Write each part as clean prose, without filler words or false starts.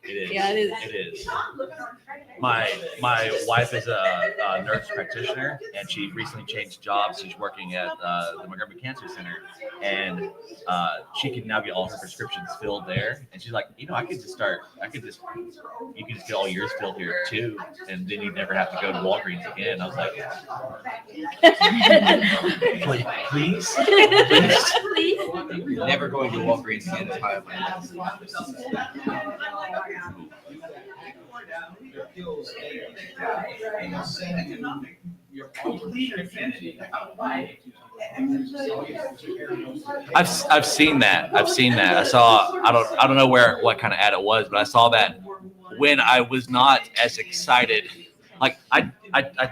It is. Yeah, it is. It is. My wife is a nurse practitioner, and she recently changed jobs. She's working at the Montgomery Cancer Center, and she can now get all her prescriptions filled there. And she's like, you could just you could just get all yours filled here too, and then you'd never have to go to Walgreens again. I was like, please. Never going to Walgreens again is high on my list. I've seen that. I saw. I don't know what kind of ad it was, but I saw that when I was not as excited. Like I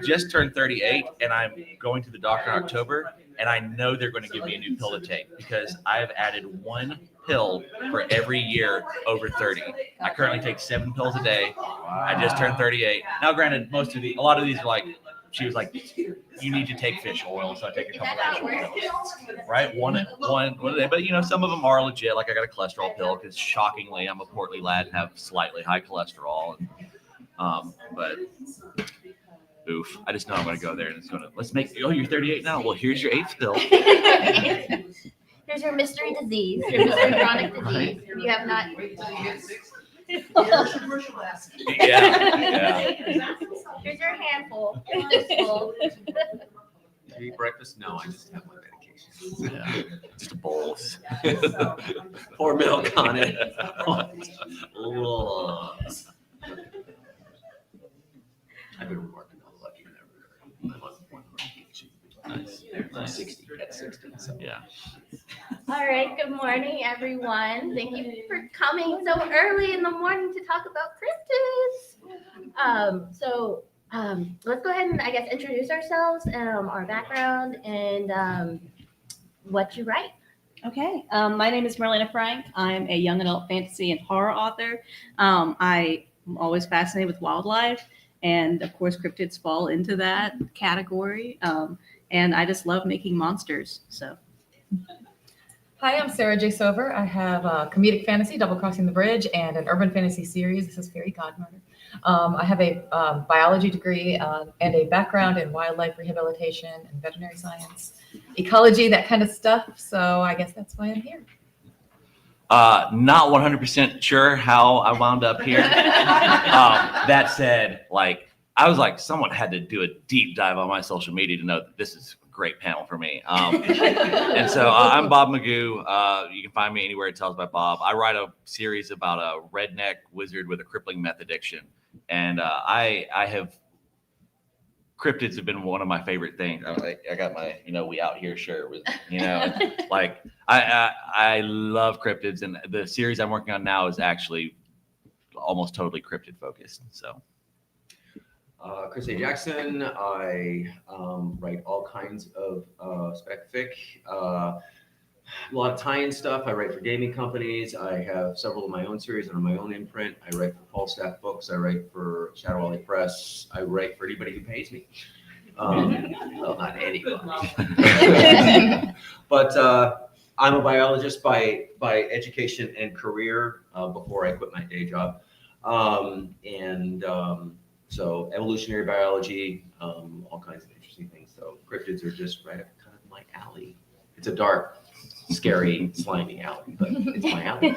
just turned 38, and I'm going to the doctor in October, and I know they're going to give me a new pill to take because I have added one pill for every year over 30. I currently take 7 pills a day. I just turned 38. Now, granted, a lot of these are like, she was like, you need to take fish oil, so I take a couple of fish oil pills, right? One a day. But some of them are legit. Like I got a cholesterol pill because shockingly, I'm a portly lad and have slightly high cholesterol. And, but oof, I just know I'm going to go there and it's going to you're 38 now. Well, here's your 8th pill. Here's your mystery disease, your mystery chronic disease. Right. You have not. Yeah. Here's your handful. Do you eat breakfast? No, I just have my medication. Yeah. Just a bowl. Pour milk on it. I've been working on lucky never. I'm on one medication. Nice. 60 at 60. So. Yeah. All right. Good morning, everyone. Thank you for coming so early in the morning to talk about cryptids. Let's go ahead and I guess introduce ourselves, our background, and what you write. Okay. My name is Marlena Frank. I'm a young adult fantasy and horror author. I'm always fascinated with wildlife. And of course, cryptids fall into that category. And I just love making monsters. So. Hi, I'm Sarah J. Sover. I have a comedic fantasy, Double Crossing the Bridge, and an urban fantasy series. This is Fairy Godmother. I have a biology degree and a background in wildlife rehabilitation and veterinary science, ecology, that kind of stuff. So I guess that's why I'm here. Not 100% sure how I wound up here. That said, I was like, someone had to do a deep dive on my social media to know that this is a great panel for me. And so I'm Bob Magoo. You can find me anywhere it tells by Bob. I write a series about a redneck wizard with a crippling meth addiction. And cryptids have been one of my favorite things. I got my, we out here shirt with, I love cryptids, and the series I'm working on now is actually almost totally cryptid focused. So, Chris A. Jackson. I write all kinds of spec fic, a lot of tie-in stuff. I write for gaming companies. I have several of my own series under my own imprint. I write for Falstaff Books. I write for Shadow Alley Press. I write for anybody who pays me. Well, not anybody. But I'm a biologist by education and career before I quit my day job. So evolutionary biology, all kinds of interesting things. So cryptids are just right up kind of my alley. It's a dark, scary, slimy alley, but it's my alley.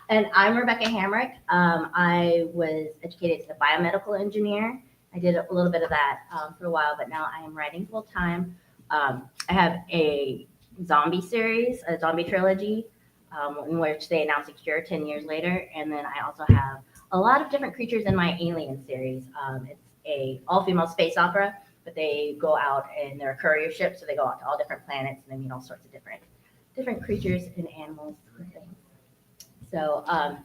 And I'm Rebecca Hamrick. I was educated as a biomedical engineer. I did a little bit of that for a while, but now I am writing full time. I have a zombie series, a zombie trilogy, in which they announced a cure 10 years later. And then I also have a lot of different creatures in my Alien series. It's a all-female space opera, but they go out in their courier ship, so they go out to all different planets and they meet all sorts of different creatures and animals and things. So I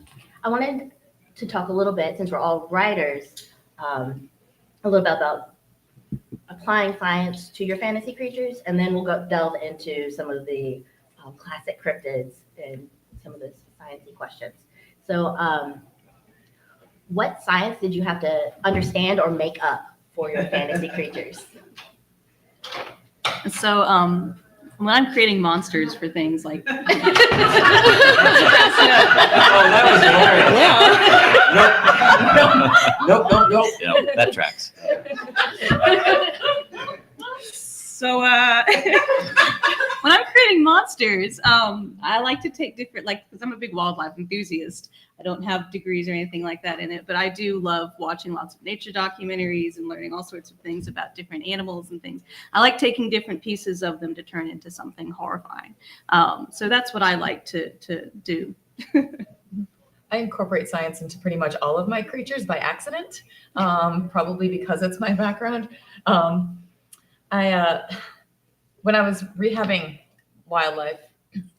wanted to talk a little bit, since we're all writers, a little bit about applying science to your fantasy creatures, and then we'll delve into some of the classic cryptids and some of the sciencey questions. So what science did you have to understand or make up for your fantasy creatures? So when I'm creating monsters for things like Oh, that was Nope. That tracks. So when I'm creating monsters, I like to take different, because I'm a big wildlife enthusiast. I don't have degrees or anything like that in it, but I do love watching lots of nature documentaries and learning all sorts of things about different animals and things. I like taking different pieces of them to turn into something horrifying. So that's what I like to do. I incorporate science into pretty much all of my creatures by accident, probably because it's my background. When I was rehabbing wildlife,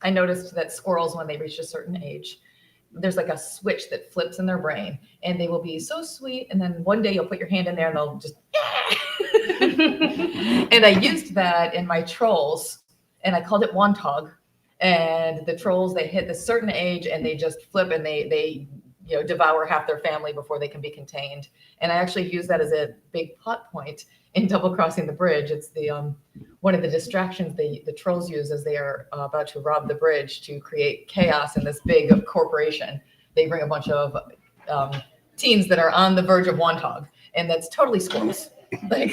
I noticed that squirrels, when they reach a certain age, there's like a switch that flips in their brain, and they will be so sweet. And then one day you'll put your hand in there and they'll just, and I used that in my trolls, and I called it Wantog. And the trolls, they hit this certain age and they just flip, and they devour half their family before they can be contained. And I actually use that as a big plot point in Double Crossing the Bridge. It's the one of the distractions the trolls use as they are about to rob the bridge to create chaos in this big corporation. They bring a bunch of teens that are on the verge of Wantog, and that's totally squirrels. But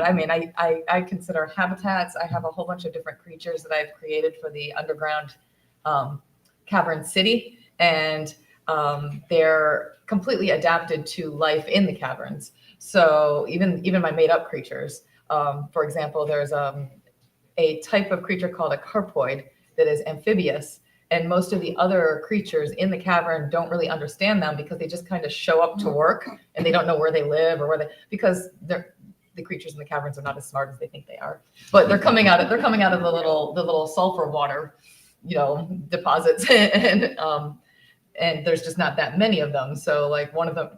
I mean, I consider habitats. I have a whole bunch of different creatures that I've created for the underground cavern city, and they're completely adapted to life in the caverns. So even my made up creatures, for example, there's a type of creature called a carpoid that is amphibious, and most of the other creatures in the cavern don't really understand them because they just kind of show up to work and they don't know where they live or because the creatures in the caverns are not as smart as they think they are. But they're coming out of the little sulfur water, deposits, and there's just not that many of them. So like one of them,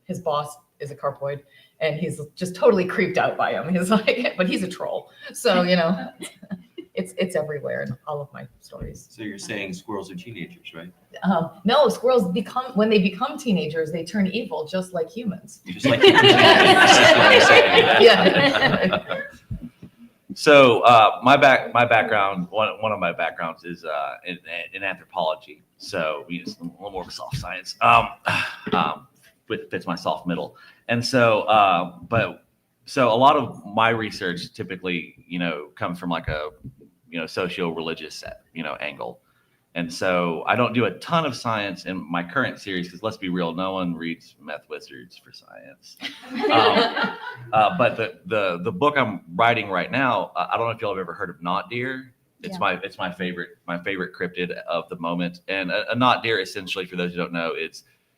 his boss is a carpoid, and he's just totally creeped out by him. He's like, but he's a troll. So, it's everywhere in all of my stories. So you're saying squirrels are teenagers, right? No, squirrels when they become teenagers, they turn evil just like humans. Just like humans. Yeah. So my background, one of my backgrounds is in anthropology. So it's a little more of a soft science. Fits my soft middle. And so, so a lot of my research typically, comes from like a, socio-religious, angle. And so I don't do a ton of science in my current series because let's be real, no one reads Meth Wizards for science. But the book I'm writing right now, I don't know if y'all have ever heard of knot deer. It's my favorite cryptid of the moment. And a knot deer, essentially, for those who don't know,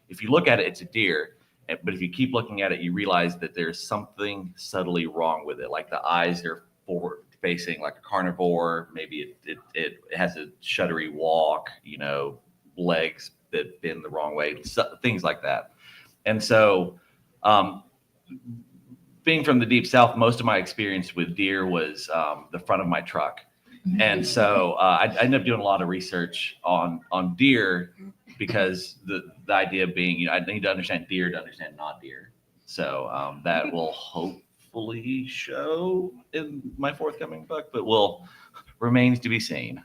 if you look at it, it's a deer. But if you keep looking at it, you realize that there's something subtly wrong with it. Like the eyes are forward facing like a carnivore. Maybe it has a shuddery walk, legs that bend the wrong way, things like that. And so being from the Deep South, most of my experience with deer was the front of my truck. And so I ended up doing a lot of research on deer because the idea being, I need to understand deer to understand not deer. So that will hopefully show in my forthcoming book, but remains to be seen.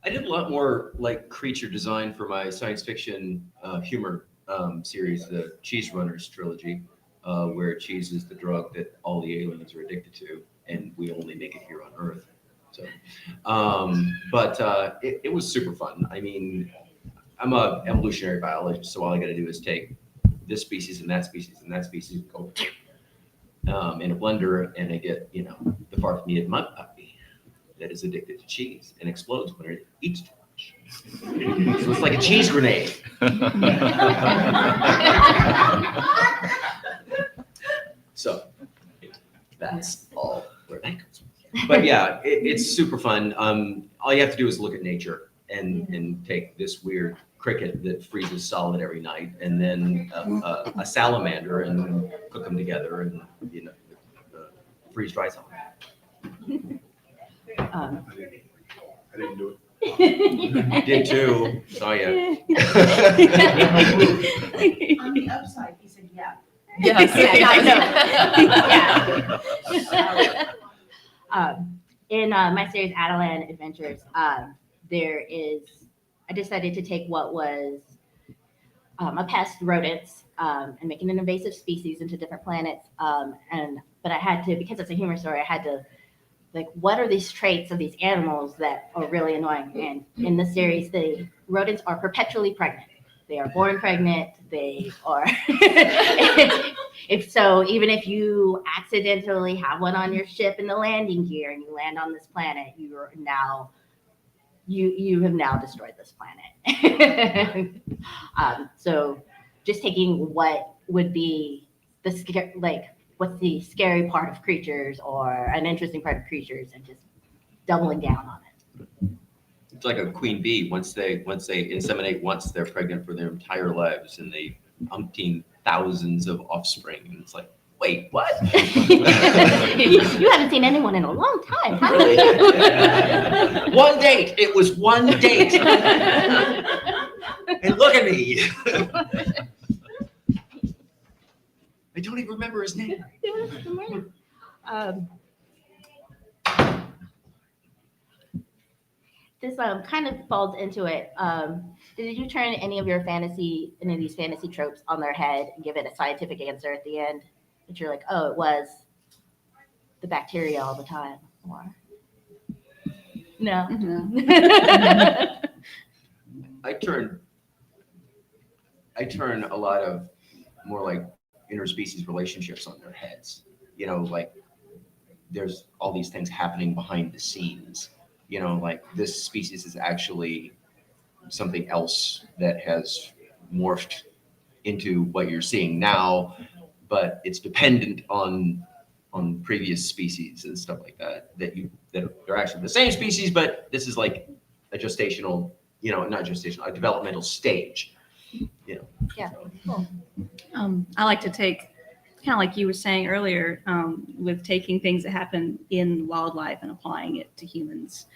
I did a lot more like creature design for my science fiction humor series, the Cheese Runners trilogy, where cheese is the drug that all the aliens are addicted to, and we only make it here on Earth. So, but it was super fun. I mean, I'm a evolutionary biologist, so all I got to do is take this species and that species and that species, go in a blender, and I get the far-from-eated mud puppy that is addicted to cheese and explodes when it eats too much. So it's like a cheese grenade. So that's all where that comes from. But yeah, it's super fun. All you have to do is look at nature and take this weird cricket that freezes solid every night, and then a salamander, and cook them together, and freeze dry salamander. I didn't do it. I did too. Saw you. On the upside, he said, yeah. Yes. In my series Adelan Adventures, there is I decided to take what was a pest, rodents, and making an invasive species into different planets. But I had to, because it's a humor story, I had to, like, what are these traits of these animals that are really annoying? And in the series, the rodents are perpetually pregnant. They are born pregnant. They are. Even if you accidentally have one on your ship in the landing gear and you land on this planet, you have now destroyed this planet. So just taking what would be what's the scary part of creatures or an interesting part of creatures and just doubling down on it. It's like a queen bee. Once they inseminate once, they're pregnant for their entire lives, and they umpteen thousands of offspring. And it's like, wait, what? You haven't seen anyone in a long time, huh? Really? One date. It was one date. And look at me. I don't even remember his name. This kind of falls into it. Did you turn any of these fantasy tropes on their head and give it a scientific answer at the end? That you're like, oh, it was the bacteria all the time, or no? I turn a lot of more like interspecies relationships on their heads. You know, like there's all these things happening behind the scenes. You know, like this species is actually something else that has morphed into what you're seeing now, but it's dependent on previous species and stuff like that. That they're actually the same species, but this is like a gestational, not gestational, a developmental stage. Yeah. So. Cool. I like to take, kind of like you were saying earlier, with taking things that happen in wildlife and applying it to humans.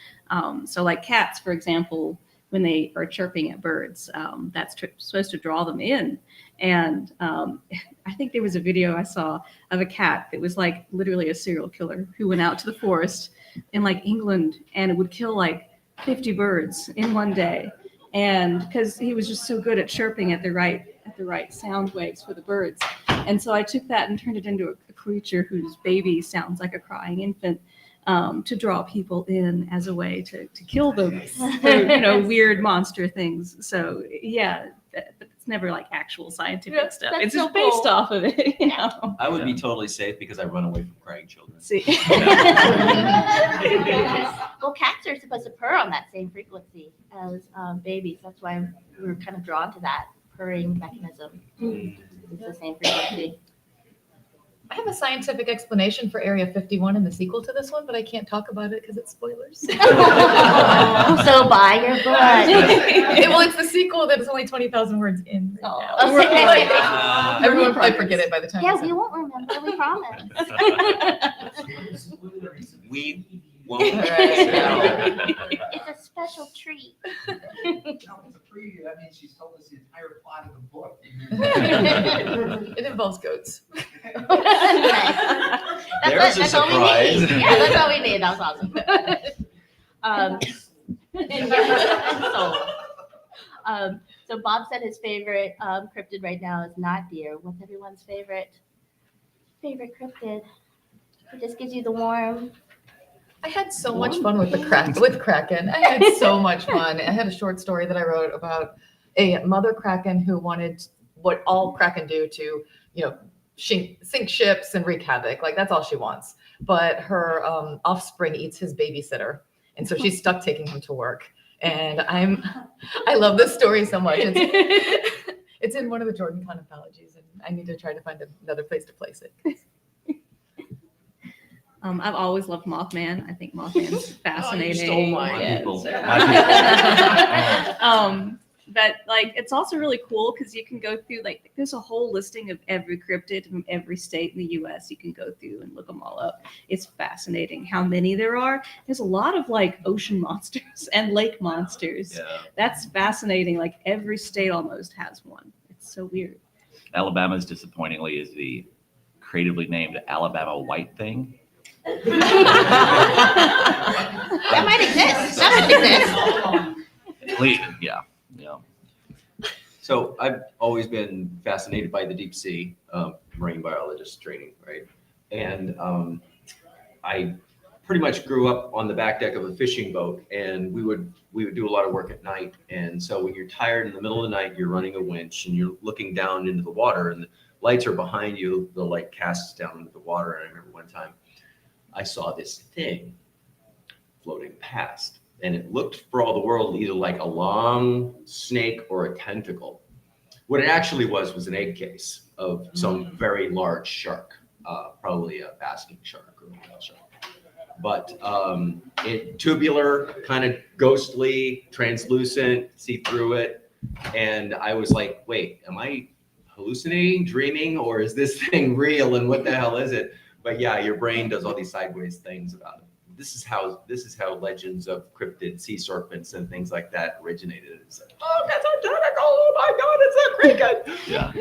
So like cats, for example, when they are chirping at birds, that's supposed to draw them in. And I think there was a video I saw of a cat that was like literally a serial killer who went out to the forest in like England and it would kill like 50 birds in one day. And because he was just so good at chirping at the right sound waves for the birds. And so I took that and turned it into a creature whose baby sounds like a crying infant, to draw people in as a way to kill them for, weird monster things. So yeah, but it's never like actual scientific stuff. That's It's so just based cool. off of it, I would be totally safe because I run away from crying children. See. Well, cats are supposed to purr on that same frequency as babies. That's why we were kind of drawn to that purring mechanism. It's the same frequency. I have a scientific explanation for Area 51 in the sequel to this one, but I can't talk about it because it's spoilers. So buy your book. Well, it's the sequel that is only 20,000 words in. Right now. Okay. Everyone probably forget it by the time. Yeah, it's we out. won't remember. We promise. We won't. Right. It's a special treat. No, it's a preview. That means she's told us the entire plot of the book. It involves goats. Nice. There's a That's all we surprise. need. Yeah, that's all we need. That was awesome. So Bob said his favorite cryptid right now is not deer. What's everyone's favorite cryptid? It just gives you the warm. I had so much fun with Kraken. I had so much fun. I had a short story that I wrote about a mother Kraken who wanted what all Kraken do to, sink ships and wreak havoc. Like that's all she wants. But her offspring eats his babysitter, and so she's stuck taking him to work. And I love this story so much. It's in one of the Jordan Con anthologies, and I need to try to find another place to place it. I've always loved Mothman. I think Mothman's fascinating. stole mine. Yeah, People. so- My people. But like, it's also really cool because you can go through like, there's a whole listing of every cryptid from every state in the U.S. You can go through and look them all up. It's fascinating how many there are. There's a lot of like ocean monsters and lake monsters. Yeah. That's fascinating. Like every state almost has one. It's so weird. Alabama's disappointingly is the creatively named Alabama white thing. That might exist. Yeah. Yeah. So I've always been fascinated by the deep sea, marine biologist training, right? And I pretty much grew up on the back deck of a fishing boat, and we would do a lot of work at night. And so when you're tired in the middle of the night, you're running a winch and you're looking down into the water, and the lights are behind you. The light casts down into the water. And I remember one time I saw this thing floating past, and it looked for all the world either like a long snake or a tentacle. What it actually was an egg case of some very large shark, probably a basking shark or a whale shark. But it tubular, kind of ghostly, translucent, see through it. And I was like, wait, am I hallucinating, dreaming, or is this thing real? And what the hell is it? But yeah, your brain does all these sideways things about it. This is how legends of cryptid sea serpents and things like that originated. It's like, oh, that's a tentacle! Oh my God, it's a cricket! Yeah.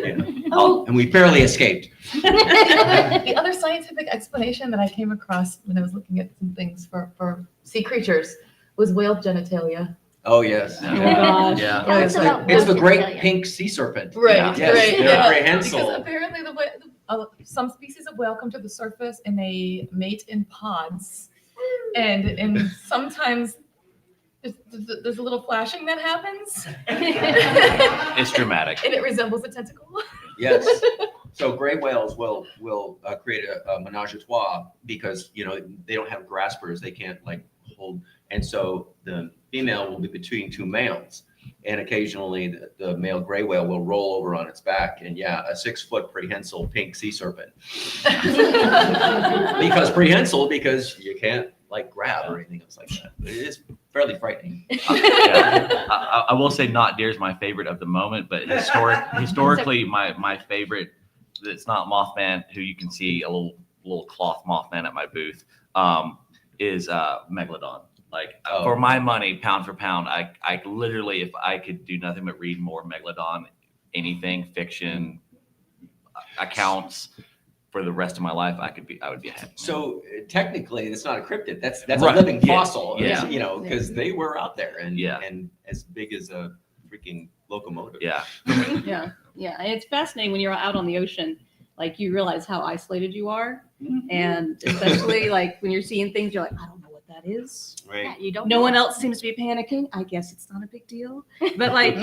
Oh, and we barely escaped. The other scientific explanation that I came across when I was looking at some things for sea creatures was whale genitalia. Oh yes. Oh gosh. Yeah. Tell us about It's the whale great genitalia. pink sea serpent. Right, Yes, right, they're yeah. prehensile. Because apparently some species of whale come to the surface and they mate in pods, and sometimes there's a little flashing that happens. It's dramatic. And it resembles a tentacle. Yes. So gray whales will create a menage a trois because they don't have graspers, they can't like hold, and so the female will be between two males, and occasionally the male gray whale will roll over on its back, and yeah, a 6-foot prehensile pink sea serpent. because you can't like grab or anything else like that. But it is fairly frightening. Yeah. I will say not deer is my favorite of the moment, but historically my favorite that's not Mothman, who you can see a little cloth Mothman at my booth, is Megalodon. Like for my money, pound for pound, I literally, if I could do nothing but read more Megalodon, anything fiction accounts for the rest of my life, I would be happy. So technically, it's not a cryptid. That's Right. a living Yeah. fossil. Yeah. Because they were out there and Yeah. and as big as a freaking locomotive. Yeah. Yeah, yeah. And it's fascinating when you're out on the ocean, like you realize how isolated you are. And especially like when you're seeing things, you're like, I don't know what that is. Right. Yeah, you don't No know. one else seems to be panicking. I guess it's not a big deal. But like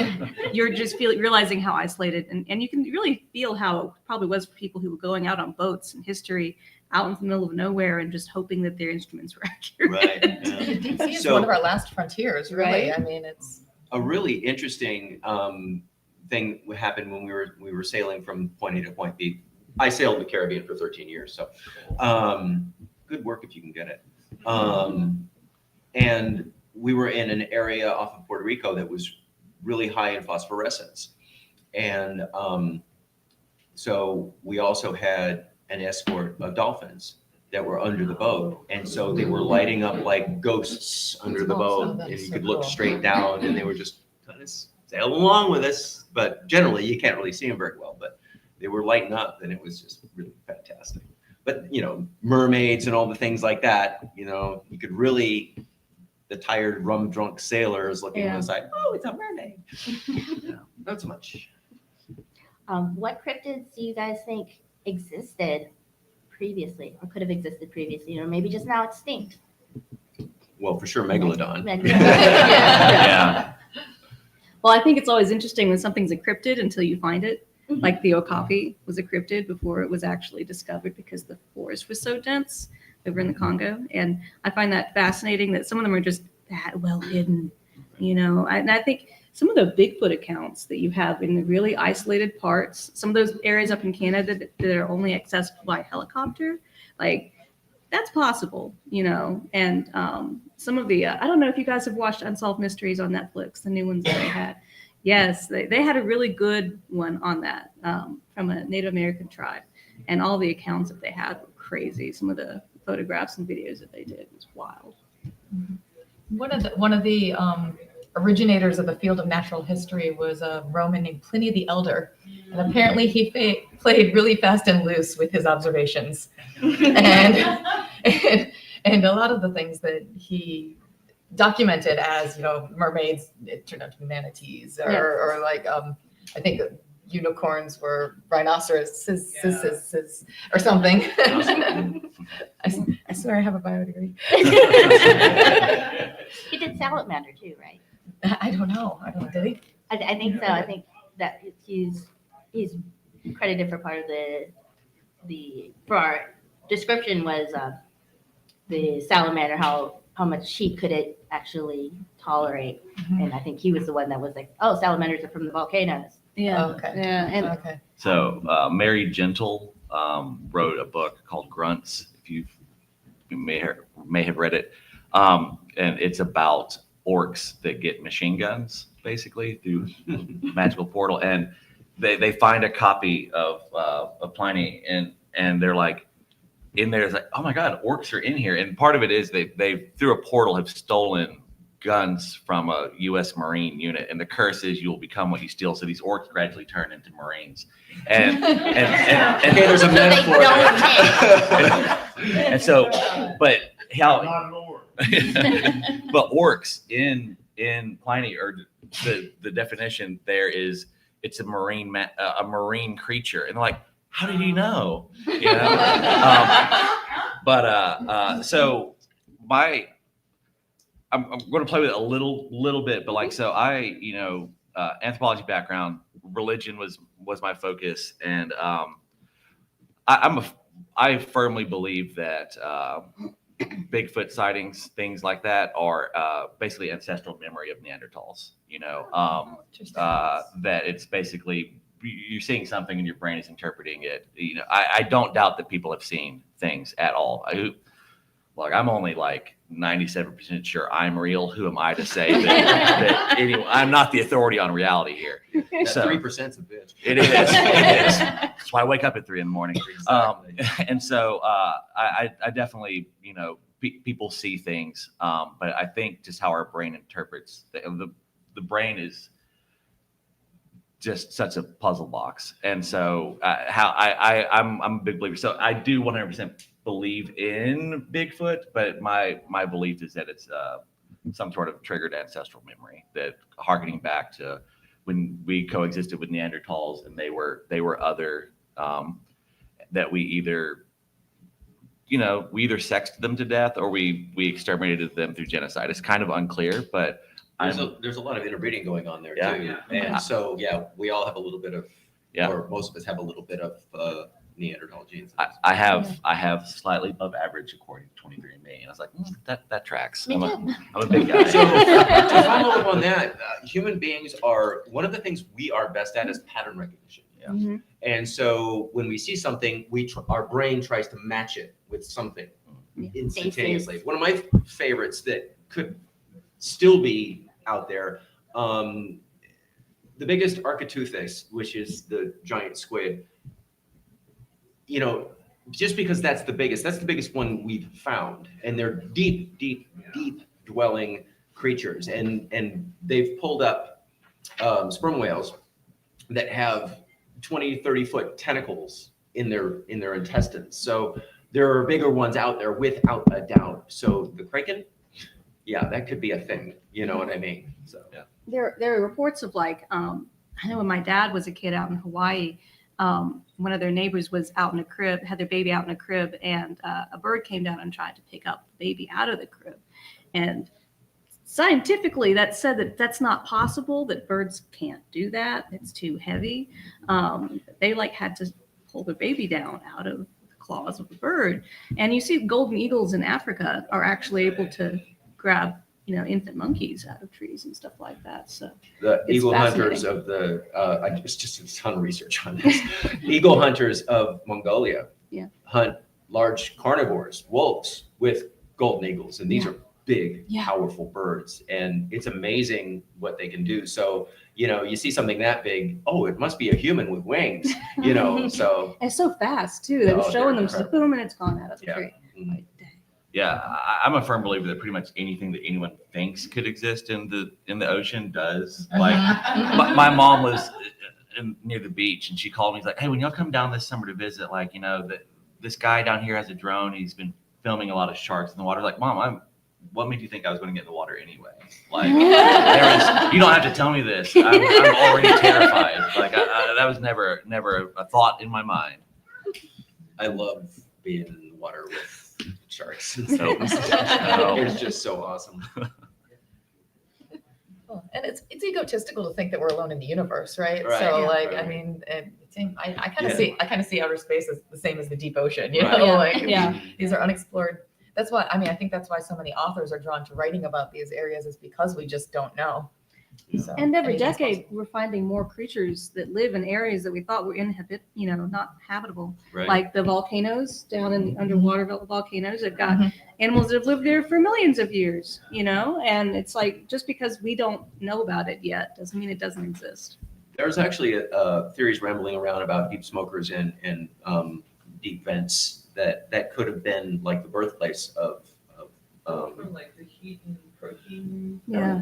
you're just realizing how isolated and you can really feel how it probably was for people who were going out on boats in history out in the middle of nowhere and just hoping that their instruments were accurate. Right. Yeah. The deep sea is So- one of our last frontiers, really. Right. I mean, it's A really interesting thing happened when we were sailing from point A to point B. I sailed the Caribbean for 13 years, so good work if you can get it. And we were in an area off of Puerto Rico that was really high in phosphorescence. And so we also had an escort of dolphins that were under the boat. And so they were lighting up like ghosts under the boat. That's And you so could look cool. straight down and they were just kind of sailing along with us. But generally you can't really see them very well, but they were lighting up and it was just really fantastic. But, mermaids and all the things like that, you could really, the tired rum drunk sailors looking on the side, oh, it's a mermaid. Not so much. What cryptids do you guys think existed previously or could have existed previously, or maybe just now extinct? Well, for sure, Megalodon. Yeah. Well, I think it's always interesting when something's a cryptid until you find it. Like the okapi was a cryptid before it was actually discovered because the forest was so dense over in the Congo. And I find that fascinating that some of them are just that well hidden, And I think some of the Bigfoot accounts that you have in the really isolated parts, some of those areas up in Canada that are only accessible by helicopter, like that's possible, And some of the, I don't know if you guys have watched Unsolved Mysteries on Netflix, the new ones that they had. Yes, they had a really good one on that from a Native American tribe. And all the accounts that they had were crazy. Some of the photographs and videos that they did was wild. one of the originators of the field of natural history was a Roman named Pliny the Elder. And apparently he played really fast and loose with his observations. And a lot of the things that he documented as, mermaids, it turned out to be manatees or like, I think unicorns were rhinoceroses or something. I swear I have a bio degree. He did salamander too, right? I don't know. Did he? I think so. I think that he's credited for part of for our description was the salamander, how much heat could it actually tolerate. And I think he was the one that was like, oh, salamanders are from the volcanoes. Yeah. Oh, okay. Yeah. And Okay. So Mary Gentle wrote a book called Grunts. If you may have read it, and it's about orcs that get machine guns basically through magical portal, and they find a copy of Pliny, and they're like in there. It's like, oh my god, orcs are in here, and part of it is they through a portal have stolen guns from a U.S. Marine unit, and the curse is you will become what you steal. So these orcs gradually turn into Marines, and Okay, there's a So they metaphor don't there. and so, but how Not an orc. but orcs in Pliny, or the definition there is it's a marine creature, and they're like, how did you know? So I'm going to play with it a little bit, but like, so I, anthropology background, religion was my focus, and I firmly believe that Bigfoot sightings, things like that, are basically ancestral memory of Neanderthals. That it's basically you're seeing something and your brain is interpreting it. I don't doubt that people have seen things at all. I'm only like 97% sure I'm real. Who am I to say that anyway, I'm not the authority on reality here. That So 3%'s a bitch. it is. That's why I wake up at 3 a.m. Exactly. And so I definitely, people see things, but I think just how our brain interprets the brain is just such a puzzle box. And so I'm a big believer. So I do 100% believe in Bigfoot, but my belief is that it's some sort of triggered ancestral memory, that harkening back to when we coexisted with Neanderthals, and they were other, that we either sexed them to death or we exterminated them through genocide. It's kind of unclear, but There's a lot of interbreeding going on there Yeah. too. And so, we all have a little bit of, Yeah. or most of us have a little bit of Neanderthal genes. I have slightly above average according to 23andMe, and I was like, that tracks. Me I'm too. a big guy. So to follow up on that, human beings are, one of the things we are best at is pattern recognition. Yeah. Mhm. And so when we see something, our brain tries to match it with something instantaneously. One of my favorites that could still be out there, the biggest Architeuthis, which is the giant squid, just because that's the biggest one we've found. And they're deep dwelling creatures. And they've pulled up sperm whales that have 20, 30-foot tentacles in their intestines. So there are bigger ones out there without a doubt. So the kraken, that could be a thing. You know what I mean? So there are reports of I know when my dad was a kid out in Hawaii, one of their neighbors was out in a crib, had their baby out in a crib, and a bird came down and tried to pick up the baby out of the crib. And scientifically, that said that that's not possible, that birds can't do that. It's too heavy. They had to pull their baby down out of the claws of a bird. And you see golden eagles in Africa are actually able to grab infant monkeys out of trees and stuff like that. So the It's eagle hunters fascinating. of I just a ton of research on this. Eagle hunters of Mongolia hunt large carnivores, wolves, with golden eagles, and these are big, powerful birds, and it's amazing what they can do. So you see something that big, it must be a human with wings, So it's so fast too. They were Oh, showing they're them, just boom, and it's gone out of the Yeah. tree. Mhm. Like, dang. Yeah, I'm a firm believer that pretty much anything that anyone thinks could exist in the ocean does. Like my mom was near the beach, and she called me. She's like, "Hey, when y'all come down this summer to visit, that this guy down here has a drone. He's been filming a lot of sharks in the water." Like, Mom, what made you think I was going to get in the water anyway? Like, you don't have to tell me this. I'm already terrified. Like, that was never a thought in my mind. I love being in the water with sharks and stuff. No. It's just so awesome. Cool. And it's egotistical to think that we're alone in the universe, right? Right, So yeah, like, right. I mean, I kind of Yeah. see outer space as the same as the deep ocean, you Right. know, Yeah. like Yeah. these are unexplored. That's why, I mean, I think that's why so many authors are drawn to writing about these areas, is because we just don't know. So, And every anything's decade, possible. we're finding more creatures that live in areas that we thought were not habitable. Right. Like the volcanoes down in the underwater volcanoes that got Mhm. animals that have lived there for millions of years, and it's like, just because we don't know about it yet doesn't mean it doesn't exist. There's actually theories rambling around about deep smokers and deep vents that could have been like the birthplace of Like the heat and protein. Yeah.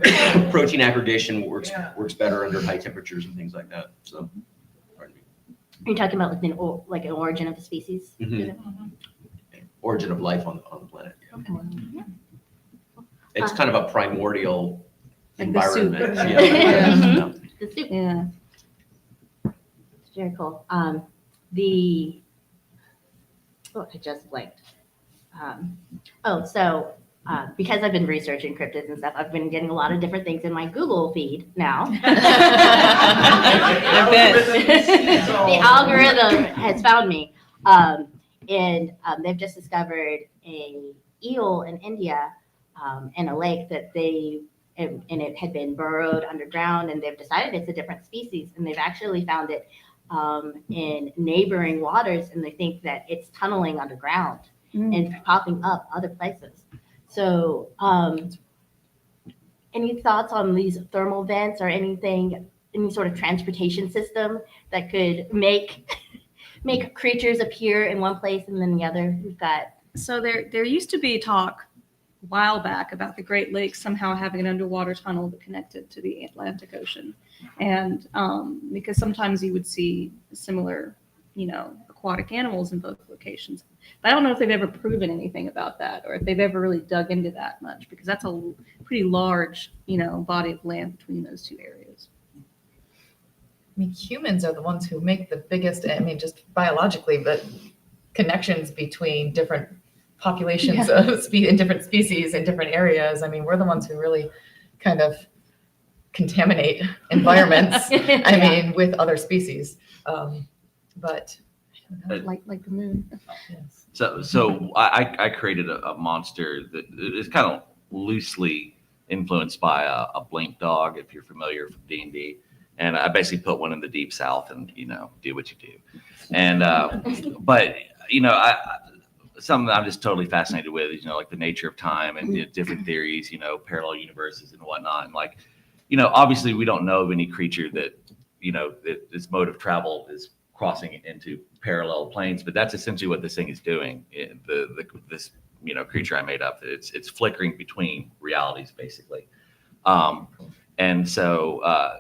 protein aggregation works Yeah. better under high temperatures and things like that. So, pardon me. You're talking about like an origin of the species. Mhm. Origin of life on the planet. Yeah. It's kind of a primordial Like the soup. environment. Yeah. Yeah. The soup. Yeah. It's very cool. I just blanked. Because I've been researching cryptids and stuff, I've been getting a lot of different things in my Google feed now. I bet. The algorithm has found me. They've just discovered a eel in India in a lake that and it had been burrowed underground, and they've decided it's a different species, and they've actually found it in neighboring waters, and they think that it's tunneling underground and popping up other places. So, any thoughts on these thermal vents or any sort of transportation system that could make creatures appear in one place and then the other? We've got So there used to be talk a while back about the Great Lakes somehow having an underwater tunnel that connected to the Atlantic Ocean. And because sometimes you would see similar, aquatic animals in both locations. But I don't know if they've ever proven anything about that, or if they've ever really dug into that much, because that's a pretty large, body of land between those two areas. I mean, humans are the ones who make the biggest, I mean, just biologically, but connections between different populations in different species in different areas. I mean, we're the ones who really kind of contaminate environments, I mean, with other species. But I don't know. Like the moon. Yes. So I created a monster that is kind of loosely influenced by a blink dog, if you're familiar from D&D. And I basically put one in the deep south and, do what you do. And, but, something that I'm just totally fascinated with is, like the nature of time and different theories, parallel universes and whatnot. And like, obviously we don't know of any creature that, that its mode of travel is crossing into parallel planes, but that's essentially what this thing is doing. This creature I made up, it's flickering between realities basically. And so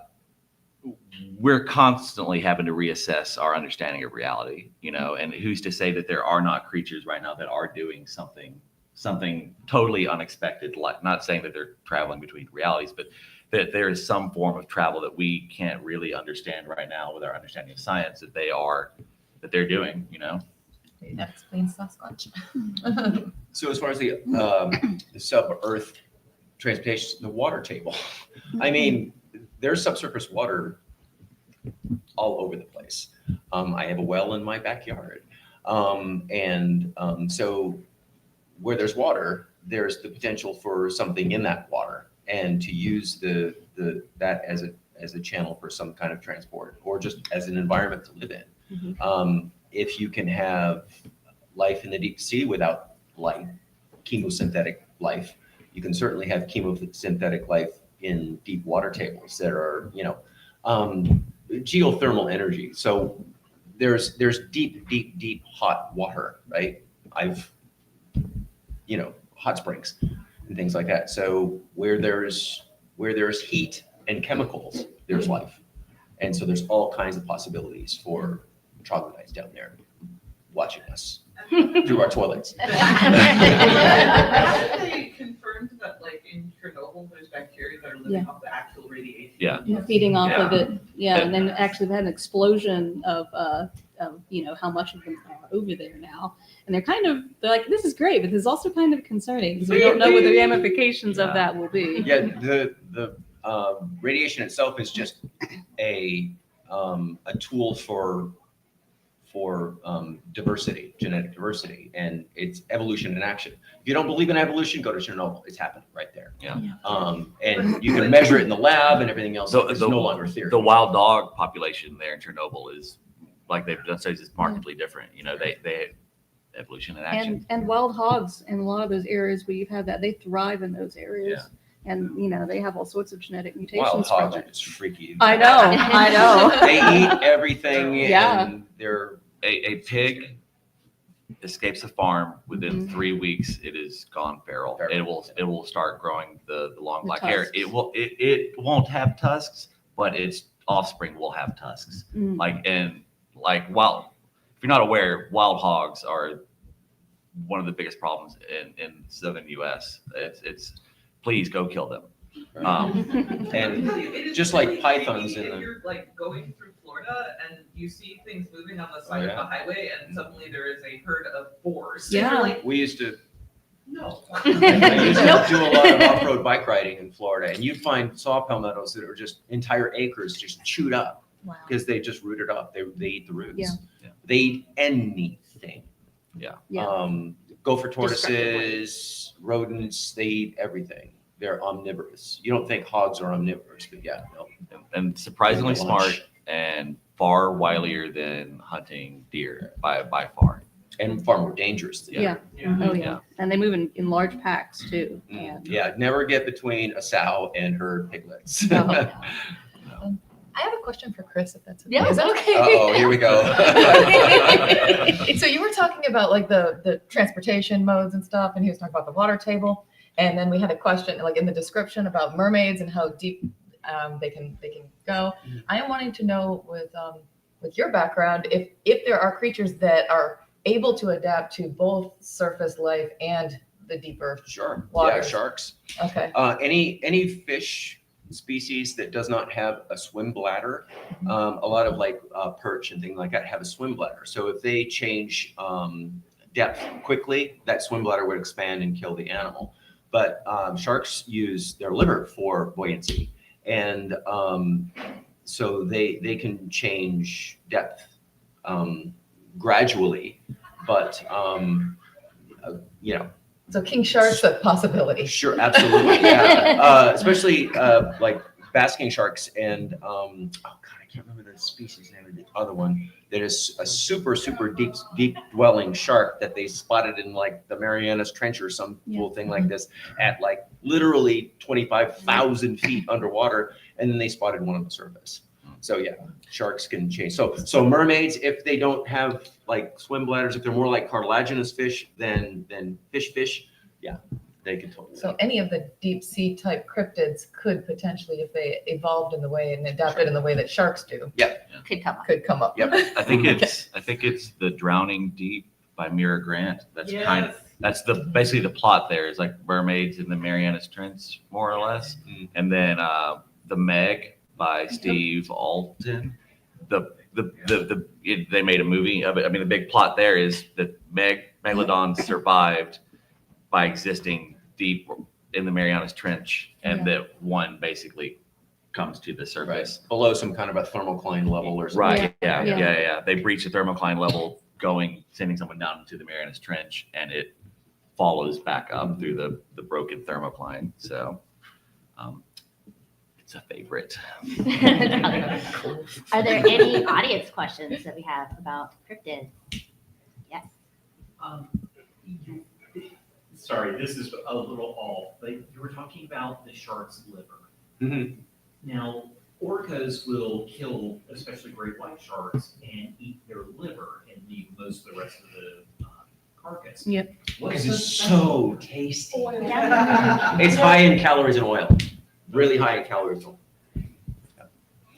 we're constantly having to reassess our understanding of reality, and who's to say that there are not creatures right now that are doing something totally unexpected, like not saying that they're traveling between realities, but that there is some form of travel that we can't really understand right now with our understanding of science that they're doing, That explains Sasquatch. So as far as the sub-Earth transportation, the water table, I mean, there's subsurface water all over the place. I have a well in my backyard. So where there's water, there's the potential for something in that water, and to use that as a channel for some kind of transport, or just as an environment to live in. If you can have life in the deep sea without light, chemosynthetic life, you can certainly have chemosynthetic life in deep water tables that are, geothermal energy. So there's deep hot water, right? Hot springs and things like that. So where there's heat and chemicals, there's life. And so there's all kinds of possibilities for troglodytes down there watching us through our toilets. Have they confirmed learned that like in Chernobyl, there's bacteria that are living off the actual radiation. Yeah. Feeding off Yeah. of it. Yeah, and then actually they had an explosion of how much of them are over there now. And they're like, this is great, but this is also kind of concerning because we don't know what the ramifications of that will be. Yeah, the radiation itself is just a tool for diversity, genetic diversity, and it's evolution in action. If you don't believe in evolution, go to Chernobyl. It's happening right there. Yeah. And you can measure it in the lab and everything else. So It's the- no longer theory. The wild dog population there in Chernobyl is, like they've done studies, is markedly different. You know, they evolution in action. And wild hogs in a lot of those areas where you've had that, they thrive in those areas. And they have all sorts of genetic mutations Wild from hogs are it. just freaky. I know. They eat everything. Yeah. And they're A pig escapes a farm within 3 weeks, it is gone feral. It will start growing the long The black hair. tusks. It won't have tusks, but its offspring will have tusks. Mm. If you're not aware, wild hogs are one of the biggest problems in southern U.S. It's please go kill them. and It is just like really pythons creepy in if the- you're like going through Florida and you see things moving on the side yeah. of the highway, and suddenly there is a herd of boars. Yeah. And you're like, we used to no. I used to do a lot of off-road bike riding in Florida, and you'd find saw palmettos that are just entire acres just chewed up Wow. because they just rooted up. They eat the roots. Yeah. Yeah. They eat anything. Yeah. Gopher tortoises, rodents, they eat everything. They're omnivorous. You don't think hogs are omnivorous, but yeah, no. And surprisingly Lunch. smart and far wilier than hunting deer by far. And far more dangerous. Than Yeah. Oh, yeah. And they move in large packs too. And Yeah, never get between a sow and her piglets. No. I have a question for Chris, if that's okay. Yeah. Is that okay? Uh-oh, here we go. So you were talking about like the transportation modes and stuff, and he was talking about the water table. And then we had a question like in the description about mermaids and how deep they can go. I am wanting to know with your background if there are creatures that are able to adapt to both surface life and the deeper. Sure. Water. Yeah, sharks. Okay. Any fish species that does not have a swim bladder, a lot of like perch and things like that have a swim bladder. So if they change depth quickly, that swim bladder would expand and kill the animal. But sharks use their liver for buoyancy, and so they can change depth gradually, but So king shark's a possibility. sure, absolutely, yeah. Especially like basking sharks and oh god, I can't remember the species name of the other one that is a super deep dwelling shark that they spotted in like the Marianas Trench or some cool thing like this at like literally 25,000 feet underwater, and then they spotted one on the surface. So yeah, sharks can change. So mermaids, if they don't have like swim bladders, if they're more like cartilaginous fish than fish, yeah, they can totally. So any of the deep sea type cryptids could potentially, if they evolved in the way and adapted in the way that sharks do, Could come up. could come up. Yep. I think it's The Drowning Deep by Mira Grant. That's basically the plot there is like mermaids in the Marianas Trench, more or less. And then The Meg by Steve Alden. They made a movie of it. I mean, the big plot there is that Megalodon survived by existing deep in the Marianas Trench, and that one basically comes to the surface. Right. Below some kind of a thermocline level or something. Right. Yeah. Yeah. They breach the thermocline level, sending someone down into the Marianas Trench, and it follows back up through the broken thermocline. So, it's a favorite. Are there any audience questions that we have about cryptids? Yes. Sorry, this is a little off, but you were talking about the shark's liver. Mhm. Now, orcas will kill, especially great white sharks, and eat their liver and leave most of the rest of the carcass. Yep. What's Because it's so tasty. Yeah. It's high in calories and oil. Really high in calories and oil.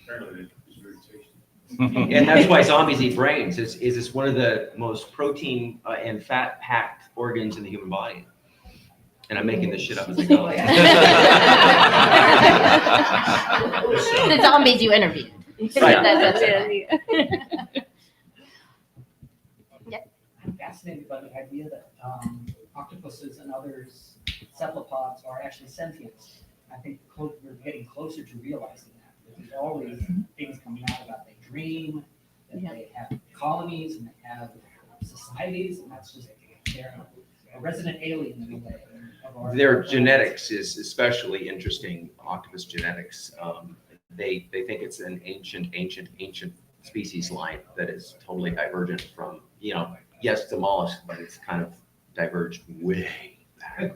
Apparently, it's very tasty. And that's why zombies eat brains. It's one of the most protein and fat packed organs in the human body. And I'm making this shit up as I go. The zombies you interviewed. That's it. I'm fascinated by the idea that octopuses and others, cephalopods, are actually sentient. I think we're getting closer to realizing that. There's always things coming out about they dream, that they have colonies, and they have societies, and that's just, they're a resident alien in a way. of our- Their genetics is especially interesting, octopus genetics. They think it's an ancient species line that is totally divergent from, yes, it's a mollusk, but it's kind of diverged way back.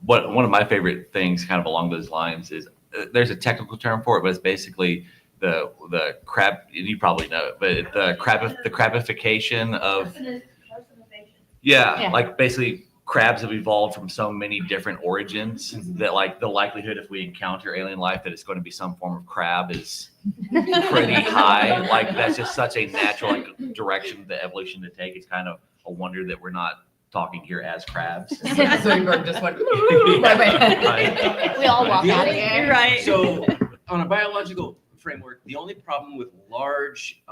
One of my favorite things kind of along those lines is there's a technical term for it, but it's basically the crab, you probably know it, but the crabification of, like basically crabs have evolved from so many different origins that like the likelihood if we encounter alien life that it's going to be some form of crab is pretty high. Like that's just such a natural direction the evolution to take. It's kind of a wonder that we're not talking here as crabs. Zoidberg just went. We all walk out of here. Right. So on a biological framework, the only problem with large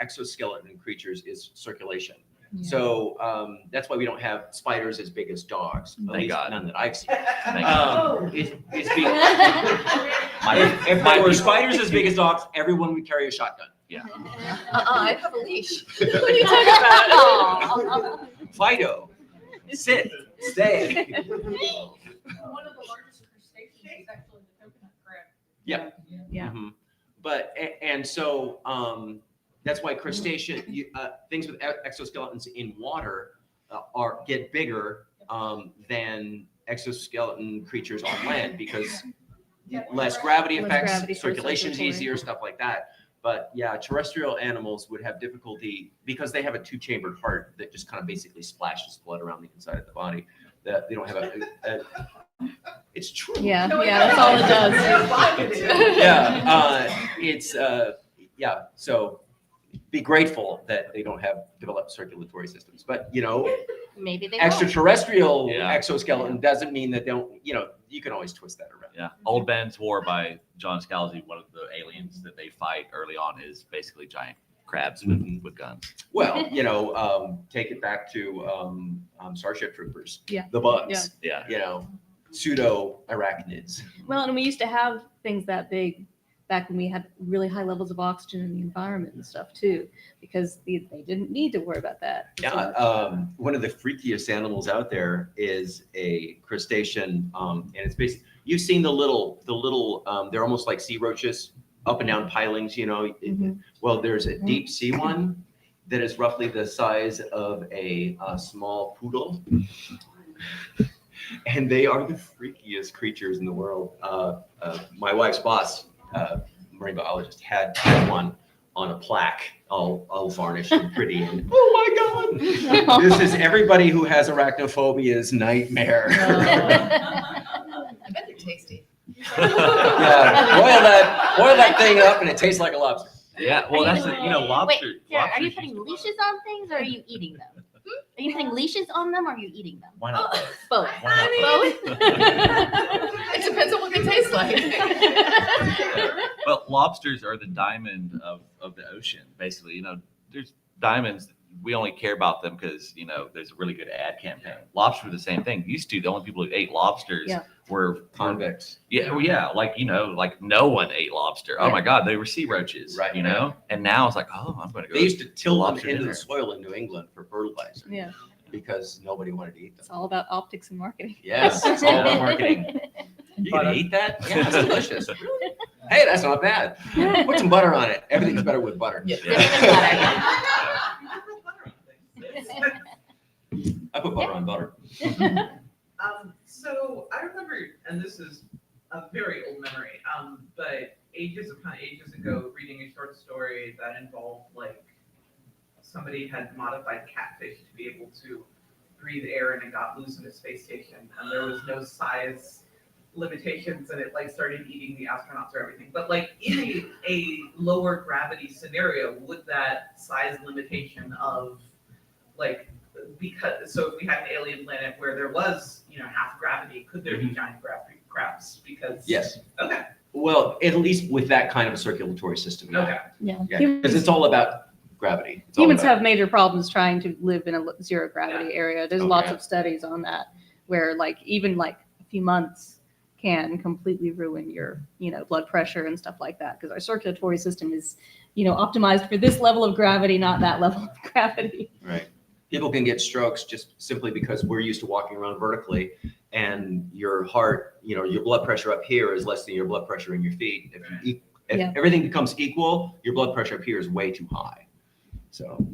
exoskeleton creatures is circulation. Yeah. So that's why we don't have spiders as big as dogs. At Thank least God. none that I've seen. Thank God. It's if there were spiders as big as dogs, everyone would carry a shotgun. I have a leash. What are you talking about? Fido, sit, stay. One of the largest crustaceans is actually the coconut crab. Yeah. Yeah. Mhm. But and so that's why crustacean things with exoskeletons in water get bigger than exoskeleton creatures on land because less gravity Less effects, gravity for circulation's circulatory. easier, stuff like that. But yeah, terrestrial animals would have difficulty because they have a two-chambered heart that just kind of basically splashes blood around the inside of the body. That they don't have a it's true. Yeah, that's all it does. Yeah, so be grateful that they don't have developed circulatory systems. But Maybe they extraterrestrial Yeah. exoskeleton doesn't mean that they don't. You can always twist that around. Yeah. Old Man's War by John Scalzi, one of the aliens that they fight early on is basically giant crabs with guns. Well, take it back to Starship Troopers. Yeah. The bugs. Yeah. Pseudo arachnids. Well, and we used to have things that big back when we had really high levels of oxygen in the environment and stuff too, because they didn't need to worry about that. Yeah, one of the freakiest animals out there is a crustacean, and it's basically you've seen the little they're almost like sea roaches, up and down pilings. Well, there's a deep sea one that is roughly the size of a small poodle, and they are the freakiest creatures in the world. My wife's boss, marine biologist, had one on a plaque, all varnished and pretty. And oh my God, this is everybody who has arachnophobia's nightmare. I bet they're tasty. Yeah, boil that thing up and it tastes like a lobster. Yeah. Well, that's lobster. Wait, Sarah, are you lobsters putting used to- leashes on things or are you eating them? Are you putting leashes on them or are you eating them? Why not? Both. Why not? It depends on what they taste like. Well, lobsters are the diamond of the ocean, basically. There's diamonds. We only care about them because, there's a really good ad campaign. Lobsters were the same thing. Used to, the only people who ate lobsters were Convicts. Yeah, well, yeah, like no one ate lobster. Oh my God, they were sea roaches, Right. And now it's like, oh, I'm going to go. They used to till them lobster into dinner. the soil in New England for fertilizer Yeah, because nobody wanted to eat them. it's all about optics and marketing. Yes, it's all about marketing. You can eat that? Yeah, it's delicious. Really? Hey, that's not bad. Put some butter on it. Everything's better with butter. Yeah. I put butter on butter. So I remember, and this is a very old memory, but ages ago, reading a short story that involved somebody had modified catfish to be able to breathe air and it got loose in a space station and there was no size limitations and it started eating the astronauts or everything. But in a lower gravity scenario, would that size limitation of because, so if we had an alien planet where there was, half gravity, could there be giant crabs? Because. Yes. Okay, Well, at least with that kind of circulatory system. okay. Yeah. Yeah, because it's all about gravity. It's all Humans about- have major problems trying to live in a zero gravity area. There's lots Okay. of studies on that where even a few months can completely ruin your, blood pressure and stuff like that. Because our circulatory system is, optimized for this level of gravity, not that level of gravity. Right. People can get strokes just simply because we're used to walking around vertically, and your heart, your blood pressure up here is less than your blood pressure in your feet. If Yeah. everything becomes equal, your blood pressure up here is way too high. So.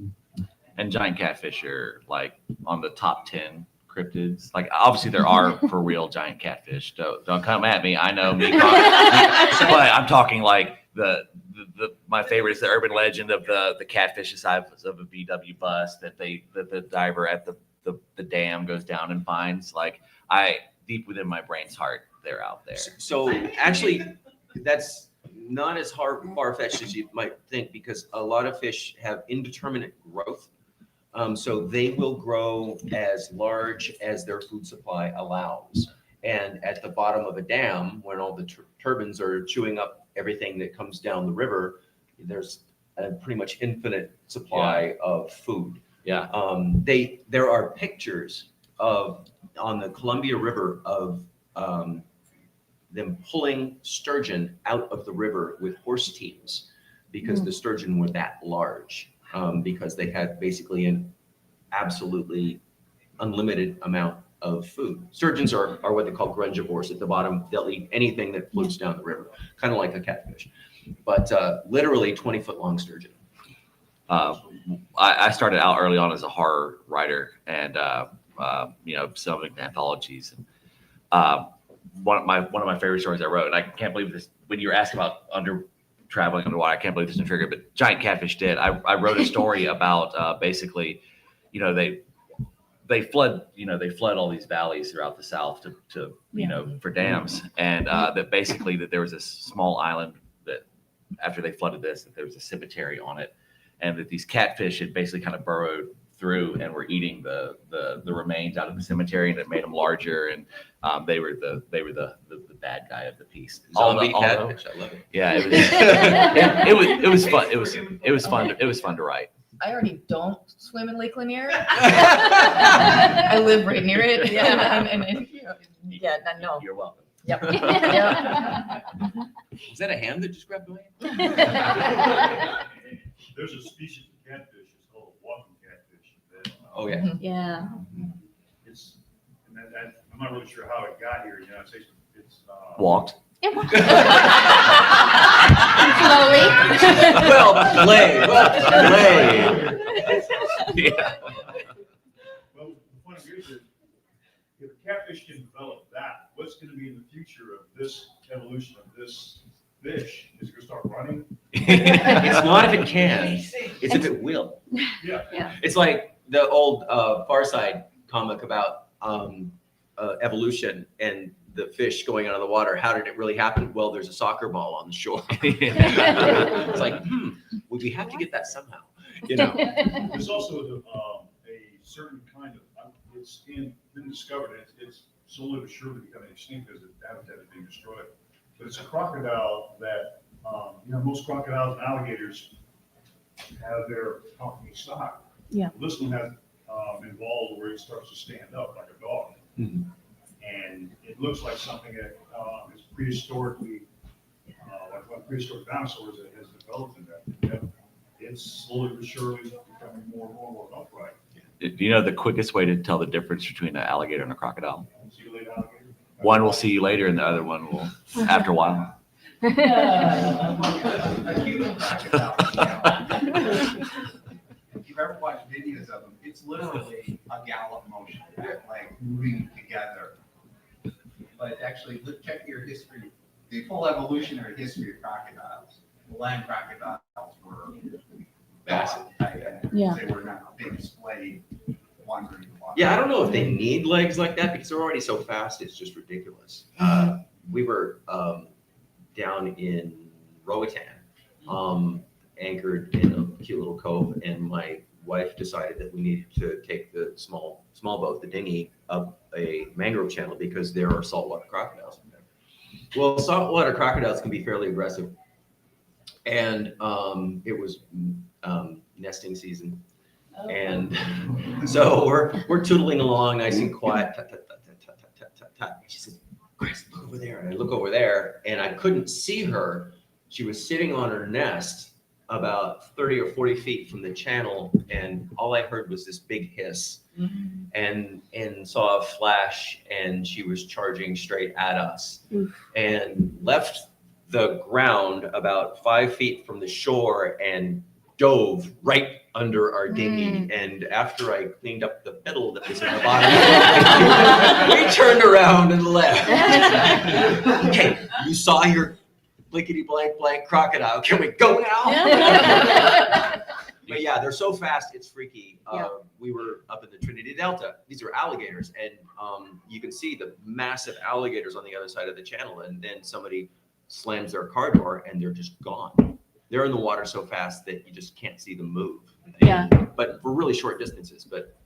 And giant catfish are like on the top 10 cryptids. Like obviously there are for real giant catfish. Don't come at me. I know me, but I'm talking like my favorite is the urban legend of the catfish the size of a VW bus that the diver at the dam goes down and finds. Like deep within my brain's heart, they're out there. So actually, that's not as far-fetched as you might think, because a lot of fish have indeterminate growth. So they will grow as large as their food supply allows. And at the bottom of a dam, when all the turbines are chewing up everything that comes down the river, there's a pretty much infinite supply of food. Yeah. There are pictures on the Columbia River of them pulling sturgeon out of the river with horse teams, because the sturgeon were that large, because they had basically an absolutely unlimited amount of food. Sturgeons are what they call grungivores. At the bottom, they'll eat anything that floats down the river, kind of like a catfish, but literally 20-foot long sturgeon. I started out early on as a horror writer and selling anthologies. And one of my favorite stories I wrote, and I can't believe this when you're asking about traveling underwater, I can't believe this didn't trigger, but giant catfish did. I wrote a story about basically, they flood all these valleys throughout the South to for dams, and that basically that there was this small island that after they flooded this, that there was a cemetery on it, and that these catfish had basically kind of burrowed through and were eating the remains out of the cemetery, and it made them larger, and they were the bad guy of the piece. Zombie catfish, I love it. Yeah, it was fun. It was fun to write. I already don't swim in Lake Lanier. I live right near it. Yeah, and no. You're welcome. Yep. Yep. Is that a hand that just grabbed my hand? There's a species of catfish, it's called a walking catfish. That, Oh yeah. Yeah. It's, and that, I'm not really sure how it got here in the United States. It's Walked. Slowly. Well played. Yeah. Well, the point of view is that if a catfish can develop that, what's going to be in the future of this evolution of this fish? Is it going to start running? It's not if it can, it's if it will. Yeah. It's like the old Far Side comic about evolution and the fish going out of the water. How did it really happen? Well, there's a soccer ball on the shore. It's like, would we have to get that somehow? There's also a certain kind of, it's been discovered, it's slowly but surely becoming extinct as the habitat is being destroyed. But it's a crocodile that, most crocodiles and alligators have their talking stock. Yeah. This one has involved where it starts to stand up like a dog. Mhm. And it looks like something that is prehistorically, like one prehistoric dinosaurs that has developed in that. It's slowly but surely becoming more and more upright. Do you know the quickest way to tell the difference between an alligator and a crocodile? See you later, alligator. One will see you later, and the other one will after a while. If you've ever watched videos of them, it's literally a gallop motion, like moving together. But actually, check your history, the full evolutionary history of crocodiles. The land crocodiles were Massive. Yeah. They were not big splayed, wandering the water. Yeah, I don't know if they need legs like that because they're already so fast. It's just ridiculous. We were down in Roatan, anchored in a cute little cove, and my wife decided that we needed to take the small boat, the dinghy, up a mangrove channel because there are saltwater crocodiles in there. Well, saltwater crocodiles can be fairly aggressive, and it was nesting season, and so we're tootling along nice and quiet. Tut, tut, tut, tut, tut, tut, tut, tut. She says, "Chris, look over there," and I look over there, and I couldn't see her. She was sitting on her nest about 30 or 40 feet from the channel, and all I heard was this big hiss, and saw a flash, and she was charging straight at us. And left the ground about 5 feet from the shore and dove right under our dinghy. And after I cleaned up the fiddle that was in the bottom, we turned around and left. Okay, you saw your blickety blank crocodile. Can we go now? But yeah, they're so fast, it's freaky. We were up in the Trinity Delta. These are alligators, and you can see the massive alligators on the other side of the channel. And then somebody slams their car door, and they're just gone. They're in the water so fast that you just can't see them move. Yeah. But for really short distances, but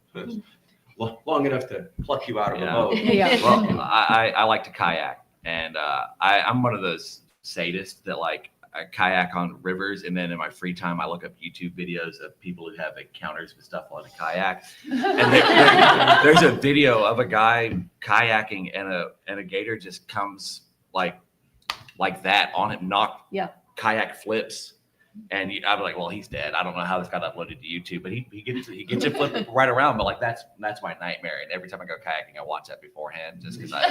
long enough to pluck you out of the boat. Yeah. Well, I like to kayak, and I'm one of those sadists that like I kayak on rivers, and then in my free time I look up YouTube videos of people who have encounters with stuff on a kayak. And there's a video of a guy kayaking, and a gator just comes like that on him, kayak flips. And I'm like, well, he's dead. I don't know how this got uploaded to YouTube, but he gets it flipped right around. But like that's my nightmare. And every time I go kayaking, I watch that beforehand just because I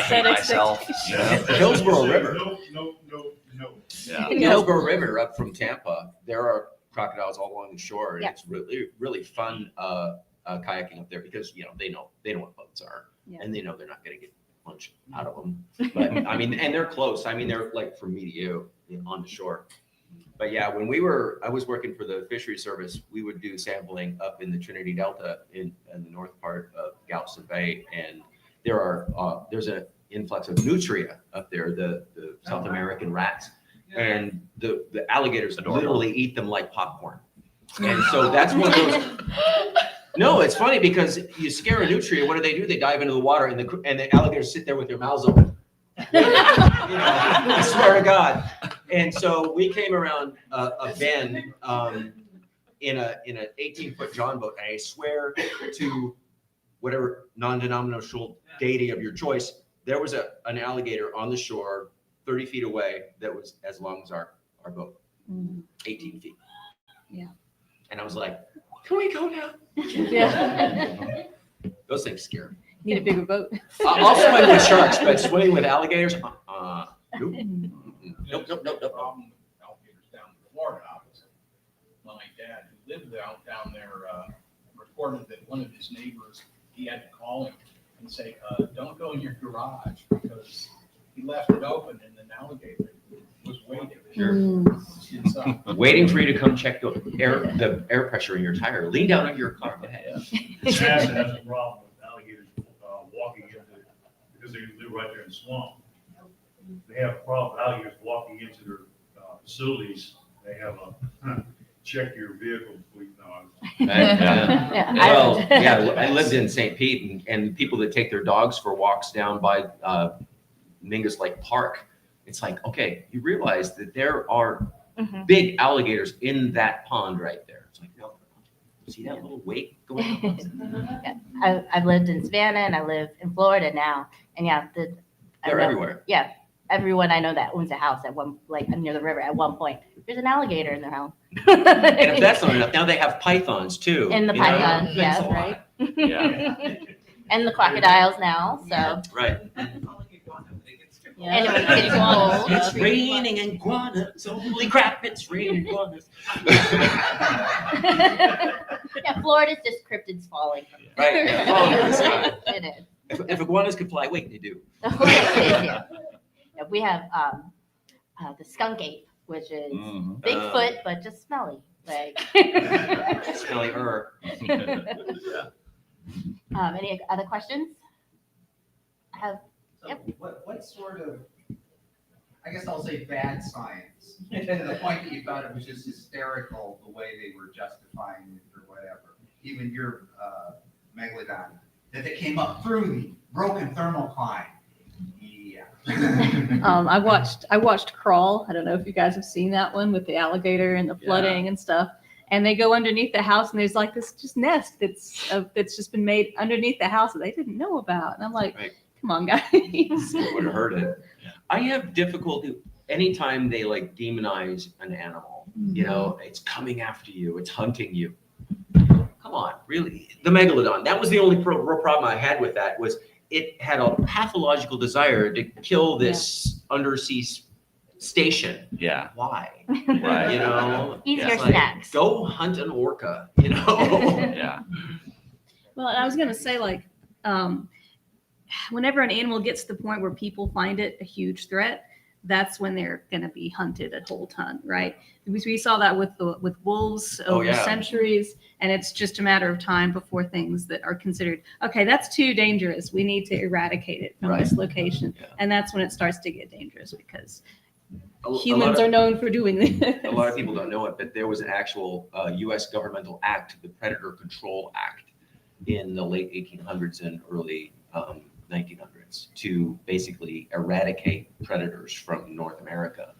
hate myself. You know? Hillsborough River. No. Yeah. Hillsborough River up from Tampa, there are crocodiles all along the shore, and it's really fun kayaking up there because they know what boats are, and they know they're not going to get much out of them. But I mean, and they're close. I mean, they're like from me to you on the shore. But yeah, when I was working for the fishery service, we would do sampling up in the Trinity Delta in the north part of Galveston Bay, and there's an influx of nutria up there, the South American rats, and the alligators literally eat them like popcorn. And so that's one of those. No, it's funny because you scare a nutria. What do? They dive into the water, and the alligators sit there with their mouths open. I swear to God. And so we came around a bend in an 18-foot John boat, and I swear to whatever non-denominational deity of your choice, there was an alligator on the shore 30 feet away that was as long as our boat, 18 feet. Yeah. And I was like, can we go now? Yeah. Those things scare me. Need a bigger boat. I'll swim with sharks, but swimming with alligators, nope. Nope. Problem with alligators down in Florida, obviously. My dad, who lived down there, reported that one of his neighbors, he had to call him and say, don't go in your garage because he left it open and an alligator was waiting. Waiting for you to come check the air pressure in your tire. Lean down on your car. Shasta has a problem with alligators walking into, because they live right there in the swamp. They have a problem with alligators walking into their facilities. They have a check your vehicle before you know. Well, yeah, I lived in St. Pete, and people that take their dogs for walks down by Mingus Lake Park, it's like, okay, you realize that there are big alligators in that pond right there. It's like, no, see that little wake going on? I've lived in Savannah and I live in Florida now, and They're everywhere. Yeah, everyone I know that owns a house at one, like near the river, at one point, there's an alligator in their house. And if that's not enough, now they have pythons too. And the pythons, yes, right. Yeah. And the crocodiles now, so. Right. And it gets cold. It's raining iguanas. Holy crap, it's raining iguanas. Yeah, Florida's just cryptids falling. Right. Yeah. Falling from the sky. It is. If iguanas could fly, wait, they do. Yeah, we have the skunk ape, which is Bigfoot, but just smelly. Like Smelly Any other questions? So what sort of I guess I'll say bad science, to the point that you thought it was just hysterical the way they were justifying it or whatever. Even your megalodon, that it came up through the broken thermocline. Yeah. I watched Crawl. I don't know if you guys have seen that one with the alligator and the flooding and stuff. And they go underneath the house, and there's like this just nest that's just been made underneath the house that they didn't know about. And I'm like, Right. come on, guys. Would have heard it. Yeah. I have difficulty anytime they like demonize an animal. You know, it's coming after you, it's hunting you. Come on, really? The megalodon. That was the only real problem I had with that was it had a pathological desire to kill this undersea station. Yeah. Why? Right. You know, Easier it's like, snacks. go hunt an orca. You know. Yeah. Well, I was gonna say, like, whenever an animal gets to the point where people find it a huge threat, that's when they're gonna be hunted a whole ton, right? We saw that with wolves over centuries, and it's just a matter of time before things that are considered, okay, that's too dangerous. We need to eradicate it from this location, and that's when it starts to get dangerous because humans are known for doing this. A lot of people don't know it, but there was an actual U.S. governmental act, the Predator Control Act, in the late 1800s and early 1900s to basically eradicate predators from North America,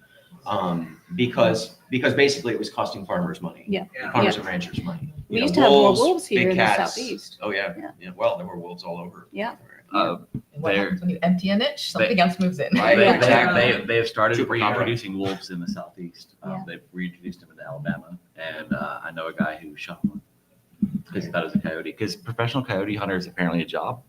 because basically it was costing farmers money, farmers and ranchers money. We used to have more wolves here in the southeast. Oh yeah. Well, there were wolves all over. Yeah. And what happens when you empty a niche? Something else moves in. Right. They have started Super common. reintroducing wolves in the southeast. They've reintroduced them into Alabama, and I know a guy who shot one because he thought it was a coyote. Because professional coyote hunter is apparently a job.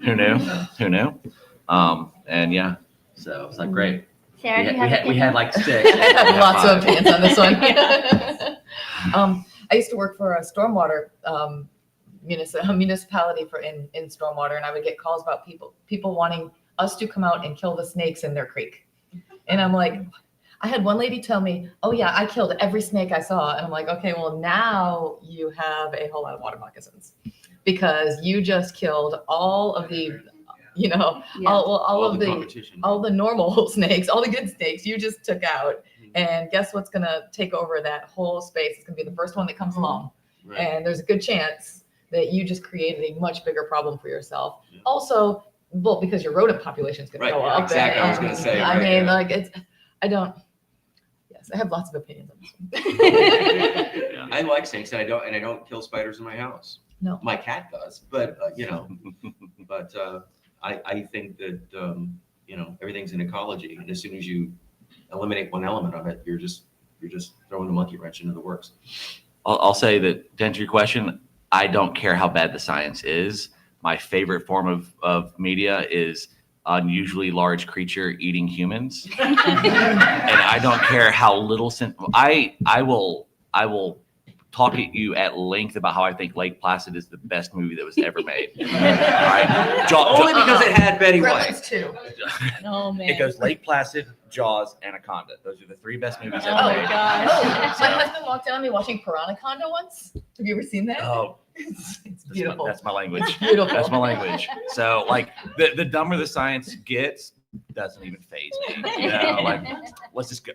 Who knew? Who knew? And yeah, so it's like great. Sarah, do you have We had like 6. I have lots of opinions on this one. I used to work for a stormwater municipality in stormwater, and I would get calls about people wanting us to come out and kill the snakes in their creek. And I'm like, I had one lady tell me, oh yeah, I killed every snake I saw. And I'm like, okay, well now you have a whole lot of water moccasins because you just killed all of the, you know, all the normal snakes, all the good snakes you just took out. And guess what's going to take over that whole space? It's going to be the first one that comes along. Right. And there's a good chance that you just created a much bigger problem for yourself. Yeah. Also, well, because your rodent population is going to go up. Exactly. I was going to say. I mean, like I have lots of opinions on this one. I like snakes, and I don't kill spiders in my house. No, my cat does, but you know, I think that everything's an ecology, and as soon as you eliminate one element of it, you're just throwing a monkey wrench into the works. I'll say that to answer your question, I don't care how bad the science is. My favorite form of media is unusually large creature eating humans, and I don't care how little. I will talk to you at length about how I think Lake Placid is the best movie that was ever made. Right? Only because it had Betty White. Too. Oh man! It goes Lake Placid, Jaws, Anaconda. Those are the 3 best movies ever Oh made. my gosh! My husband walked down on me watching Piranaconda once. Have you ever seen that? Oh, it's beautiful. That's my language. It's beautiful. That's my language. So like the dumber the science gets, doesn't even faze me. You know, like let's just go.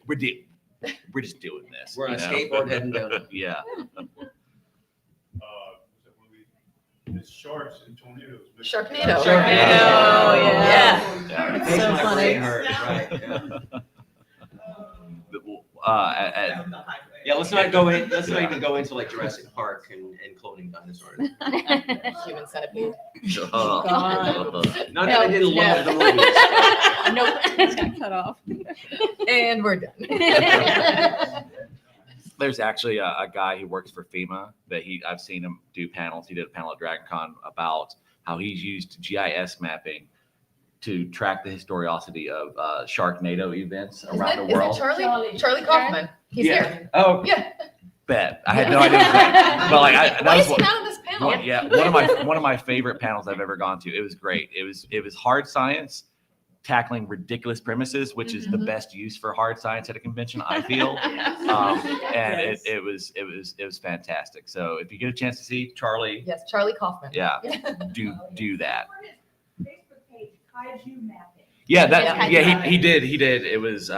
We're just doing this. We're on a skateboard heading down. Yeah. It's sharks and tornadoes. Sharknado. Yeah. It It's makes so my funny. brain hurt. Right. Yeah. Let's not even go into like Jurassic Park and cloning dinosaurs. Human centipede. God. Not that I didn't love the movies. Nope, it's got cut off. And we're done. There's actually a guy who works for FEMA that I've seen him do panels. He did a panel at DragonCon about how he's used GIS mapping to track the historicity of Sharknado events around the world. Is it Charlie Kaufman? He's here. Oh, yeah. Bet. I had no idea. But like, Why is he not on this panel? One of my favorite panels I've ever gone to. It was great. It was hard science tackling ridiculous premises, which is the best use for hard science at a convention, I feel. And it was fantastic. So if you get a chance to see Charlie, yes, Charlie Kaufman. do that. Facebook page, Kaiju Mapping. Yeah, Yeah. he did. It was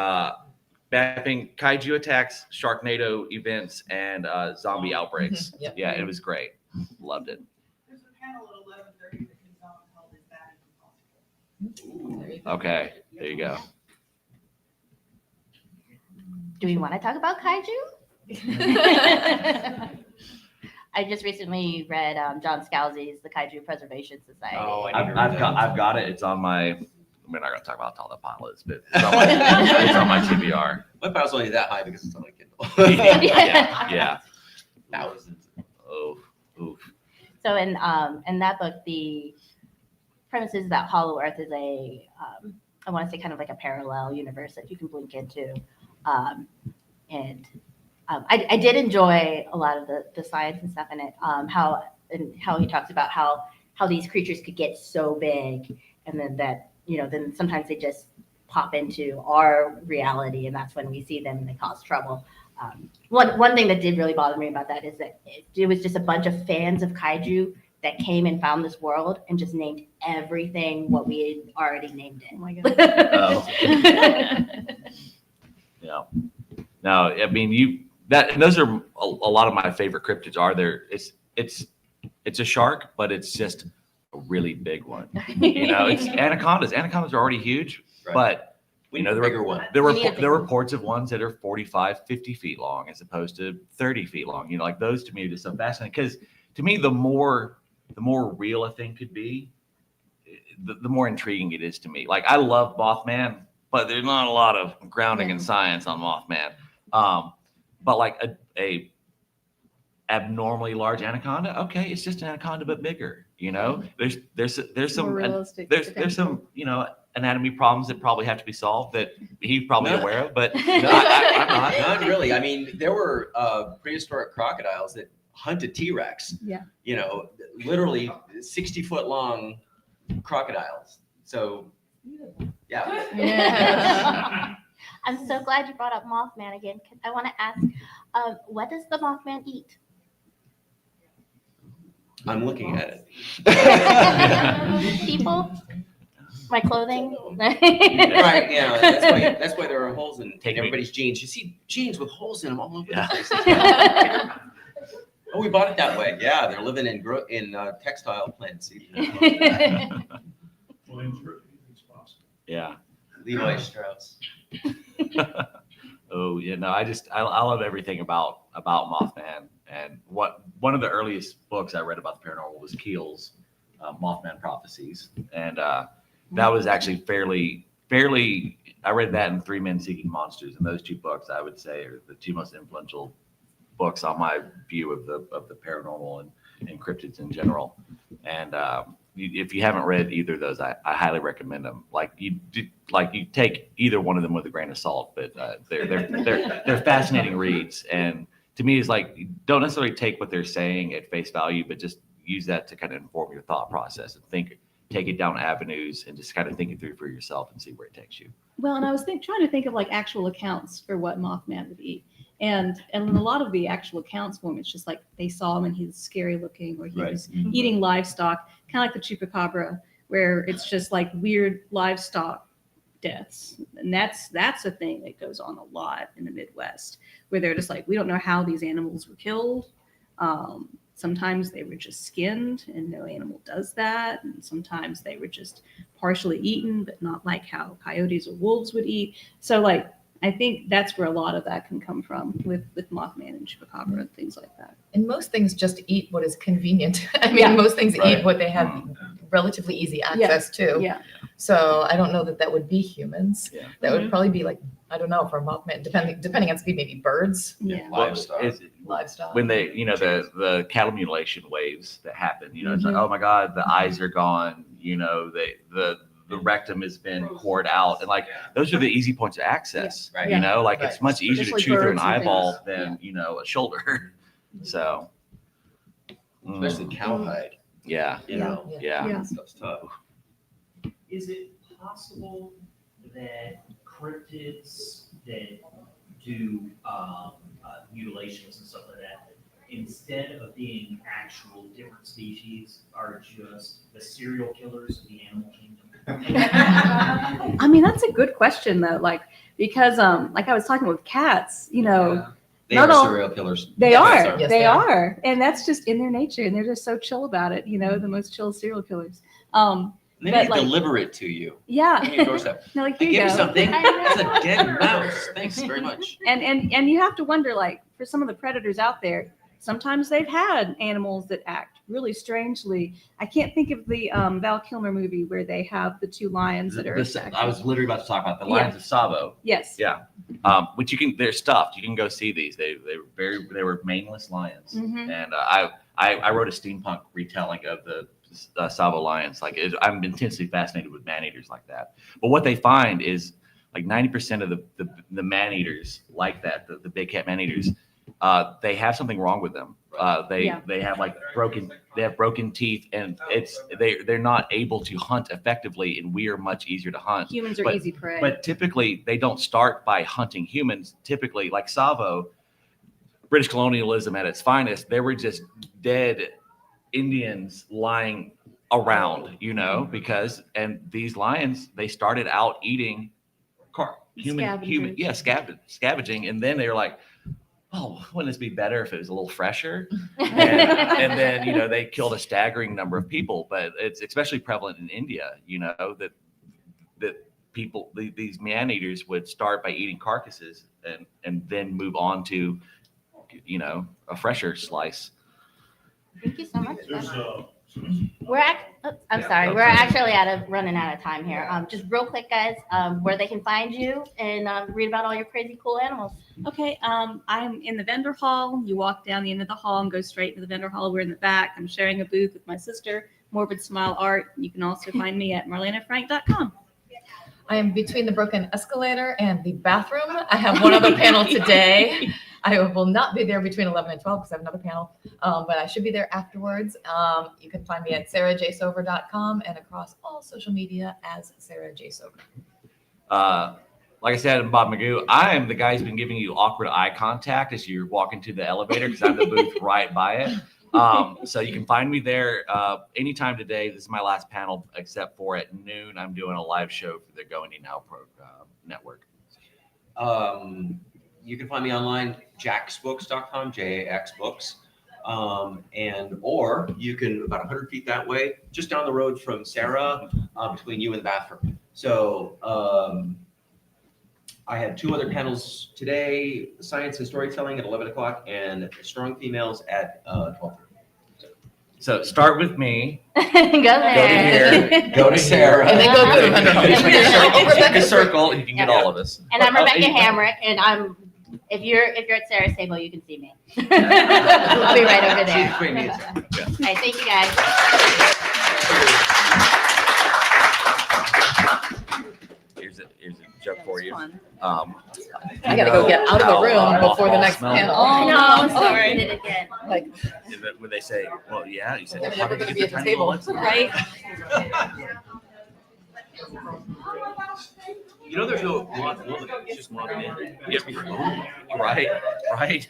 mapping kaiju attacks, Sharknado events, and zombie outbreaks. Yep. Yeah, it was great. Loved it. There's a panel at 11:30 that comes out called Is That Even Possible? There you go. Okay, there you go. Do we want to talk about kaiju? I just recently read John Scalzi's The Kaiju Preservation Society. Oh, I need to I've got it. It's on my. We're not gonna talk about how the pilots, but it's on my, it's on my TBR. My file's only that high because it's on my Kindle. Yeah. Thousands. Oh, oof. So in that book, the premise is that Hollow Earth is a I want to say kind of like a parallel universe that you can blink into, I did enjoy a lot of the science and stuff in it. How he talks about how these creatures could get so big, and then then sometimes they just pop into our reality, and that's when we see them and they cause trouble. One thing that did really bother me about that is that it was just a bunch of fans of kaiju that came and found this world and just named everything what we had already named it. Oh my god. Oh. Yeah. No, I mean those are a lot of my favorite cryptids are there. It's a shark, but it's just a really big one. It's anacondas. Anacondas are already huge, Right. but We need a bigger one. there We need a are bigger one. reports of ones that are 45, 50 feet long as opposed to 30 feet long. Like those to me are just so fascinating because to me, the more real a thing could be, the more intriguing it is to me. Like I love Mothman, but there's not a lot of grounding in science on Mothman. But like a abnormally large anaconda, okay, it's just an anaconda but bigger. There's some More realistic. there's some anatomy problems that probably have to be solved that he's probably No. aware of, but No, I'm not. not really. I mean, there were prehistoric crocodiles that hunted T-Rex. Yeah. Literally 60-foot long crocodiles. So, yeah. Yeah. I'm so glad you brought up Mothman again because I want to ask, what does the Mothman eat? I'm looking at it. People? My clothing? Right, yeah. That's why there are holes in everybody's jeans. You see jeans with holes in them all over the place. Oh, we bought it that way. Yeah, they're living in textile plants. Well, it's possible. Yeah. Levi Strauss. Oh, I love everything about Mothman. And one of the earliest books I read about the paranormal was Keel's Mothman Prophecies, and that was actually fairly. I read that in 3 Men Seeking Monsters, and those two books I would say are the two most influential books on my view of the paranormal and cryptids in general. And if you haven't read either of those, I highly recommend them. You take either one of them with a grain of salt, but they're fascinating reads. And to me, it's like don't necessarily take what they're saying at face value, but just use that to kind of inform your thought process and take it down avenues and just kind of think it through for yourself and see where it takes you. Well, and I was trying to think of like actual accounts for what Mothman would eat. And in a lot of the actual accounts for him, it's just like they saw him and he was scary looking, or he was eating livestock, kind of like the chupacabra, where it's just like weird livestock deaths. And that's a thing that goes on a lot in the Midwest, where they're just like, we don't know how these animals were killed. Sometimes they were just skinned and no animal does that. And sometimes they were just partially eaten, but not like how coyotes or wolves would eat. So I think that's where a lot of that can come from with Mothman and chupacabra and things like that. And most things just eat what is convenient. I mean, most things eat what they have relatively easy access to. Yeah. So I don't know that would be humans. Yeah. That would probably be like, I don't know, for a Mothman, depending on speed, maybe birds, Yeah. livestock. When they, the cattle mutilation waves that happen, it's like, oh my God, the eyes are gone, the rectum has been poured out. And those are the easy points of access, Right. It's much easier to Especially chew through an birds and eyeball things. than, a shoulder. So. Especially cowhide. Yeah. Yeah. Yeah. Stuff's tough. Is it possible that cryptids that do mutilations and stuff like that, instead of being actual different species, are just the serial killers of the animal kingdom? I mean, that's a good question though. Like, because like I was talking with cats, you know, They not are all- serial killers. they Yes, are, Yes, they they are. are, and that's just in their nature, and they're just so chill about it. You know, the most chill serial killers. They But, may like- deliver it to you Yeah. on your doorstep. No, like I here gave you you go. something. It's a dead mouse. Thanks very much. And you have to wonder, like, for some of the predators out there, sometimes they've had animals that act really strangely. I can't think of the Val Kilmer movie where they have the two lions that are attacking. I was literally about to talk about the Lions of Savo. Yes. Yeah. Which they're stuffed. You can go see these. They were maneless lions, Mhm. and I wrote a steampunk retelling of the Savo lions. Like I'm intensely fascinated with man eaters like that. But what they find is like 90% of the man eaters like that, the big cat man eaters, they have something wrong with them. They have like broken teeth, and they're not able to hunt effectively, and we are much easier to hunt. Humans are easy prey. But typically, they don't start by hunting humans. Typically, like Savo, British colonialism at its finest, there were just dead Indians lying around, you know, and these lions, they started out eating scavenging, and then they were like, oh, wouldn't this be better if it was a little fresher? And then, you know, they killed a staggering number of people, but it's especially prevalent in India, you know, that people, these man eaters would start by eating carcasses and then move on to, you know, a fresher slice. Thank you so much. There's, I'm sorry. We're actually running out of time here. Just real quick, guys, where they can find you and read about all your crazy cool animals. Okay, I'm in the vendor hall. You walk down the end of the hall and go straight to the vendor hall. We're in the back. I'm sharing a booth with my sister, Morbid Smile Art. You can also find me at marlenafrank.com. I am between the broken escalator and the bathroom. I have one other panel today. I will not be there between 11 and 12 because I have another panel, but I should be there afterwards. You can find me at sarahjsover.com and across all social media as Sarah J. Sover. Like I said, I'm Bob Magoo. I am the guy who's been giving you awkward eye contact as you're walking to the elevator because I'm the booth right by it. So you can find me there anytime today. This is my last panel, except for at noon, I'm doing a live show for the Go Indie Now network. You can find me online, jaxbooks.com, JAX Books. Or you can, about 100 feet that way, just down the road from Sarah, between you and the bathroom. So I had two other panels today, Science and Storytelling at 11 o'clock and Strong Females at 12:30. So start with me. Go Go to there. here, go to Sarah. And then go through Pick a circle and you can get all of us. And I'm Rebecca Hamrick, and if you're at Sarah's table, you can see me. I'll be right over there. Between me and Sarah. All right, thank you guys. Here's a joke for you. Fun. I gotta go get out of the room before the next panel. Oh, no, I'm no. sorry. Did it again. Like, When they say, well, yeah, you said, I'm how never did gonna you be get at the the tiny table. bullets? Right? You know, there's no locked woman, it's just locked in. Yeah, right, right.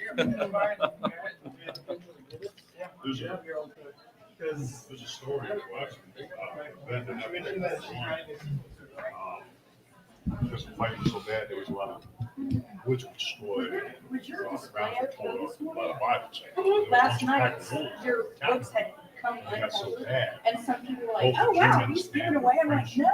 There's a story in just fighting so bad, there was a lot of woods were destroyed. Grounds were torn up, a lot of Bibles. Last night, your books had come It got so bad. and some people were like, oh, wow, he's giving away. I'm like, no,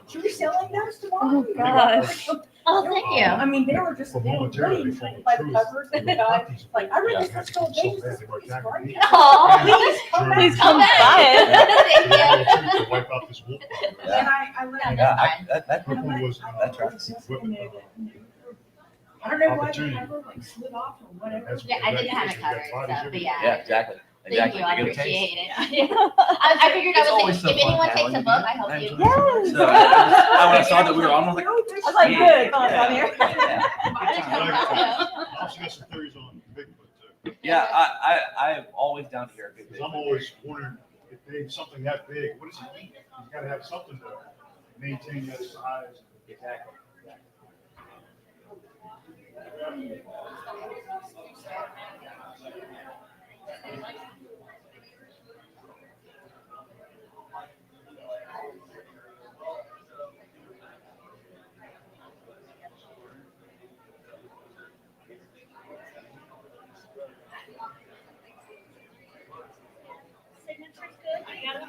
should we selling those tomorrow? Oh, gosh. Oh, thank you. I mean, they were just, For they were momentarily, really they intrigued by the truth. covers and the guy, like, I read this Yeah, for 12 so pages. bad, This they were is attacking great. me. Oh, Please come back. Please come by it. To wipe out this wolf. And I read That Brooklyn was, I don't know why the opportunity. cover like slid off or whatever. Yeah, I didn't have a cover, so, but yeah. exactly. Thank you, I Good taste. appreciate it. I figured It's I was always like, so if fun anyone panel, takes a you book, know? I help I you. enjoy it. So, when I saw that we were on, I was like, I was like, good, come on here. I also got some theories on Bigfoot too. yeah, I am always down to hear a good Because I'm always wondering if they something that big, what does it eat? You gotta have something to maintain that size. Exactly.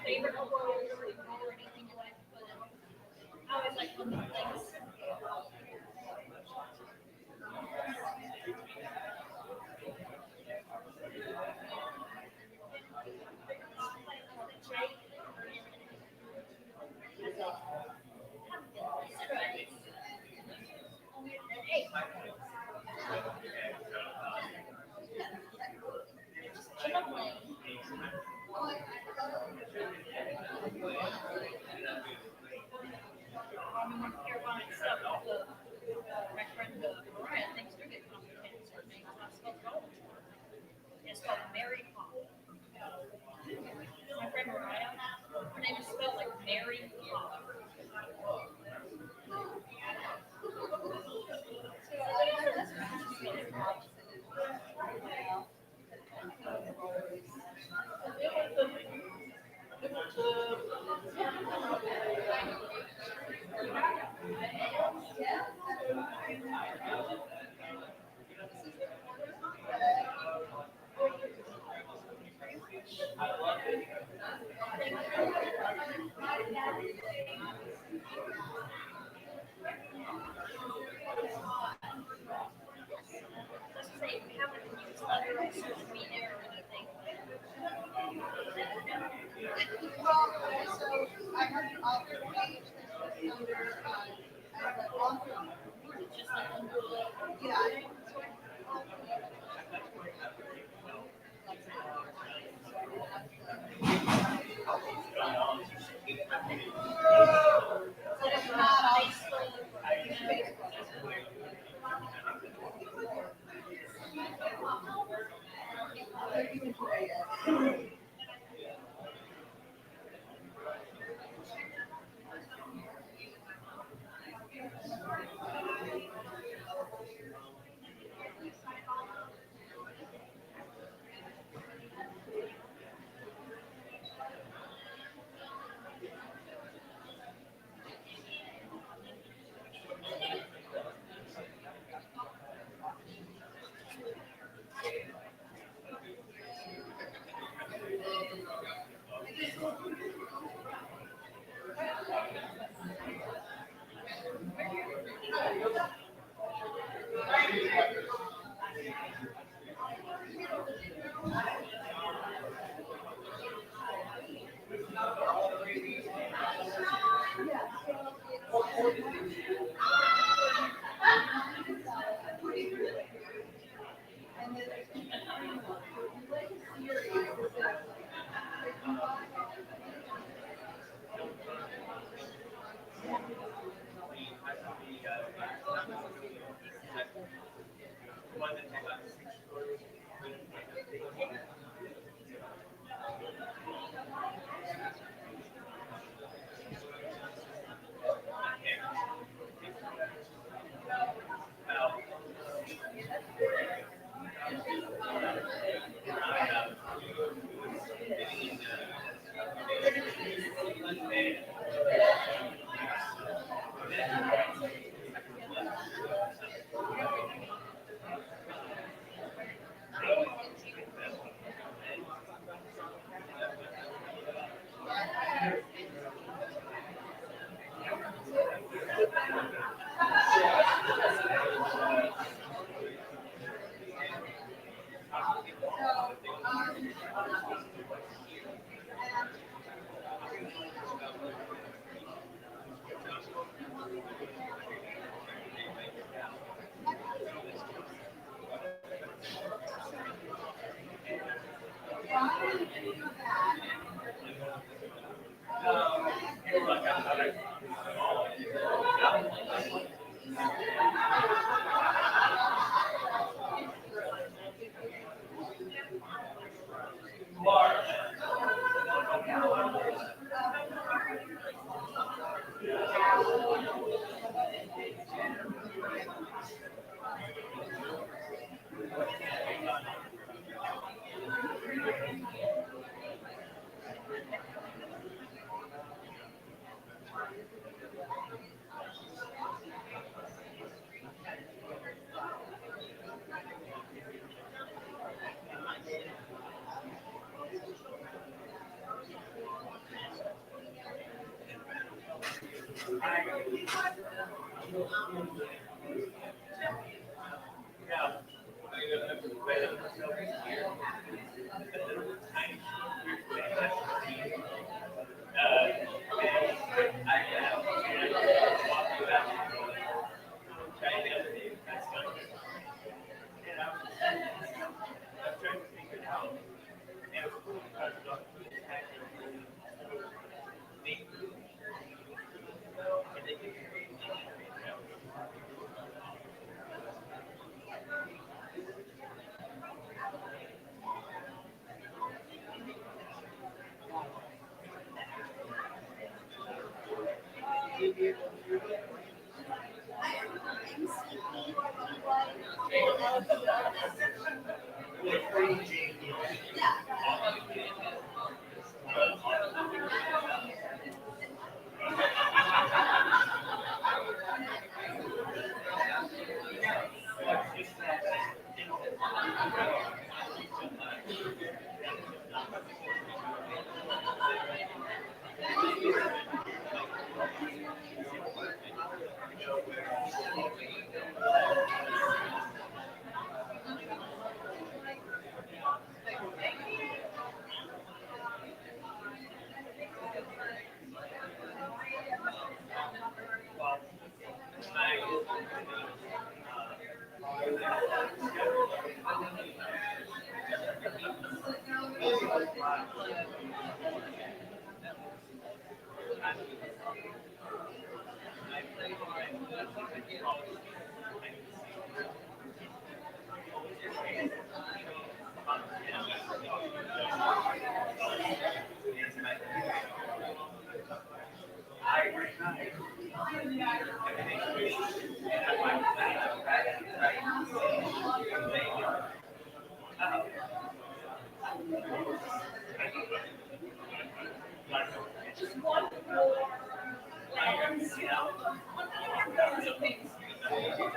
favorite horror or anything you like to put in? I always like looking at things. You're buying stuff off the my friend Mariah thinks they're getting complicated. Her name is not spelled at all. It's called Mary Pop. My friend Mariah, her name is spelled like Mary Pop. Let's say we haven't used other social media or anything. Just like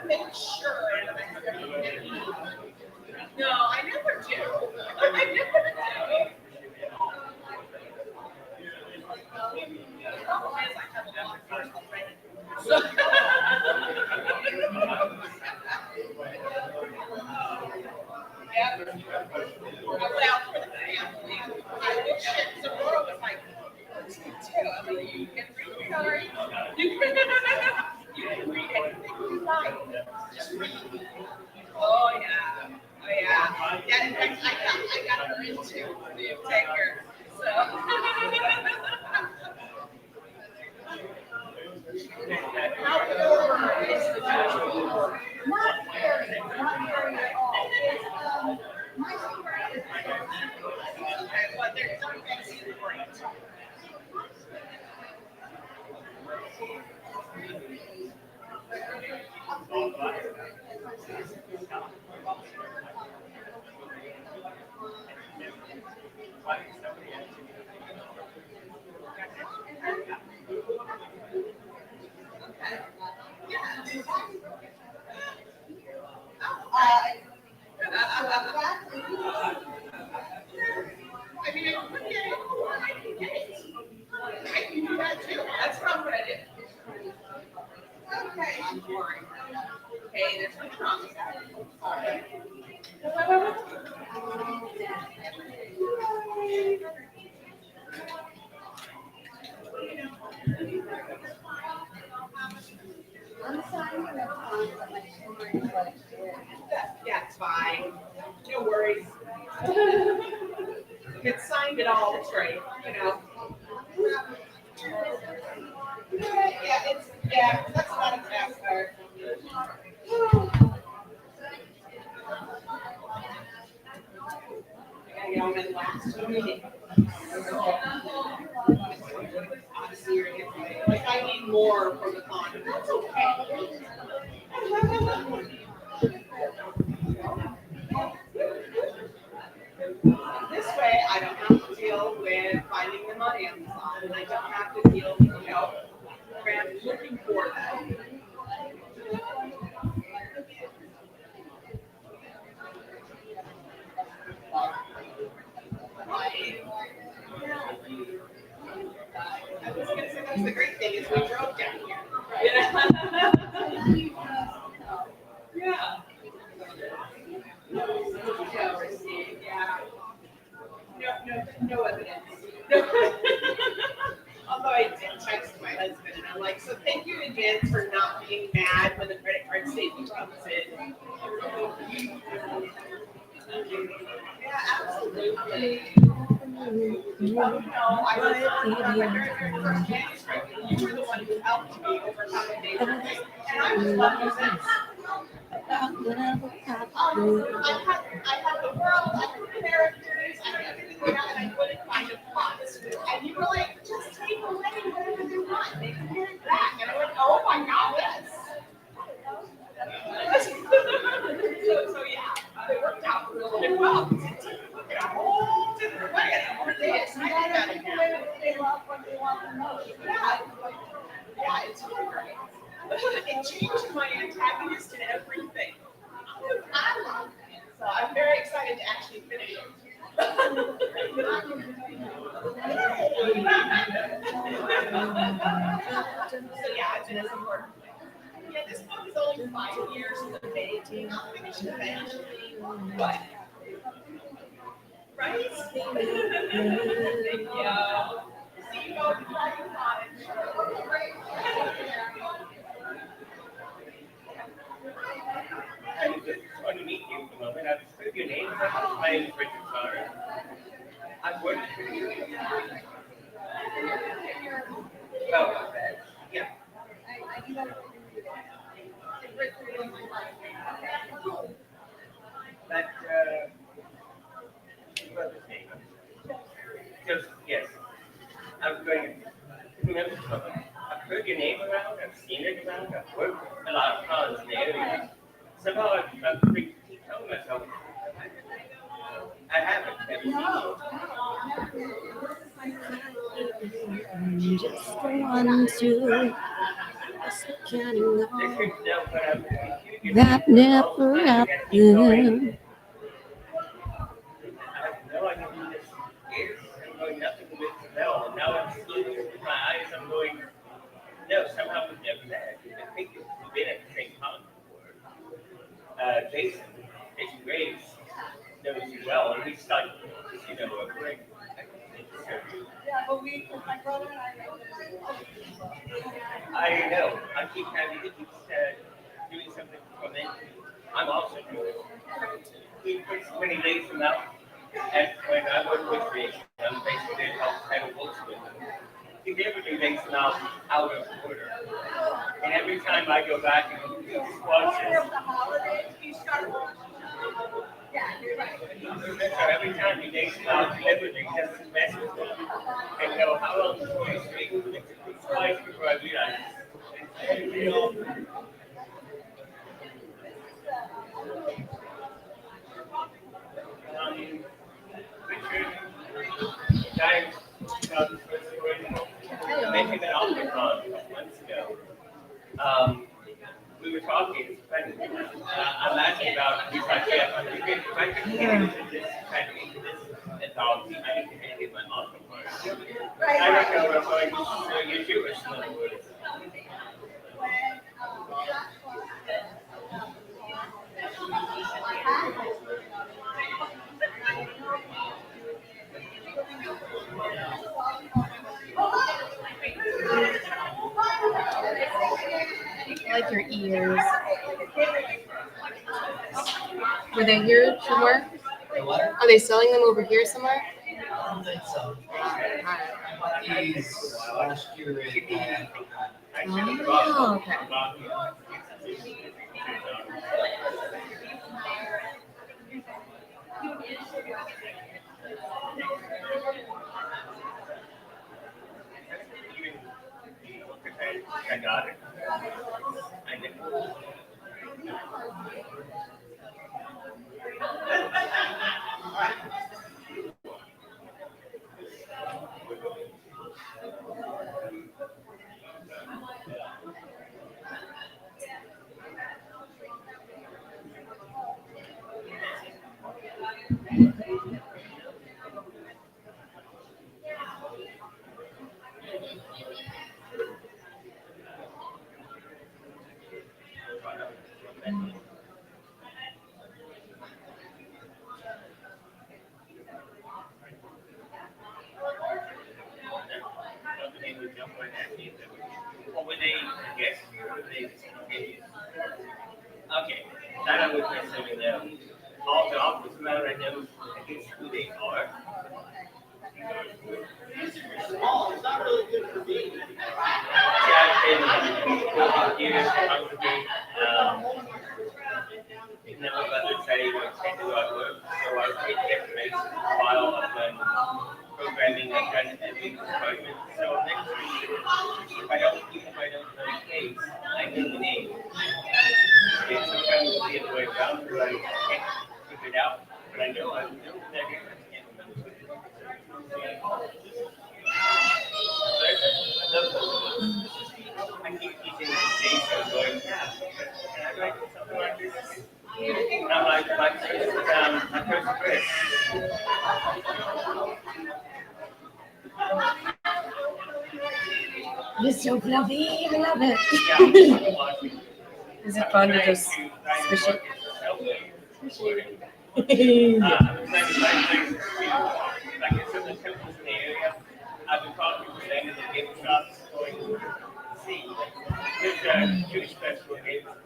Make sure. No, I never do. I never do. Yeah. Well, for the family, I wish it, Aurora was like, too. I'm like, you can read, sorry. You can read anything you like. Just read. Oh, yeah. Oh, yeah. Yeah, in fact, I got her into the taker. So. How is the judge? Not very at all. It's, my favorite is. Okay, well, they're fantasy great. I mean, I could get it. I can get it. I can do that too. That's not what I did. Okay, I'm boring. Hey, there's no problem. That's fine. No worries. It's signed it all, it's great, you know. Yeah, that's not a fast start. I gotta get on my last meeting. Like I need more for the con. That's okay. This way, I don't have to deal with finding the money on the side, and I don't have to deal with, looking for that. I was gonna say, that's the great thing is we drove down here. No receipt, yeah. No evidence. Although I did text my husband and I'm like, so thank you in advance for not being mad when the credit card statement comes in. Yeah, absolutely. Oh, no, I was my very first manuscript. You were the one who helped me overcome the date, and I just love you since. I had the world, I had the characters, I had everything like that, and I couldn't find a plot. And you were like, just take away whatever they want, they can get it back. And I went, oh my God, yes. So yeah, it worked out really well. It took a whole different way, and I'm really excited about it now. They love what they want the most. Yeah, it's really great. It changed my antagonist and everything. I love it. So I'm very excited to actually finish it. So yeah, I've been a support. Yeah, this book is only 5 years in the making. I'll finish it eventually. But, right? Thank you. See you both in college. I just want to meet you for a moment. I've heard your name. My name is Richard Sauer. I've worked for you. Oh, yeah. But, what was his name? Just, yes. I'm going to remember something. I've heard your name around. I've seen it around. I've worked a lot of cons in the area. Somehow I've been telling myself, I haven't ever seen you. Just one, two, counting on that never happened. I have no idea who this is. I'm going nothing with no. And now I'm looking through my eyes. I'm going, no, somehow we've never met. I think we've been at the same con before. Jason Graves knows you well, and he's like, a great. Yeah, but my brother and I know I know. I keep having to keep doing something for me. I'm also doing it. We put so many days from now, and when I work with creation, I'm basically help title books with them. He never do things now out of order. And every time I go back and watch this, the holidays, you start watching. Yeah, you're right. so every time he makes out deliberately just to mess with them. And go, how long before you speak? It's twice before I realize it. Richard, guys, mentioned that Alpha a couple months ago. We were talking, I'm asking about, he's like, yeah, if I could get into this kind of into this anthology, I need to kind of get my mom from work. I don't know what I'm going to show you Jewish, in other words. I like your ears. Were they here somewhere? Are they selling them over here somewhere? I don't think so. I bought these last year at Oh, okay. I got it. I did. necessarily know all the opposite amount I know against who they are. Small, it's not really good for me. See, I've been building gears constantly. Picking up with others, I tend to do our work. So I was getting information while I've done programming, I've done editing department. So eventually, if I don't know the case, I know the name. And sometimes it's the other way around, where I can't figure it out, but I know that I can't remember it. I keep teaching Jason going, yeah, can I write something like this? And I'm like, my first Chris. You're so fluffy, I love it. Is it fun to just squish it? I've been talking to them in the gift shops going to see. There's a Jewish festival in Naples.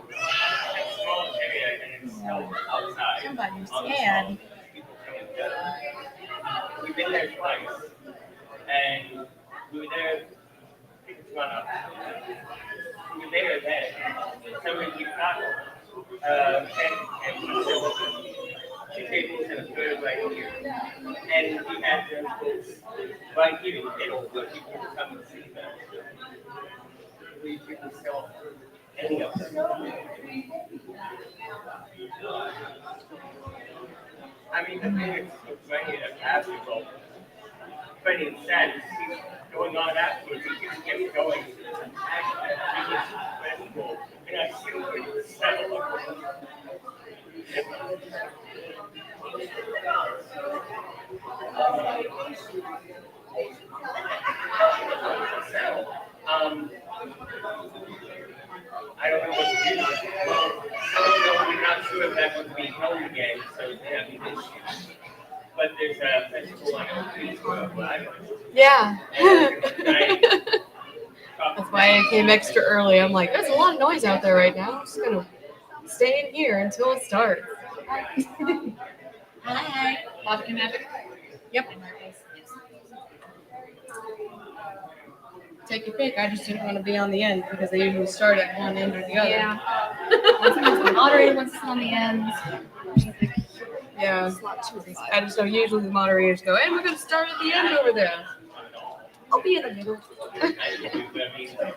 It's a small area and it's held outside. Somebody's on the scared. street. People coming together. We've been there twice. And we were there, I think it's one up. We were there then. So we got 2 tables and a third right here. And we had those books right here in the middle where people could come and see them. We could sell any of them. I mean, the thing is so funny that basketball, funny and sad is he's going on afterwards. He just kept going. He was incredible. And I see him settle up. I don't know what to do. Well, we're not sure if that would be held again, so they have an issue. But there's a festival on Facebook where I went. Yeah. And That's why I came extra early. I'm like, there's a lot of noise out there right now. I'm just gonna stay in here until it starts. Hi. Logic and magic. Yep. Take your pick. I just didn't want to be on the end because they usually start at one end or the other. Yeah. Once it's the moderator, once it's on the end. Yeah. I just know usually the moderators go, and we're going to start at the end over there. I'll be in the middle.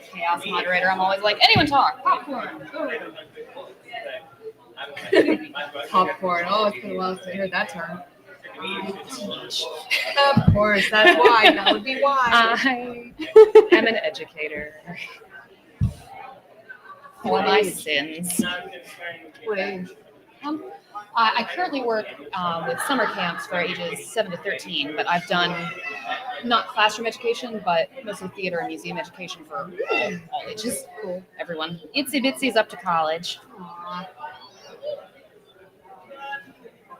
Chaos moderator. I'm always like, anyone talk. Popcorn. Popcorn. Oh, it's been a while since I heard that term. Of course, that's why. That would be why. I am an educator. For my sins. What age? I currently work with summer camps for ages 7 to 13, but I've done not classroom education, but mostly theater and museum education for all ages. Cool. Everyone. Itsy bitsy's up to college. Aww.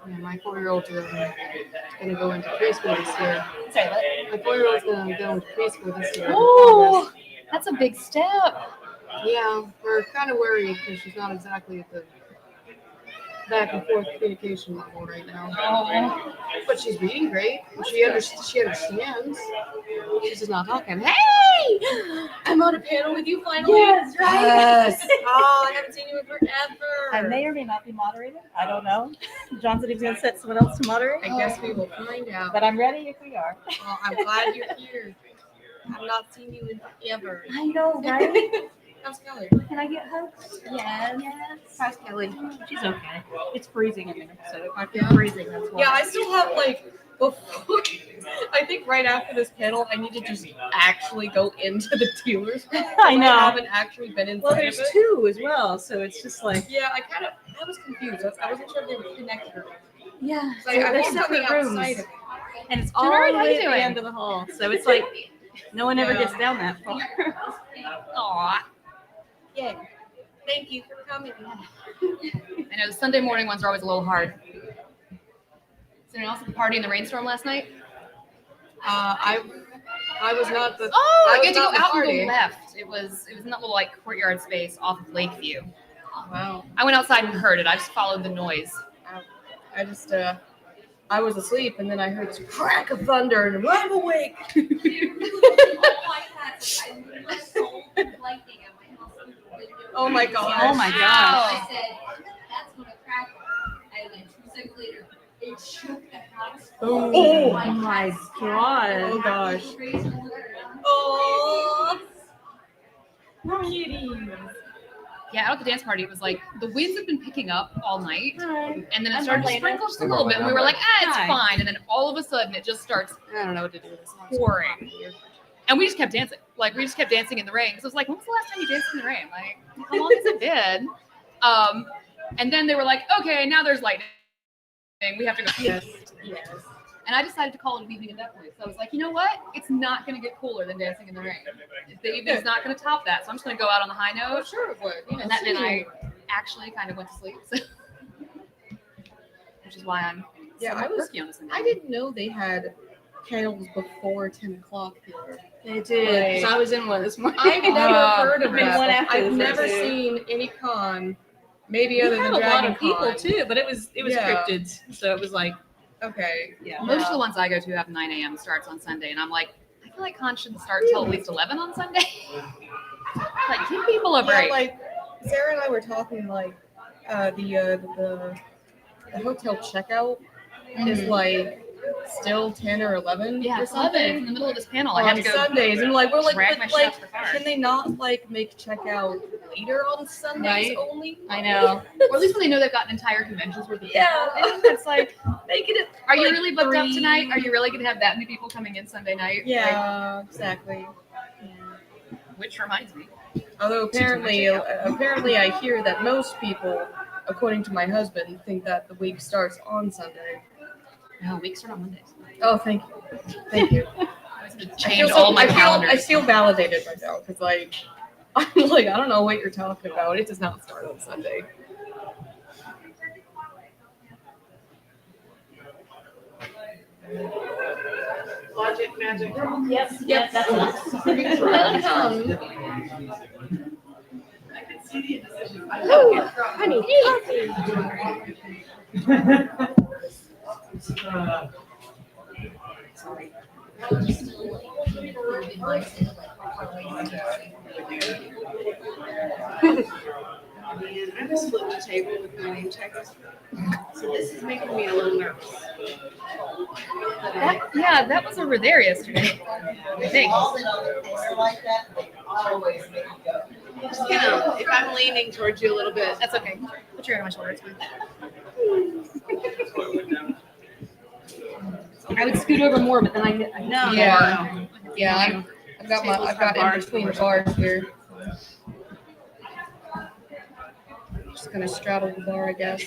Yeah, my 4-year-old's going to go into preschool this year. Sorry, what? My 4-year-old's going to go into preschool this year. Oh, that's a big step. Yeah, we're kind of worried because she's not exactly at the back and forth communication level right now. Oh. But she's reading great. She understands. She's just not talking. Hey! I'm on a panel with you finally. Yes, right. Yes. Oh, I haven't seen you in forever. I may or may not be moderated. I don't know. John said he was going to set someone else to moderate. I guess we will find out. But I'm ready if we are. Well, I'm glad you're here. I've not seen you in forever. I know, right? How's Kelly? Can I get hugs? Yes. How's Kelly? She's okay. It's freezing in there, so if I feel freezing, that's why. Yeah, I still have before. I think right after this panel, I need to just actually go into the dealers. I know. I haven't actually been inside. Well, there's of it. 2 as well, so it's just like. Yeah, I was confused. I wasn't sure if they were connected or not. Yeah, So so I they're walked on the separate rooms, outside of it. and it's all Jared, the how way you at the doing? end of the hall. So it's like no one ever Yeah. gets down that far. Aw. Yay. Thank you for coming. I know the Sunday morning ones are always a little hard. Is anyone else at the party in the rainstorm last night? I was not the. Oh, I was get to go not the out party. and go left. It was in that little courtyard space off of Lakeview. Wow. I went outside and heard it. I just followed the noise. I just, I was asleep and then I heard this crack of thunder and I'm awake. Oh my god. Oh my god. I said, that's what a crack. And then 2 seconds later, it shook the house. Oh my god. Oh gosh. Oh. Kitties. Yeah, out at the dance party, it was like the winds have been picking up all night, Hi. and then it I'm started to Marlena. sprinkle just a little bit, and we were like, it's Hi. fine. And then all of a sudden, it just starts, I don't know what to do with this, pouring. And we just kept dancing. Like, we just kept dancing in the rain. So it was like, when was the last time you danced in the rain? Like, how long has it been? And then they were like, okay, now there's lightning. We have to go. Yes. Yes. And I decided to call it an evening at that point. So I was like, you know what? It's not going to get cooler than dancing in the rain. The evening's not going to top that. So I'm just going to go out on the high note. Sure it would. And that night I actually kind of went to sleep. So. Which is why I'm perky on this I didn't know they had panels before 10 o'clock here. They did. Like, I was in one this morning. I've never heard of Been that. one after I've this never one, too. seen any con, maybe We other had than a lot Dragon of people Con. too, but it was Yeah. cryptids, so it was like, Okay. yeah. Most of the ones I go to have 9 a.m. starts on Sunday, and I'm like, I feel like con shouldn't start until at least 11 on Sunday. Like, give people a break. Yeah, like Sarah and I were talking, like the hotel checkout is like still 10 or 11. Yeah, or it's 11 something in the middle of this panel. I on had to go Sundays, and like we're like, drag my but, shit like, out to the car. can they not like make checkout later on Sundays Right. only? I know. Or at least when they know they've got an entire convention's worth of people. Yeah. It's like, Make it. are you like, really booked up 3. tonight? Are you really going to have that many people coming in Sunday night? Yeah, exactly. Like, which reminds me. Although apparently, check apparently, I hear that most people, according to my husband, think that the week starts on Sunday. No, weeks start on Mondays. Oh, thank you, thank you. Change all my calendars. I feel validated right now because like I'm like I don't know what you're talking about. It does not start on Sunday. Logic, magic. Yes, yes, that's us. Welcome. I can see the indecision. Oh, honey, I just flipped the table with my name tags. So this is making me a little nervous. That was over there yesterday. I think. You know, if I'm leaning towards you a little bit. That's okay. Put your hand on my shoulder. It's fine. I would scoot over more, but then I get No, Yeah. no. Yeah, I've got in between bars here. Just gonna straddle the bar, I guess.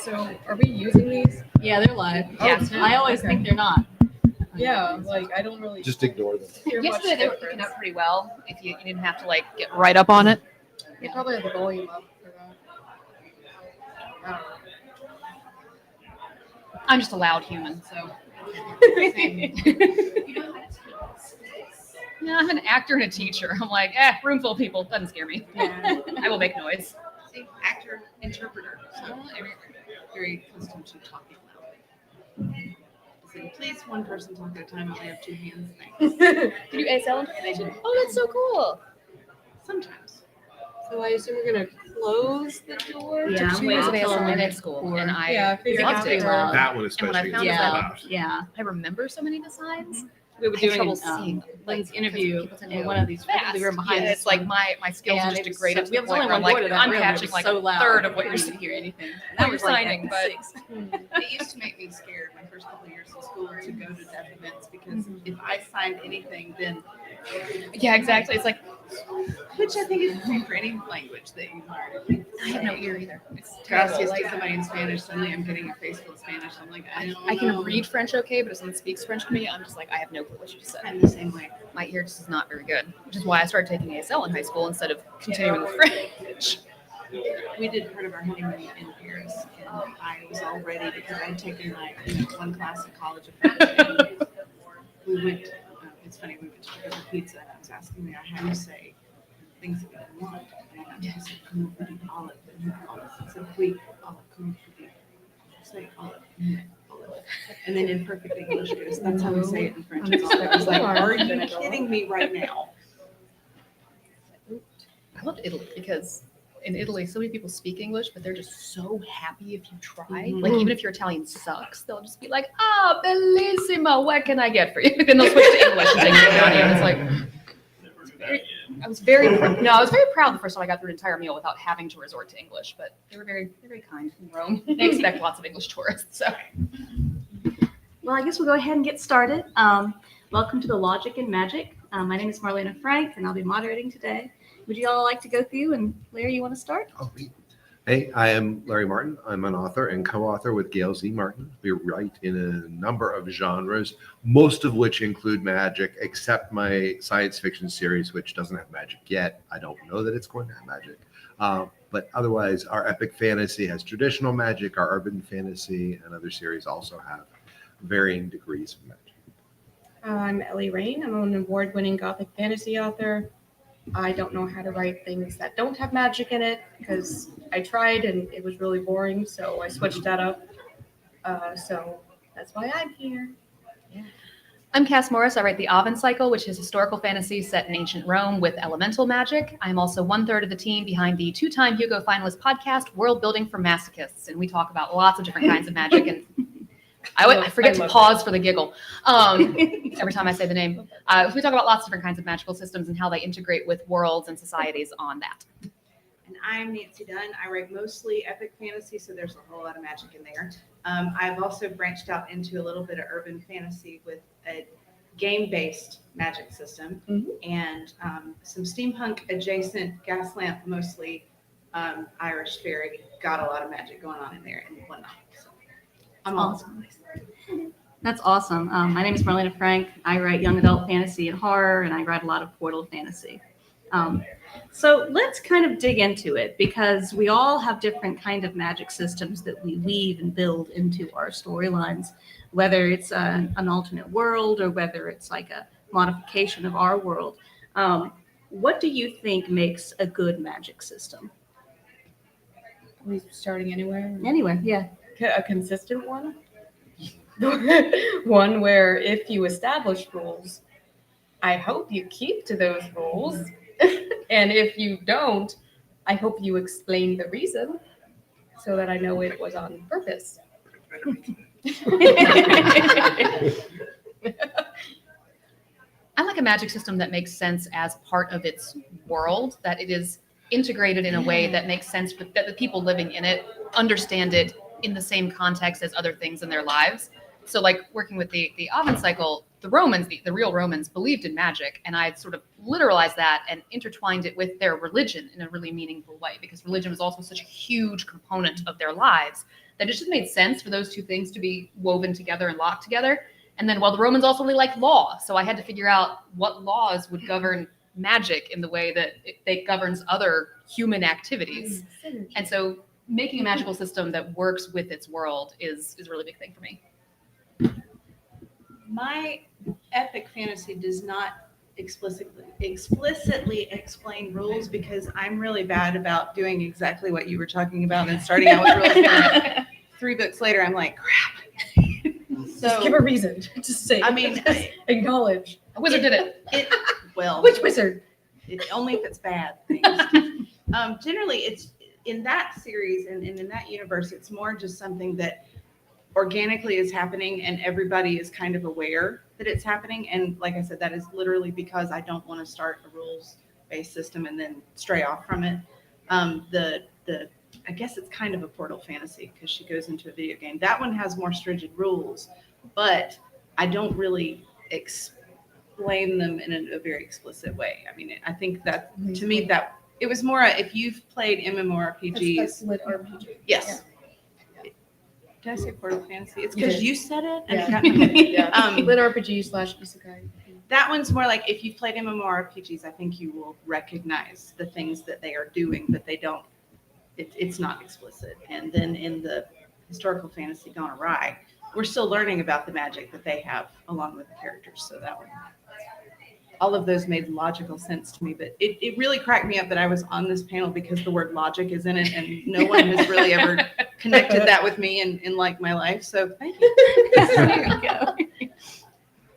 So, are we using these? Yeah, they're live. Yeah. I always Okay. think they're not. Yeah, like I don't really Just ignore them. hear much yesterday they were difference. picking up pretty well. If you didn't have to like get right up on it. They probably have the volume up for that. I don't know. I'm just a loud human, so. Yeah, I'm an actor and a teacher. I'm like, room full of people doesn't scare me. Yeah. I will make noise. See, actor, interpreter. So I'm very accustomed to talking loudly. So please, one person talk at a time. I only have 2 hands. Thanks. Can you ASL interpretation? Oh, that's so cool. Sometimes. So I assume we're gonna close the door. Yeah, I'm Two waiting years of till ASL in like med school, four. and I Yeah, I figured loved it. loud. That one And when I especially. found is out loud. Yeah. I remember so many designs. We were I had doing trouble seeing Lynn's like, interview because people in tend one to of these fast. we were behind Yeah, this it's like one. my skills And are just it was degrade so- up to we the was point only where I'm one like, board of that I'm room, it catching was like so a loud. third of what I you're couldn't hear anything. what That you're was like signing, but It used to make me scared my first couple of years in school to go to deaf events because if I signed anything, then yeah, exactly. It's like which I think is the same for any language that you learn. I have no ear either. It's Gracias terrible. to Like, somebody in Spanish, suddenly I'm getting a face full of Spanish. I'm like, I don't I can know. read French okay, but if someone speaks French to me, I'm just like, I have no clue what you just said. I'm the same way. My ear just is not very good, which is why I started taking ASL in high school instead of continuing with French. We did part of our honeymoon in Paris, and I was all ready because I had taken like one class in college. We went. It's funny. We went to pick up a pizza and I was asking the guy how you say things that we didn't want. And I just said, come over to olive. And he olive. I said, wait, olive, come over to say olive. Olive. And then in perfect English goes, that's how we say it in French. It's olive. I was like, are you kidding me right now? I love Italy because in Italy, so many people speak English, but they're just so happy if you try. Mhm. Like, even if your Italian sucks, they'll just be like, "Ah, bellissimo, what can I get for you?" Then they'll switch to English and take it down you. And it's like, I was very proud the first time I got through an entire meal without having to resort to English. But they were very kind in Rome. They expect lots of English tourists. So, Well, I guess we'll go ahead and get started. Welcome to the Logic and Magic. My name is Marlena Frank, and I'll be moderating today. Would you all like to go through? And Larry, you want to start? Hey, I am Larry Martin. I'm an author and co-author with Gail Z. Martin. We write in a number of genres, most of which include magic, except my science fiction series, which doesn't have magic yet. I don't know that it's going to have magic. But otherwise, our epic fantasy has traditional magic. Our urban fantasy and other series also have varying degrees of magic. I'm Ellie Rain. I'm an award-winning gothic fantasy author. I don't know how to write things that don't have magic in it because I tried and it was really boring, so I switched that up. So that's why I'm here. I'm Cass Morris. I write the Oven Cycle, which is historical fantasy set in ancient Rome with elemental magic. I'm also 1/3 of the team behind the 2-time Hugo finalist podcast, World Building for Masochists. And we talk about lots of different kinds of magic. And I forget to pause for the giggle every time I say the name. We talk about lots of different kinds of magical systems and how they integrate with worlds and societies on that. And I'm Nancy Dunn. I write mostly epic fantasy, so there's a whole lot of magic in there. I've also branched out into a little bit of urban fantasy with a game-based magic system and some steampunk adjacent gas lamp, mostly Irish fairy. Got a lot of magic going on in there and whatnot. So I'm awesome. That's awesome. My name is Marlena Frank. I write young adult fantasy and horror, and I write a lot of portal fantasy. So let's kind of dig into it because we all have different kind of magic systems that we weave and build into our storylines, whether it's an alternate world or whether it's like a modification of our world. What do you think makes a good magic system? Are we starting anywhere? Anywhere, yeah. A consistent one? One where if you establish rules, I hope you keep to those rules. And if you don't, I hope you explain the reason so that I know it was on purpose. I like a magic system that makes sense as part of its world, that it is integrated in a way that makes sense, but that the people living in it understand it in the same context as other things in their lives. So like working with the Oven Cycle, the Romans, the real Romans believed in magic, and I sort of literalized that and intertwined it with their religion in a really meaningful way, because religion was also such a huge component of their lives that it just made sense for those two things to be woven together and locked together. And then, well, the Romans also really liked law, so I had to figure out what laws would govern magic in the way that it governs other human activities. And so making a magical system that works with its world is a really big thing for me. My epic fantasy does not explicitly explain rules because I'm really bad about doing exactly what you were talking about and starting out with rules. And 3 books later, I'm like, crap. So just give a reason. Just say. I mean, acknowledge. A wizard did it. Well, which wizard? Only if it's bad things. Generally, it's in that series and in that universe, it's more just something that organically is happening and everybody is kind of aware that it's happening. And like I said, that is literally because I don't want to start a rules-based system and then stray off from it. I guess it's kind of a portal fantasy because she goes into a video game. That one has more stringent rules, but I don't really explain them in a very explicit way. I mean, I think that to me that it was more if you've played MMORPGs. That's lit RPG. Yes. Yeah. Did I say portal fantasy? It's You because did. you said it. And Yeah. it got me. Lit RPG / isekai. That one's more like if you've played MMORPGs, I think you will recognize the things that they are doing, but they don't. It's not explicit. And then in the historical fantasy Gone Awry, we're still learning about the magic that they have along with the characters. So that one. all of those made logical sense to me. But it really cracked me up that I was on this panel because the word logic is in it, and no one has really ever connected that with me in like my life. So thank you. There you go.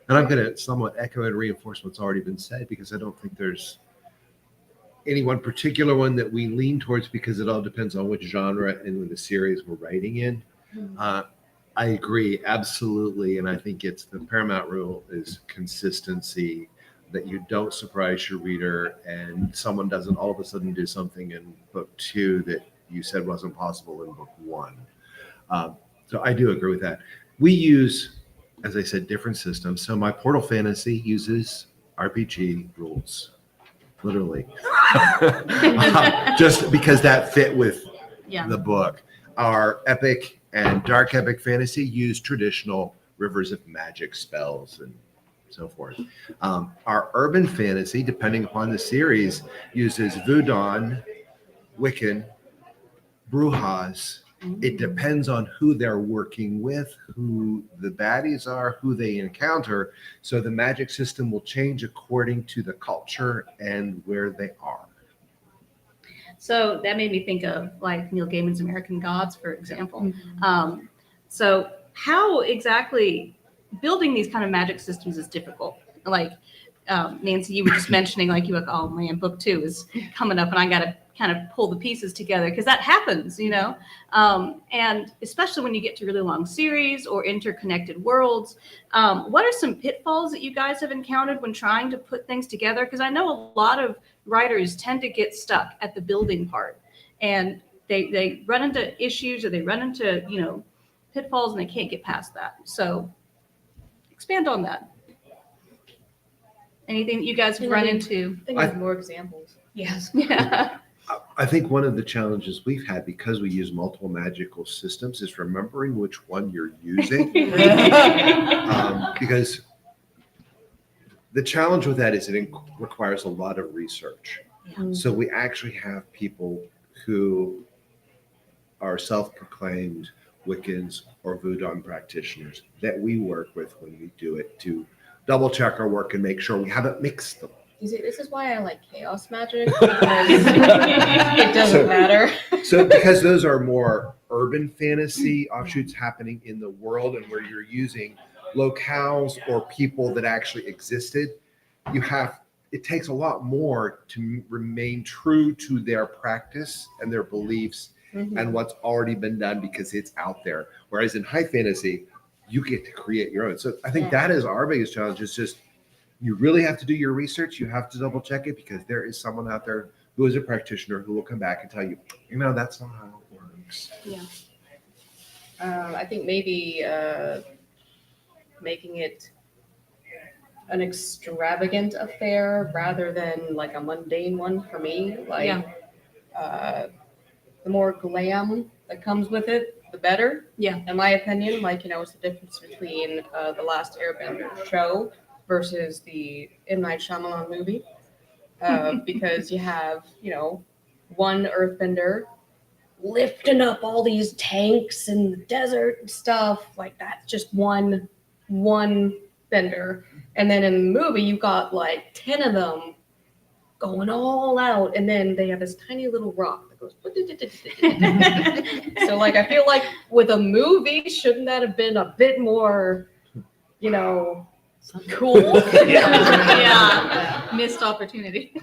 And I'm going to somewhat echo and reinforce what's already been said, because I don't think there's any one particular one that we lean towards, because it all depends on which genre and the series we're writing in. I agree, absolutely. And I think it's the paramount rule is consistency, that you don't surprise your reader and someone doesn't all of a sudden do something in book 2 that you said wasn't possible in book 1. So I do agree with that. We use, as I said, different systems. So my Portal Fantasy uses RPG rules, literally. Just because that fit with the book. Our Epic and Dark Epic Fantasy use traditional Rivers of Magic spells and so forth. Our Urban Fantasy, depending upon the series, uses Voodoo, Wiccan, Brujas. It depends on who they're working with, who the baddies are, who they encounter. So the magic system will change according to the culture and where they are. So that made me think of like Neil Gaiman's American Gods, for example. So how exactly building these kind of magic systems is difficult? Like Nancy, you were just mentioning, like you were like, oh man, book 2 is coming up and I got to kind of pull the pieces together, because that happens, you know? And especially when you get to really long series or interconnected worlds, what are some pitfalls that you guys have encountered when trying to put things together? Because I know a lot of writers tend to get stuck at the building part, and they run into issues, or they run into, you know, pitfalls, and they can't get past that. So expand on that. Anything that you guys have run into? Think of more examples. Yes. I think one of the challenges we've had, because we use multiple magical systems, is remembering which one you're using. Because the challenge with that is it requires a lot of research. So we actually have people who are self-proclaimed Wiccans or Voodoo practitioners that we work with when we do it, to double check our work and make sure we haven't mixed them. You see, this is why I like chaos magic, because it doesn't matter. So because those are more urban fantasy offshoots happening in the world, and where you're using locales or people that actually existed, it takes a lot more to remain true to their practice and their beliefs and what's already been done, because it's out there. Whereas in high fantasy, you get to create your own. So I think that is our biggest challenge, is just, you really have to do your research. You have to double check it, because there is someone out there who is a practitioner who will come back and tell you, you know, that's not how it works. Yeah. I think maybe making it an extravagant affair rather than like a mundane one for me. Like, the more glam that comes with it, the better. Yeah. In my opinion, like, you know, it's the difference between the Last Airbender show versus the M. Night Shyamalan movie. Because you have, you know, one earthbender lifting up all these tanks in the desert and stuff like that. Just one bender. And then in the movie, you've got like 10 of them going all out. And then they have this tiny little rock that goes. So like, I feel like with a movie, shouldn't that have been a bit more, you know, cool? Yeah. Missed opportunity.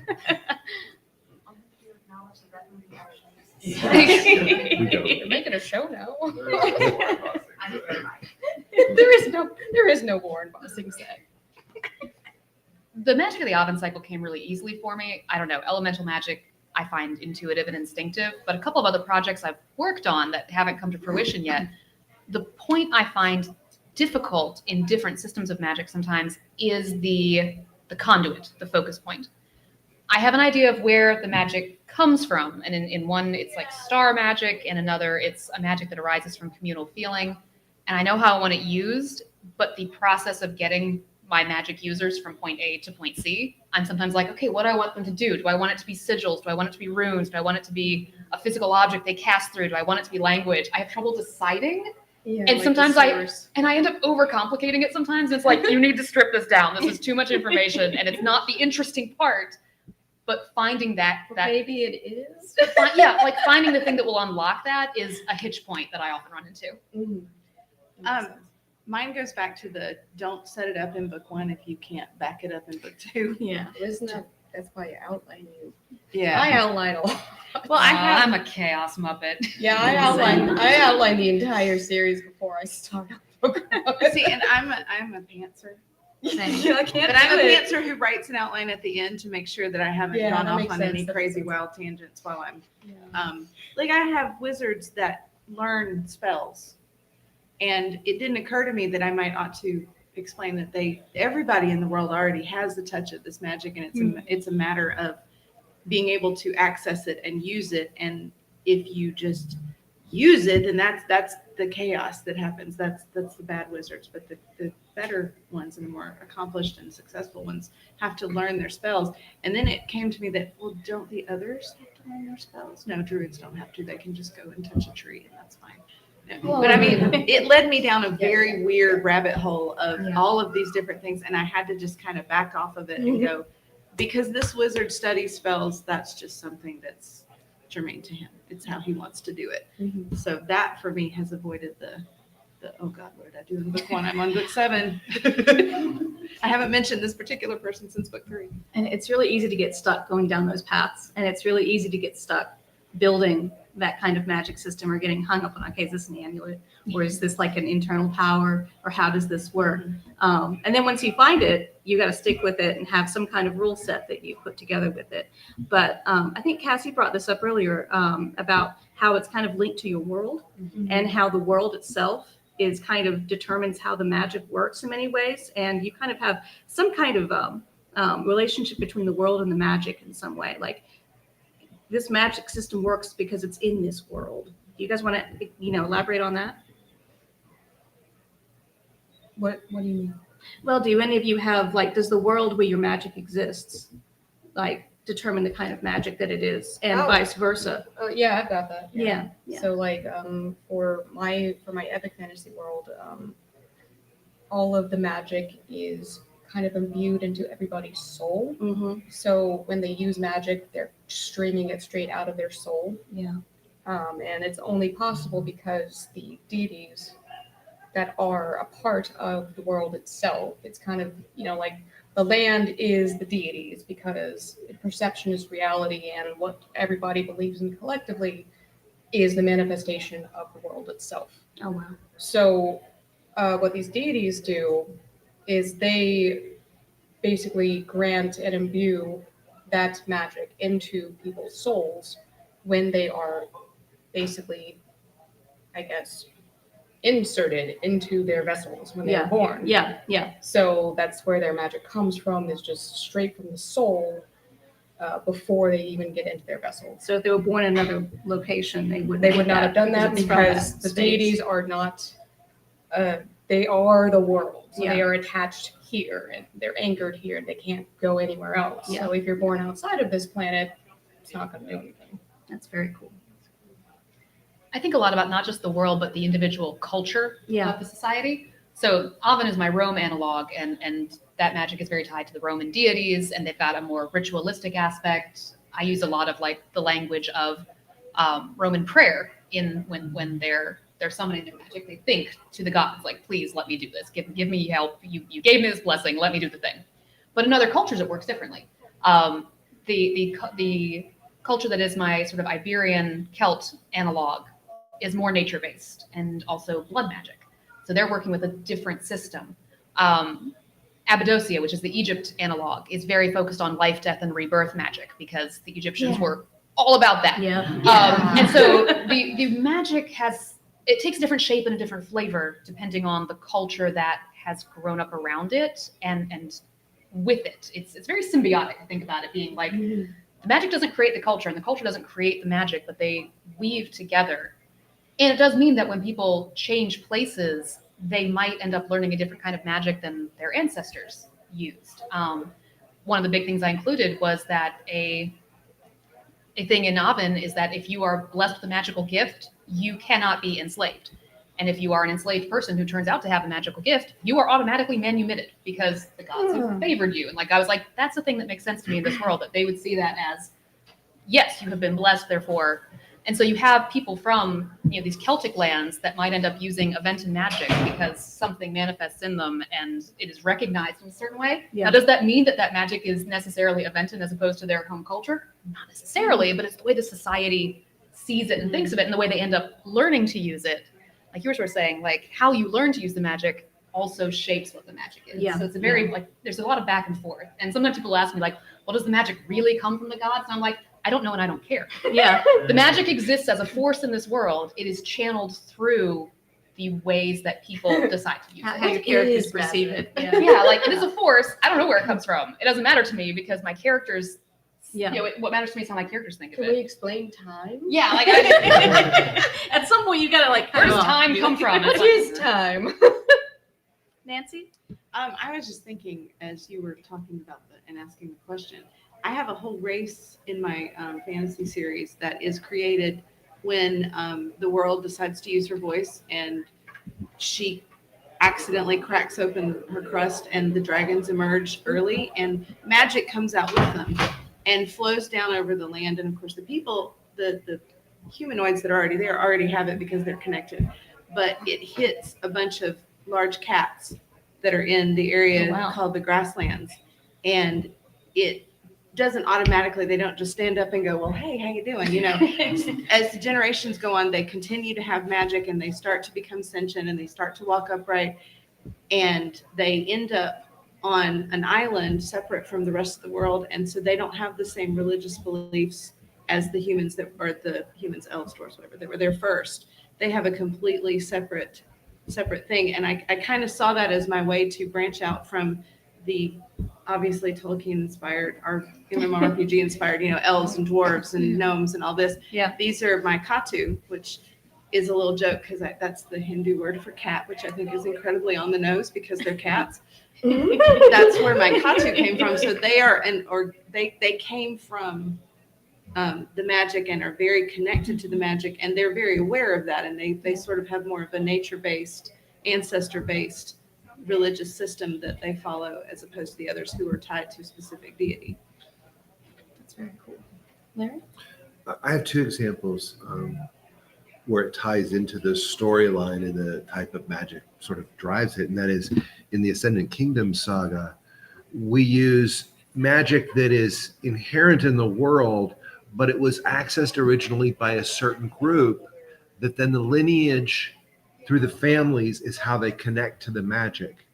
You're making a show now. There is no war embossing set. The Magic of the Oven cycle came really easily for me. I don't know, elemental magic I find intuitive and instinctive, but a couple of other projects I've worked on that haven't come to fruition yet, the point I find difficult in different systems of magic sometimes is the conduit, the focus point. I have an idea of where the magic comes from, and in one it's like star magic, and another it's a magic that arises from communal feeling, and I know how I want it used, but the process of getting my magic users from point A to point C, I'm sometimes like, okay, what do I want them to do? Do I want it to be sigils? Do I want it to be runes? Do I want it to be a physical object they cast through? Do I want it to be language? I have trouble deciding. Yeah, And like sometimes the I source. end up overcomplicating it sometimes. It's like, you need to strip this down. This is too much information and it's not the interesting part. But finding that Maybe it is. yeah, like finding the thing that will unlock that is a hitch point that I often run into. Mine goes back to the don't set it up in book 1 if you can't back it up in book 2. Yeah. Isn't that, that's why you outline you. Yeah. I outline a lot. Well, I'm a chaos muppet. Yeah, I outline the entire series before I start. See, and I'm a pantser. Yeah, I can't But I'm do a it. pantser who writes an outline at the end to make sure that I haven't Yeah, gone that off makes on sense. any That crazy makes sense. wild tangents while I'm like I have wizards that learn spells. And it didn't occur to me that I might ought to explain that everybody in the world already has the touch of this magic, and it's a matter of being able to access it and use it. And if you just use it, then that's the chaos that happens. That's the bad wizards. But the better ones and the more accomplished and successful ones have to learn their spells. And then it came to me that, well, don't the others have to learn their spells? No, druids don't have to. They can just go and touch a tree, and that's fine. No. But I mean, it led me down a very weird rabbit hole of all of these different things, and I had to just kind of back off of it and go, because this wizard studies spells, that's just something that's germane to him. It's how he wants to do it. So that for me has avoided the oh God, what did I do in book 1? I'm on book 7. I haven't mentioned this particular person since book 3. And it's really easy to get stuck going down those paths. And it's really easy to get stuck building that kind of magic system or getting hung up on, okay, is this an amulet? Or is this like an internal power? Or how does this work? And then once you find it, you got to stick with it and have some kind of rule set that you put together with it. But I think Cassie brought this up earlier about how it's kind of linked to your world and how the world itself is kind of determines how the magic works in many ways. And you kind of have some kind of relationship between the world and the magic in some way. Like this magic system works because it's in this world. Do you guys want to, elaborate on that? What do you mean? Well, do any of you have, like, does the world where your magic exists, like, determine the kind of magic that it is, and vice versa? Yeah, I've got that. Yeah. So like for my epic fantasy world, all of the magic is kind of imbued into everybody's soul. So when they use magic, they're streaming it straight out of their soul. Yeah. And it's only possible because the deities that are a part of the world itself, it's kind of, like the land is the deities because perception is reality, and what everybody believes in collectively is the manifestation of the world itself. Oh, wow. So what these deities do is they basically grant and imbue that magic into people's souls when they are basically, I guess, inserted into their vessels when they're born. Yeah. So that's where their magic comes from, is just straight from the soul before they even get into their vessels. So if they were born in another location, they would not have done that it's from because that the space. deities are not, they are the world. So they Yeah. are attached here and they're anchored here and they can't go anywhere else. Yeah. So if you're born outside of this planet, it's not going to do anything. That's very cool. I think a lot about not just the world, but the individual culture of the society. So Avon is my Rome analog, and that magic is very tied to the Roman deities, and they've got a more ritualistic aspect. I use a lot of like the language of Roman prayer when they're summoning their magic. They think to the gods like, please let me do this. Give me help. You gave me this blessing. Let me do the thing. But in other cultures, it works differently. The culture that is my sort of Iberian Celt analog is more nature-based and also blood magic. So they're working with a different system. Abbadosia, which is the Egypt analog, is very focused on life, death, and rebirth magic because the Egyptians were all about that. And so the magic it takes a different shape and a different flavor depending on the culture that has grown up around it and with it. It's very symbiotic, I think about it being like the magic doesn't create the culture and the culture doesn't create the magic, but they weave together. And it does mean that when people change places, they might end up learning a different kind of magic than their ancestors used. One of the big things I included was that a thing in Avon is that if you are blessed with a magical gift, you cannot be enslaved. And if you are an enslaved person who turns out to have a magical gift, you are automatically manumitted because the gods have favored you. And like I was like, that's the thing that makes sense to me in this world, that they would see that as, yes, you have been blessed, therefore. And so you have people from these Celtic lands that might end up using event and magic because something manifests in them and it is recognized in a certain way. Yeah. Now, does that mean that that magic is necessarily evented as opposed to their home culture? Not necessarily, but it's the way the society sees it and thinks of it and the way they end up learning to use it. Like you were sort of saying, like how you learn to use the magic also shapes what the magic is. Yeah. So it's a very, like, there's a lot of back and forth. And sometimes people ask me like, well, does the magic really come from the gods? And I'm like, I don't know and I don't care. Yeah. The magic exists as a force in this world. It is channeled through the ways that people decide to use it. How your characters perceive it. Yeah, like it is a force. I don't know where it comes from. It doesn't matter to me because my characters, what matters to me is how my characters think of Can it. we explain time? Yeah, like at some point you gotta like, where does time come from? What is time? Nancy? I was just thinking as you were talking about and asking the question, I have a whole race in my fantasy series that is created when the world decides to use her voice and she accidentally cracks open her crust and the dragons emerge early and magic comes out with them and flows down over the land. And of course the people, the humanoids that are already there already have it because they're connected. But it hits a bunch of large cats that are in the area called the grasslands. And it doesn't automatically, they don't just stand up and go, well, hey, how you doing? You know, as the generations go on, they continue to have magic and they start to become sentient and they start to walk upright and they end up on an island separate from the rest of the world. And so they don't have the same religious beliefs as the humans that are the humans, elves, dwarves, whatever, that were there first. They have a completely separate thing. And I kind of saw that as my way to branch out from the obviously Tolkien inspired, our MMORPG inspired, elves and dwarves and gnomes and all this. Yeah. These are my Katu, which is a little joke because that's the Hindu word for cat, which I think is incredibly on the nose because they're cats. That's where my Katu came from. So they are, they came from the magic and are very connected to the magic, and they're very aware of that, and they sort of have more of a nature-based, ancestor-based religious system that they follow as opposed to the others who are tied to a specific deity. That's very cool. Larry? I have two examples where it ties into the storyline and the type of magic sort of drives it, and that is in the Ascendant Kingdom saga, we use magic that is inherent in the world, but it was accessed originally by a certain group that then the lineage through the families is how they connect to the magic.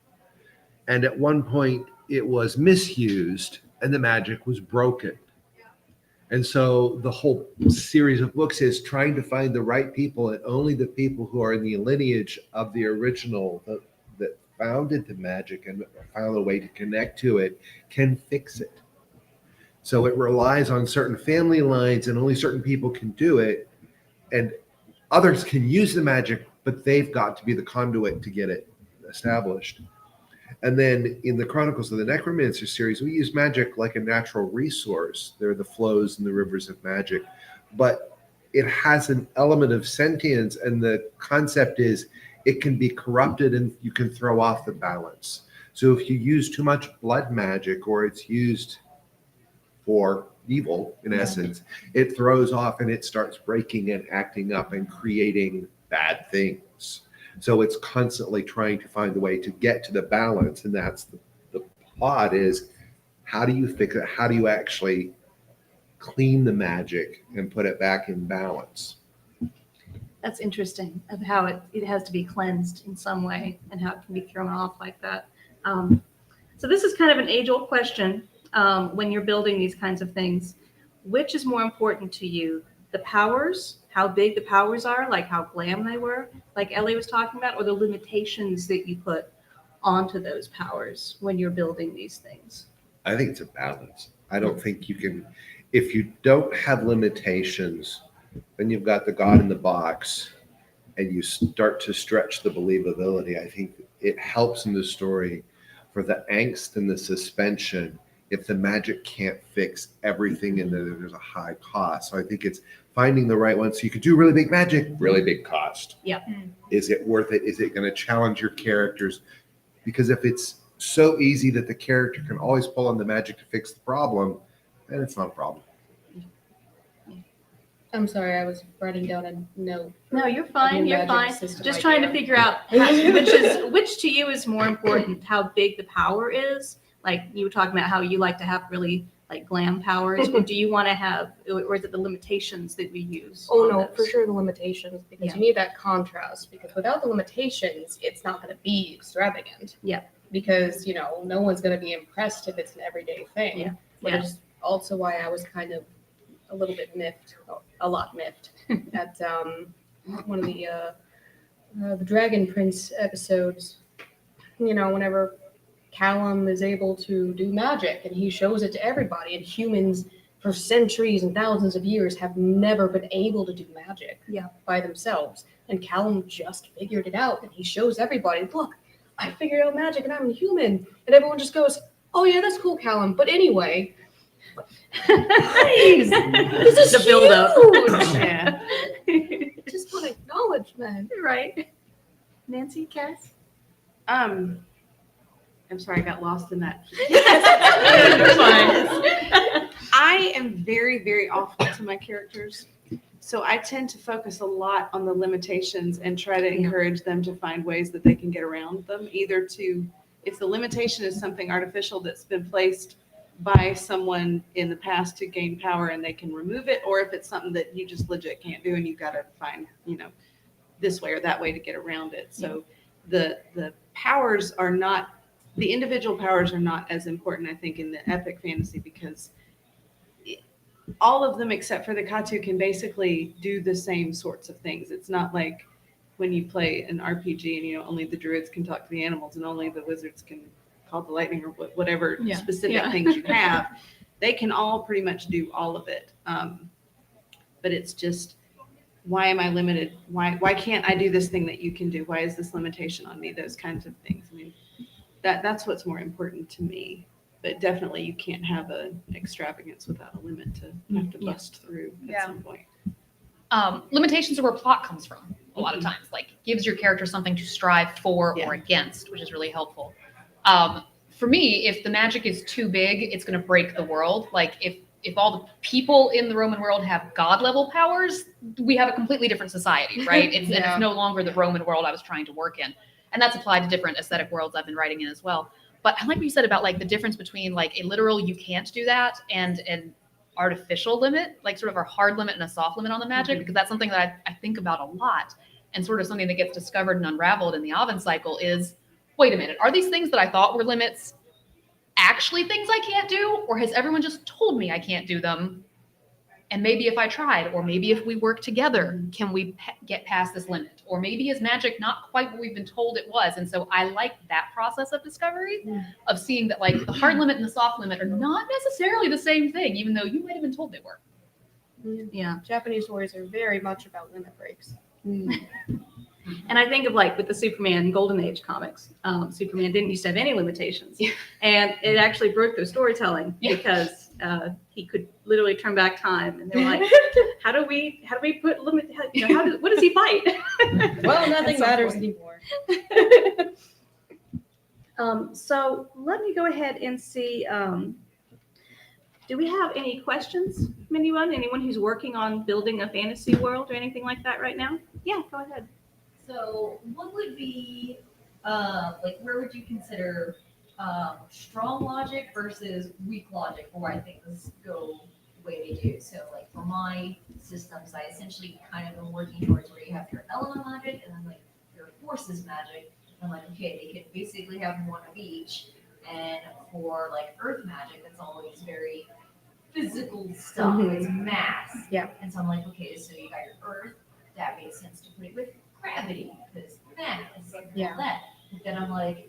And at one point it was misused and the magic was broken. And so the whole series of books is trying to find the right people, and only the people who are in the lineage of the original that founded the magic and found a way to connect to it can fix it. So it relies on certain family lines and only certain people can do it. And others can use the magic, but they've got to be the conduit to get it established. And then in the Chronicles of the Necromancer series, we use magic like a natural resource. They're the flows and the rivers of magic. But it has an element of sentience, and the concept is it can be corrupted and you can throw off the balance. So if you use too much blood magic, or it's used for evil, in essence, it throws off and it starts breaking and acting up and creating bad things. So it's constantly trying to find a way to get to the balance, and that's the plot is, how do you fix it? How do you actually clean the magic and put it back in balance? That's interesting of how it has to be cleansed in some way and how it can be thrown off like that. So this is kind of an age-old question when you're building these kinds of things. Which is more important to you? The powers, how big the powers are, like how glam they were, like Ellie was talking about, or the limitations that you put onto those powers when you're building these things? I think it's a balance. I don't think you can, if you don't have limitations, then you've got the God in the box and you start to stretch the believability. I think it helps in the story for the angst and the suspension. if the magic can't fix everything and there's a high cost. So I think it's finding the right one. So you could do really big magic, really big cost. Yeah. Is it worth it? Is it going to challenge your characters? Because if it's so easy that the character can always pull on the magic to fix the problem, then it's not a problem. I'm sorry, I was writing down a note. No, you're fine. You're fine. System Just trying to idea. figure out which to you is more important. How big the power is. Like you were talking about how you like to have really like glam powers. Or do you want to have, or is it the limitations that we use? Oh on no, those? for sure the limitations, because Yeah. you need that contrast, because without the limitations, it's not going to be extravagant. Yeah. Because, no one's going to be impressed if it's an everyday thing. Yeah. Which Yeah. is also why I was kind of a little bit miffed, a lot miffed at one of the Dragon Prince episodes. Whenever Callum is able to do magic and he shows it to everybody, and humans for centuries and thousands of years have never been able to do magic by themselves. And Callum just figured it out, and he shows everybody, look, I figured out magic and I'm a human. And everyone just goes, oh yeah, that's cool, Callum. But anyway, please, this is The build-up. huge. Yeah. Just want acknowledgement. Right. Nancy, Cass? I'm sorry, I got lost in that. You're fine. I am very, very awful to my characters. So I tend to focus a lot on the limitations and try to encourage them to find ways that they can get around them. Either to, if the limitation is something artificial that's been placed by someone in the past to gain power and they can remove it, or if it's something that you just legit can't do and you've got to find, this way or that way to get around it. So the powers are not, the individual powers are not as important, I think, in the epic fantasy, because all of them except for the Katu can basically do the same sorts of things. It's not like when you play an RPG and only the druids can talk to the animals and only the wizards can call the lightning or whatever specific things you have. They can all pretty much do all of it. But it's just, why am I limited? Why can't I do this thing that you can do? Why is this limitation on me? Those kinds of things. I mean, that's what's more important to me. But definitely you can't have an extravagance without a limit to have to bust through at some point. Limitations are where plot comes from a lot of times. Like gives your character something to strive for or against, which is really helpful. For me, if the magic is too big, it's going to break the world. Like if all the people in the Roman world have god level powers, we have a completely different society, right? And it's no longer the Roman world I was trying to work in. And that's applied to different aesthetic worlds I've been writing in as well. But I like what you said about like the difference between like a literal you can't do that and an artificial limit, like sort of a hard limit and a soft limit on the magic, because that's something that I think about a lot, and sort of something that gets discovered and unraveled in the Oven cycle is, wait a minute, are these things that I thought were limits actually things I can't do? Or has everyone just told me I can't do them? And maybe if I tried, or maybe if we work together, can we get past this limit? Or maybe is magic not quite what we've been told it was? And so I like that process of discovery, of seeing that like the hard limit and the soft limit are not necessarily the same thing, even though you might have been told they were. Yeah, Japanese stories are very much about limit breaks. And I think of like with the Superman Golden Age comics, Superman didn't used to have any limitations, and it actually broke their storytelling because he could literally turn back time, and they were like, "How do we put limit? What does he fight?" Well, nothing matters anymore. So let me go ahead and see. Do we have any questions from anyone? Anyone who's working on building a fantasy world or anything like that right now? Yeah, go ahead. So what would be, where would you consider strong logic versus weak logic for why things go the way they do? So like for my systems, I essentially kind of am working towards where you have your element magic and then like your forces magic. And like, okay, they can basically have one of each. And for like earth magic, that's always very physical stuff. It's mass. Yeah. And so I'm like, okay, so you got your earth. That makes sense to put it with gravity because mass and all that. But then I'm like,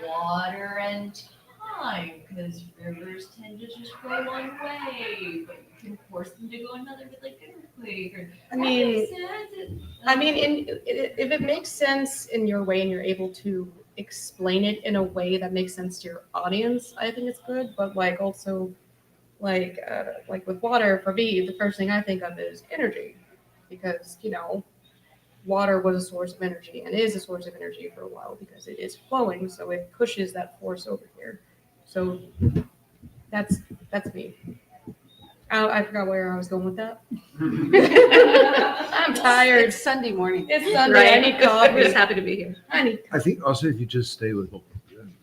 water and time because rivers tend to just go one way, but you can force them to go another with like earthquake. Or I mean, if it makes sense in your way and you're able to explain it in a way that makes sense to your audience, I think it's good. But like also, like with water, for me, the first thing I think of is energy, because water was a source of energy and is a source of energy for a while because it is flowing, so it pushes that force over here. So that's me. I forgot where I was going with that. I'm tired. It's Sunday morning. It's Sunday. I need coffee. We're just happy to be here. I think also if you just stay with what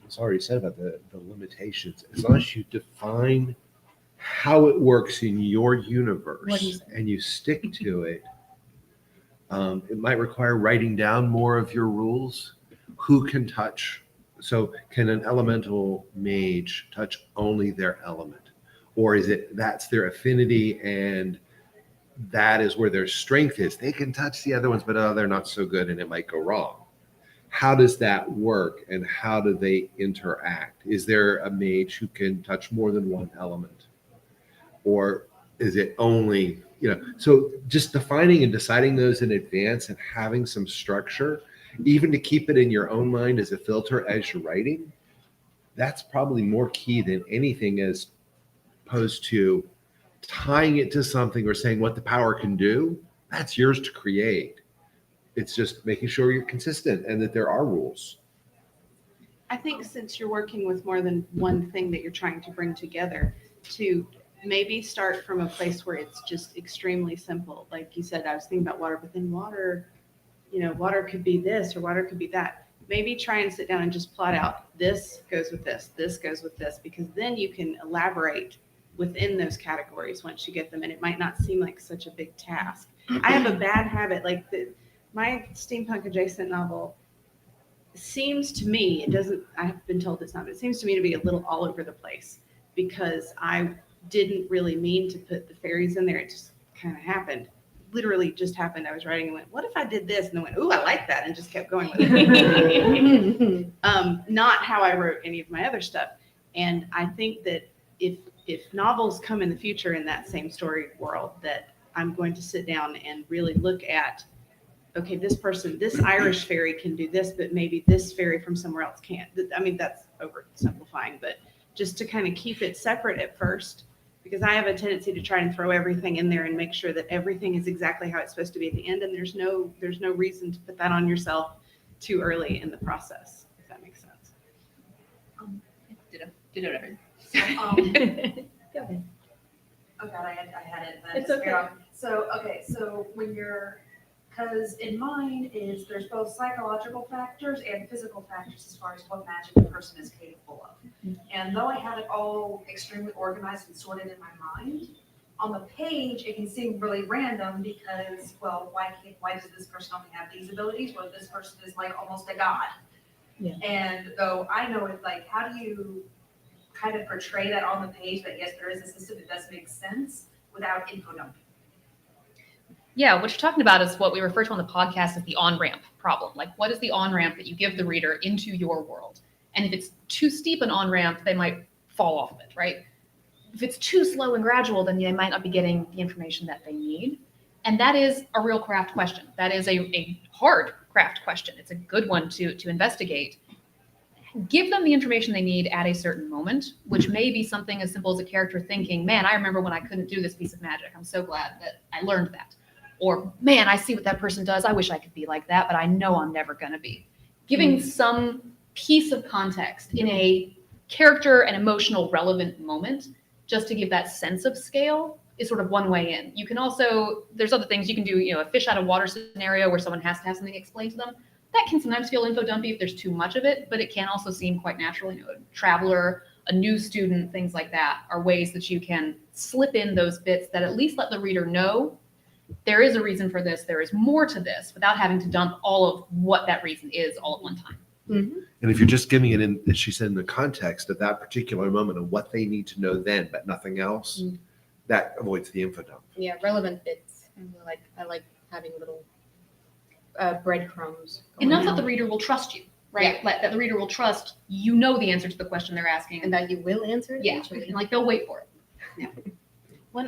was already said about the limitations, as long as you define how it works in your universe and you stick to it, it might require writing down more of your rules. Who can touch? So can an elemental mage touch only their element? Or is it that's their affinity and that is where their strength is? They can touch the other ones, but they're not so good and it might go wrong. How does that work and how do they interact? Is there a mage who can touch more than one element? Or is it only, so just defining and deciding those in advance and having some structure, even to keep it in your own mind as a filter as you're writing, that's probably more key than anything as opposed to tying it to something or saying what the power can do. That's yours to create. It's just making sure you're consistent and that there are rules. I think since you're working with more than one thing that you're trying to bring together, to maybe start from a place where it's just extremely simple. Like you said, I was thinking about water, but then water could be this or water could be that. Maybe try and sit down and just plot out this goes with this goes with this, because then you can elaborate within those categories once you get them, and it might not seem like such a big task. I have a bad habit, like my steampunk adjacent novel seems to me, I've been told it's not, but it seems to me to be a little all over the place because I didn't really mean to put the fairies in there. It just kind of happened. Literally just happened. I was writing and went, what if I did this? And I went, ooh, I like that, and just kept going with it. Not how I wrote any of my other stuff. And I think that if novels come in the future in that same story world, that I'm going to sit down and really look at, okay, this Irish fairy can do this, but maybe this fairy from somewhere else can't. I mean, that's oversimplifying, but just to kind of keep it separate at first, because I have a tendency to try and throw everything in there and make sure that everything is exactly how it's supposed to be at the end. And there's no reason to put that on yourself too early in the process, if that makes sense. Did whatever. Go ahead. Oh God, I had it. It's okay. So when because in mine there's both psychological factors and physical factors as far as what magic a person is capable of. And though I have it all extremely organized and sorted in my mind, on the page it can seem really random because, well, why does this person only have these abilities? Well, this person is like almost a god. Yeah. And though I know it, like, how do you kind of portray that on the page that yes, there is a system that does make sense without info dumping? Yeah, what you're talking about is what we refer to on the podcast as the on-ramp problem. Like, what is the on-ramp that you give the reader into your world? And if it's too steep an on-ramp, they might fall off of it, right? If it's too slow and gradual, then they might not be getting the information that they need. And that is a real craft question. That is a hard craft question. It's a good one to investigate. Give them the information they need at a certain moment, which may be something as simple as a character thinking, man, I remember when I couldn't do this piece of magic. I'm so glad that I learned that. Or, man, I see what that person does. I wish I could be like that, but I know I'm never going to be. Giving some piece of context in a character and emotional relevant moment, just to give that sense of scale, is sort of one way in. You can also, there's other things you can do, a fish out of water scenario where someone has to have something explained to them. That can sometimes feel info dumpy if there's too much of it, but it can also seem quite natural. A traveler, a new student, things like that are ways that you can slip in those bits that at least let the reader know there is a reason for this, there is more to this, without having to dump all of what that reason is all at one time. Mm-hmm. And if you're just giving it in, as she said, in the context of that particular moment of what they need to know then, but nothing else, that avoids the info dump. Yeah, relevant bits. I like having little breadcrumbs. Enough that the reader will trust you, right? Yeah. That the reader will trust the answer to the question they're asking. And that you will answer it? Yeah, like they'll wait for it. Yeah.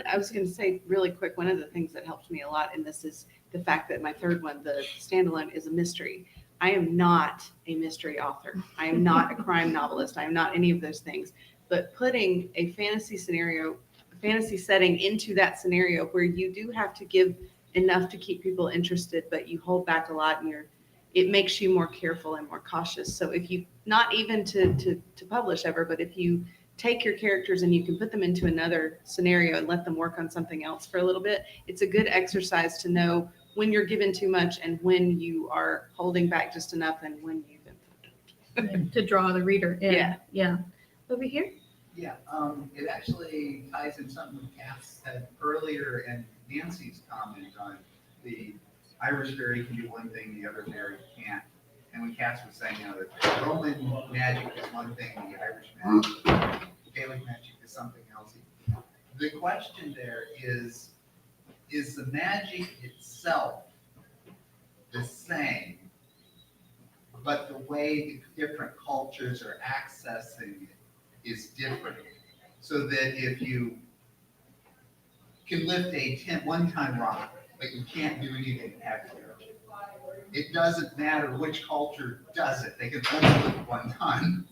I was going to say really quick, one of the things that helped me a lot in this is the fact that my third one, the standalone, is a mystery. I am not a mystery author. I am not a crime novelist. I am not any of those things. But putting a fantasy setting into that scenario where you do have to give enough to keep people interested, but you hold back a lot, and it makes you more careful and more cautious. So if you, not even to publish ever, but if you take your characters and you can put them into another scenario and let them work on something else for a little bit, it's a good exercise to know when you're given too much and when you are holding back just enough and when you've been to draw the reader in. Yeah. Yeah. Over here? Yeah, it actually ties in something Cass said earlier and Nancy's comment on the Irish fairy can do one thing, the other fairy can't. And when Cass was saying, that Roman magic is one thing, the Irish magic, Gaelic magic is something else. The question there is the magic itself the same, but the way the different cultures are accessing it is different? So that if you can lift a 1-ton rock, but you can't do anything heavier, it doesn't matter which culture does it. They can only lift 1 ton,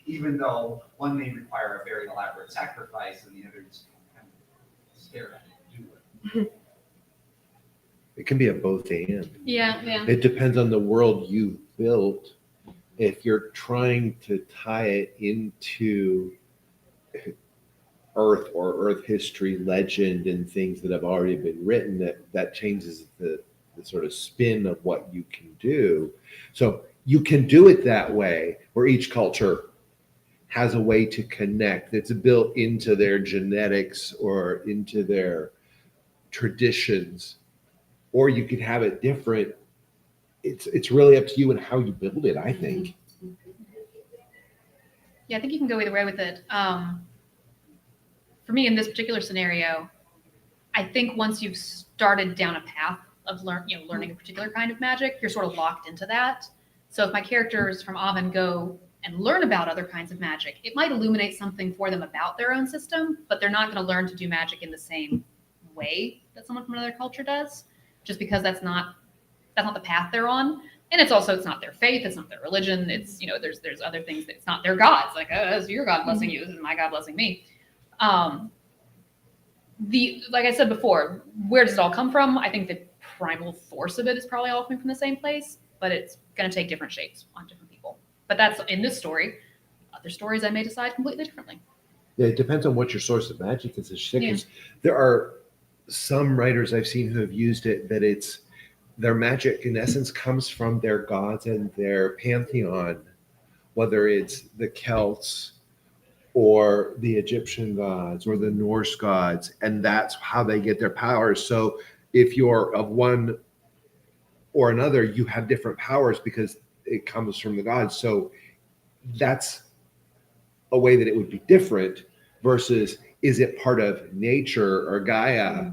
even though one may require a very elaborate sacrifice and the other just kind of stare at it and do it. It can be a both and. Yeah, yeah. It depends on the world you built. If you're trying to tie it into Earth or Earth history, legend, and things that have already been written, that changes the sort of spin of what you can do. So you can do it that way, where each culture has a way to connect. It's built into their genetics or into their traditions, or you could have it different. It's really up to you and how you build it, I think. Yeah, I think you can go either way with it. For me, in this particular scenario, I think once you've started down a path of learning a particular kind of magic, you're sort of locked into that. So if my characters from Avon go and learn about other kinds of magic, it might illuminate something for them about their own system, but they're not going to learn to do magic in the same way that someone from another culture does, just because that's not the path they're on. And it's not their faith, it's not their religion. It's, there's other things that it's not their gods. Like, this is your God blessing you, this is my God blessing me. Like I said before, where does it all come from? I think the primal force of it is probably all coming from the same place, but it's going to take different shapes on different people. But that's in this story. Other stories I may decide completely differently. Yeah, it depends on what your source of magic is. Because there are some writers I've seen who have used it that it's their magic in essence comes from their gods and their pantheon, whether it's the Celts or the Egyptian gods or the Norse gods, and that's how they get their powers. So if you're of one or another, you have different powers because it comes from the gods. So that's a way that it would be different versus is it part of nature or Gaia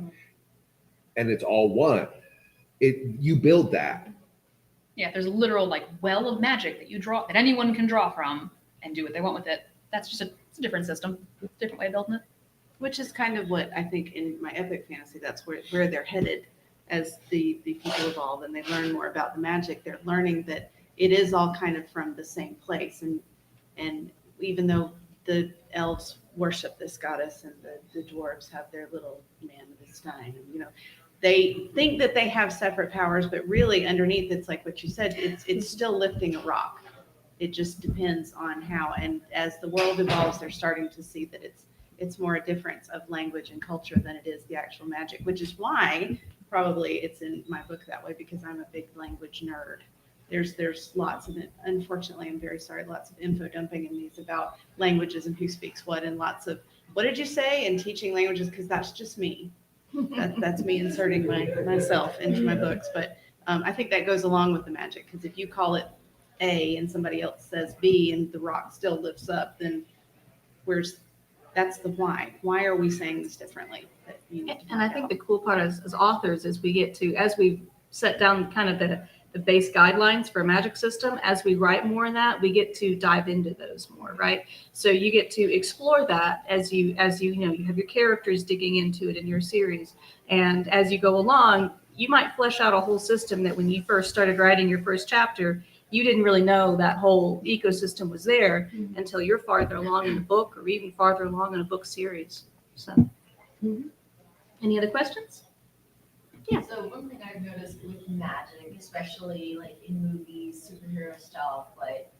and it's all one. You build that. Yeah, there's a literal well of magic that you draw, that anyone can draw from and do what they want with it. That's just it's a different system, different way of building it. Which is kind of what I think in my epic fantasy, that's where they're headed as the people evolve and they learn more about the magic. They're learning that it is all kind of from the same place. And even though the elves worship this goddess and the dwarves have their little man with a stein, and they think that they have separate powers, but really underneath it's like what you said, it's still lifting a rock. It just depends on how, and as the world evolves, they're starting to see that it's more a difference of language and culture than it is the actual magic, which is why probably it's in my book that way, because I'm a big language nerd. There's lots of it. Unfortunately, I'm very sorry, lots of info dumping in these about languages and who speaks what, and lots of, what did you say? And teaching languages, because that's just me. That's me inserting myself into my books. But I think that goes along with the magic, because if you call it A and somebody else says B and the rock still lifts up, then that's the why. Why are we saying this differently? And I think the cool part as authors is we get to, as we set down kind of the base guidelines for a magic system, as we write more in that, we get to dive into those more, right? So you get to explore that as you have your characters digging into it in your series. And as you go along, you might flesh out a whole system that when you first started writing your first chapter, you didn't really know that whole ecosystem was there until you're farther along in the book or even farther along in a book series. So, any other questions? Yeah. So one thing I've noticed with magic, especially like in movies, superhero stuff, like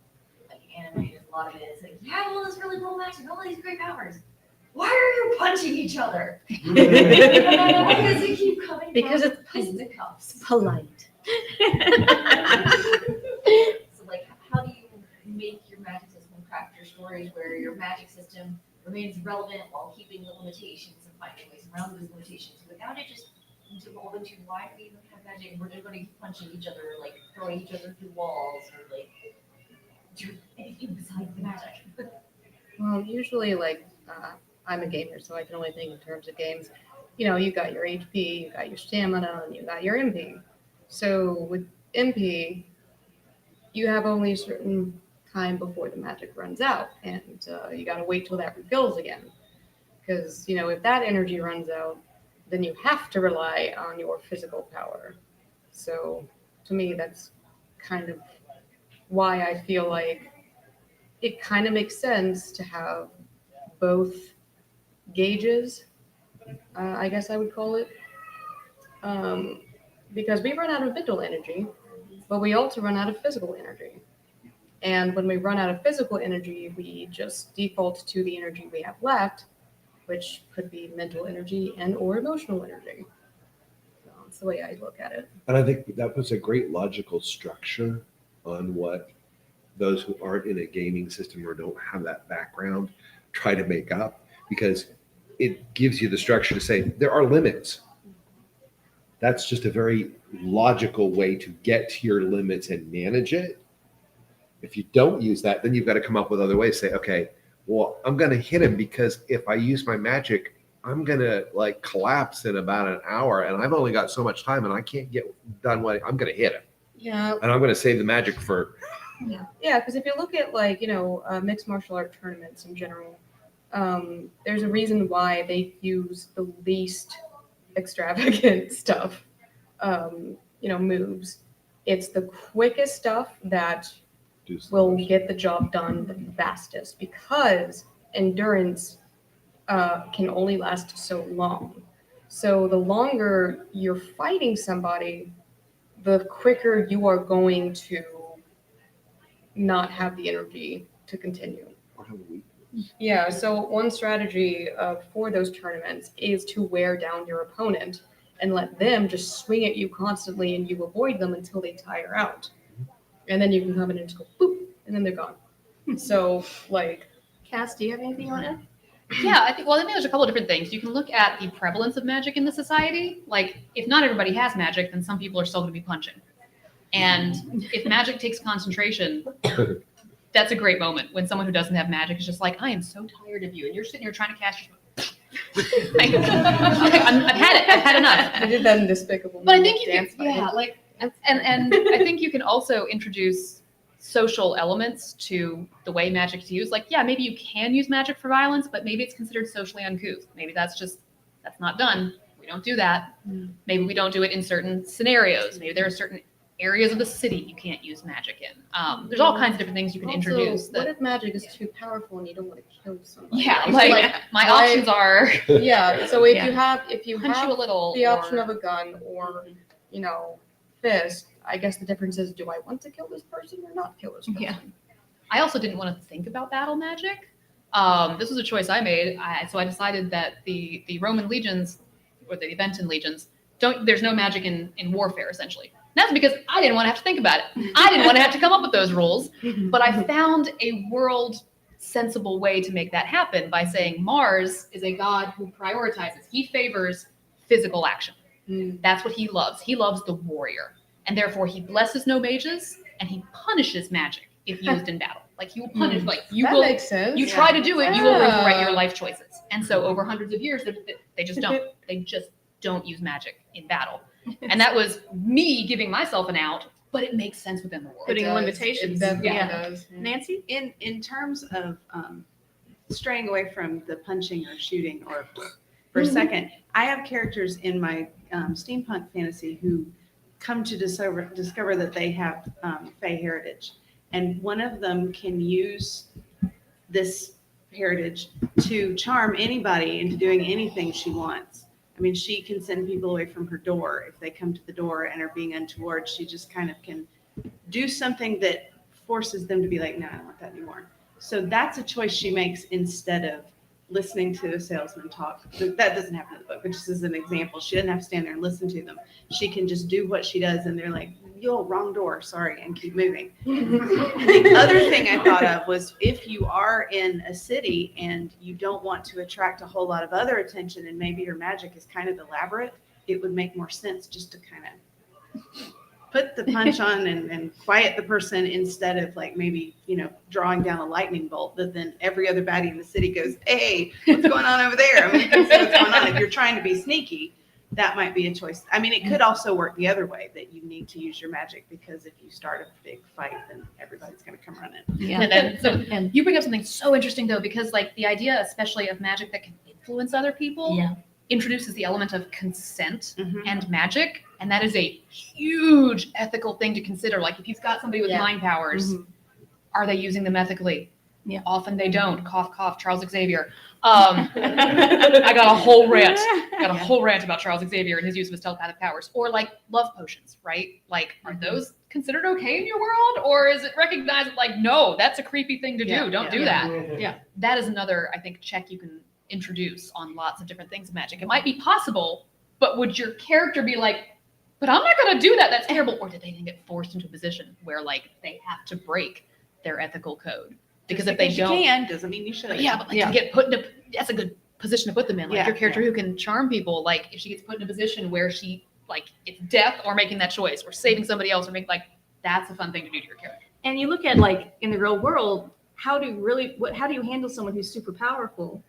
animated, a lot of it is like, you have all this really cool magic, all these great powers. Why are you punching each other? Why does it keep coming? Because down it's to fisticuffs? polite. So like, how do you make your magic system, craft your stories where your magic system remains relevant while keeping the limitations and finding ways around those limitations without it just devolve into why do we even have magic? We're just going to keep punching each other, like throwing each other through walls, or like do anything besides the magic. Well, usually, like, I'm a gamer, so I can only think in terms of games. You know, you got your HP, you got your stamina, and you got your MP. So with MP, you have only a certain time before the magic runs out, and you got to wait till that refills again. Because, you know, if that energy runs out, then you have to rely on your physical power. So to me, that's kind of why I feel like it kind of makes sense to have both gauges, I guess I would call it, because we run out of mental energy, but we also run out of physical energy. And when we run out of physical energy, we just default to the energy we have left, which could be mental energy and or emotional energy. So that's the way I look at it. And I think that puts a great logical structure on what those who aren't in a gaming system or don't have that background try to make up, because it gives you the structure to say there are limits. That's just a very logical way to get to your limits and manage it. If you don't use that, then you've got to come up with other ways. Say, okay, well, I'm going to hit him because if I use my magic, I'm going to like collapse in about an hour and I've only got so much time and I can't get done what I'm going to hit him. Yeah. And I'm going to save the magic for. Yeah, because if you look at like, you know, mixed martial art tournaments in general, there's a reason why they use the least extravagant stuff, you know, moves. It's the quickest stuff that will get the job done the fastest, because endurance can only last so long. So the longer you're fighting somebody, the quicker you are going to not have the energy to continue. Yeah, so one strategy for those tournaments is to wear down your opponent and let them just swing at you constantly and you avoid them until they tire out. And then you can come in and just go boop, and then they're gone. So, like, Cass, do you have anything you want to add? Yeah, I think there's a couple of different things. You can look at the prevalence of magic in the society. Like, if not everybody has magic, then some people are still going to be punching. And if magic takes concentration, that's a great moment when someone who doesn't have magic is just like, I am so tired of you. And you're sitting here trying to cast your I've had it. I've had enough. I did that in Despicable. But I think you dance can, and I think you can also introduce social elements to the way magic is used. Like, yeah, maybe you can use magic for violence, but maybe it's considered socially uncouth. Maybe that's not done. We don't do that. Maybe we don't do it in certain scenarios. Maybe there are certain areas of the city you can't use magic in. There's all kinds of different things you can introduce. What if magic is too powerful and you don't want to kill somebody? Yeah, like my options are. Yeah, so if Yeah. you Punch have you a little, the option or- of a gun or, you know, fist, I guess the difference is, do I want to kill this person or not kill this person? Yeah. I also didn't want to think about battle magic. This was a choice I made. So I decided that the Roman legions, or the Aventan legions, there's no magic in warfare, essentially. And that's because I didn't want to have to think about it. I didn't want to have to come up with those rules. But I found a world sensible way to make that happen by saying Mars is a god who prioritizes. He favors physical action. That's what he loves. He loves the warrior. And therefore he blesses no mages and he punishes magic if used in battle. Like he will punish, like you That will, makes sense. you try to do it, you will regret your Yeah. life choices. And so over hundreds of years, they just don't use magic in battle. And that was me giving myself an out, but it makes sense within the world. Putting limitations. It definitely Yeah. does. Nancy? In terms of straying away from the punching or shooting or for a second, I have characters in my steampunk fantasy who come to discover that they have Fey heritage, and one of them can use this heritage to charm anybody into doing anything she wants. I mean, she can send people away from her door if they come to the door and are being untoward. She just kind of can do something that forces them to be like, no, I don't want that anymore. So that's a choice she makes instead of listening to a salesman talk. That doesn't happen in the book, but just as an example, she doesn't have to stand there and listen to them. She can just do what she does, and they're like, yo, wrong door, sorry, and keep moving. The other thing I thought of was if you are in a city and you don't want to attract a whole lot of other attention and maybe your magic is kind of elaborate, it would make more sense just to kind of put the punch on and quiet the person instead of like maybe, drawing down a lightning bolt that then every other baddie in the city goes, hey, what's going on over there? I mean, you can see what's going on. If you're trying to be sneaky, that might be a choice. I mean, it could also work the other way, that you need to use your magic because if you start a big fight, then everybody's going to come running. Yeah. And you bring up something so interesting though, because like the idea, especially of magic that can influence other people, introduces the element of consent and magic. And that is a huge ethical thing to consider. Like if you've got somebody with mind powers, are they using them ethically? Yeah. Often they don't. Cough, cough, Charles Xavier. I got a whole rant about Charles Xavier and his use of his telepathic powers. Or like love potions, right? Like, are those considered okay in your world? Or is it recognized like, no, that's a creepy thing to do. Don't do that. Yeah. That is another, I think, check you can introduce on lots of different things of magic. It might be possible, but would your character be like, but I'm not going to do that. That's terrible. Or did they get forced into a position where like they have to break their ethical code? Because if they don't, can doesn't mean you should. But like to get put in that's a good position to put them in. Like your character who can charm people. Like if she gets put in a position where she like it's death or making that choice or saving somebody else or make like that's a fun thing to do to your character. And you look at like in the real world, how do you handle someone who's super powerful?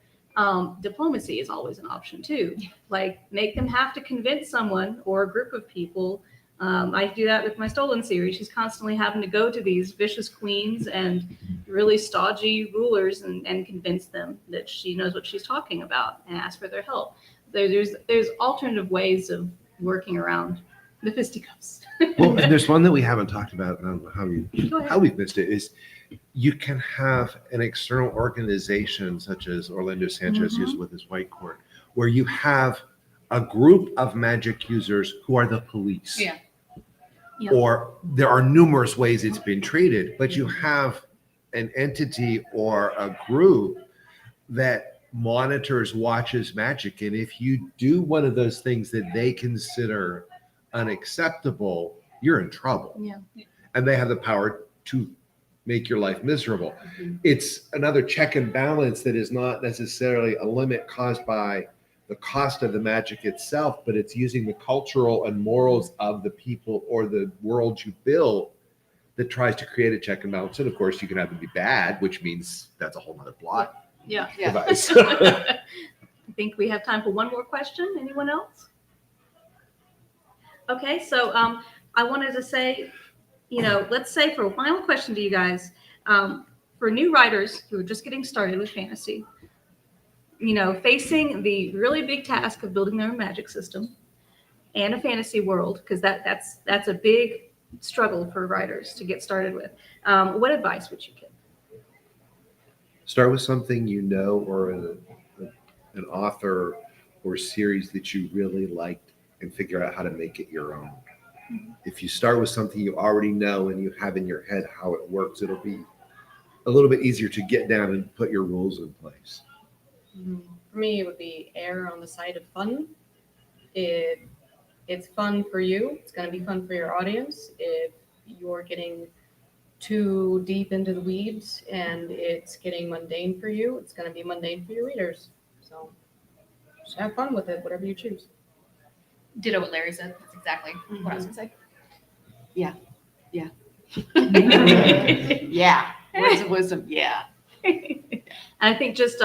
Diplomacy is always an option too. Like make them have to convince someone or a group of people. I do that with my Stolen series. She's constantly having to go to these vicious queens and really stodgy rulers and convince them that she knows what she's talking about and ask for their help. There's alternative ways of working around the fisticuffs. Well, and there's one that we haven't talked about. I don't know how we've missed it. Is you can have an external organization such as Orlando Sanchez uses with his White Court, where you have a group of magic users who are the police. Yeah. Or there are numerous ways it's been treated, but you have an entity or a group that monitors, watches magic. And if you do one of those things that they consider unacceptable, you're in trouble. Yeah. And they have the power to make your life miserable. It's another check and balance that is not necessarily a limit caused by the cost of the magic itself, but it's using the cultural and morals of the people or the world you build that tries to create a check and balance. And of course, you can have them be bad, which means that's a whole nother plot. Device. I think we have time for one more question. Anyone else? Okay, so I wanted to say, let's say for a final question to you guys, for new writers who are just getting started with fantasy, facing the really big task of building their own magic system and a fantasy world, because that's a big struggle for writers to get started with. What advice would you give? Start with something or an author or series that you really liked and figure out how to make it your own. If you start with something you already know and you have in your head how it works, it'll be a little bit easier to get down and put your rules in place. For me, it would be err on the side of fun. If it's fun for you, it's going to be fun for your audience. If you're getting too deep into the weeds and it's getting mundane for you, it's going to be mundane for your readers. So just have fun with it, whatever you choose. Ditto what Larry said. That's exactly what I was going to say. Yeah. Words of wisdom. Yeah. And I think just,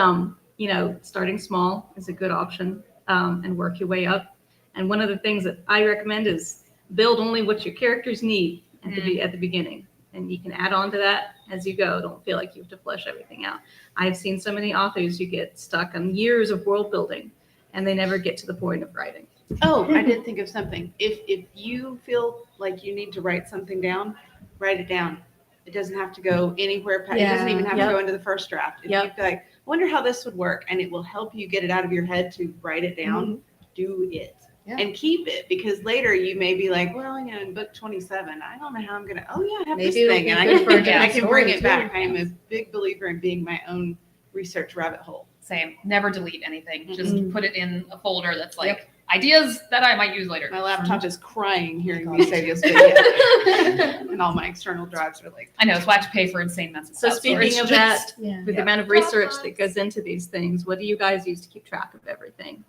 starting small is a good option, and work your way up. And one of the things that I recommend is build only what your characters need at the beginning. And you can add on to that as you go. Don't feel like you have to flesh everything out. I've seen so many authors who get stuck on years of world building and they never get to the point of writing. Oh, I did think of something. If you feel like you need to write something down, write it down. It doesn't have to go anywhere. It doesn't even have to go into the first draft. If you feel like, I wonder how this would work, and it will help you get it out of your head to write it down, do it. Yeah. And keep it, because later you may be like, well, in book 27, I don't know how I'm gonna. Oh yeah, I have Maybe this it'll thing, be and I good for a can, I different can bring story, it too. back. I am a big believer in being my own research rabbit hole. Same. Never delete anything. Just Mhm. put it in a folder that's like ideas that I might use later. My laptop is crying hearing me say this video, and all my external drives are like. I know, so I have to pay for insane amounts of So cloud speaking storage. of that, Yeah. with the amount of research that goes into these things, what do you guys use to keep track of everything?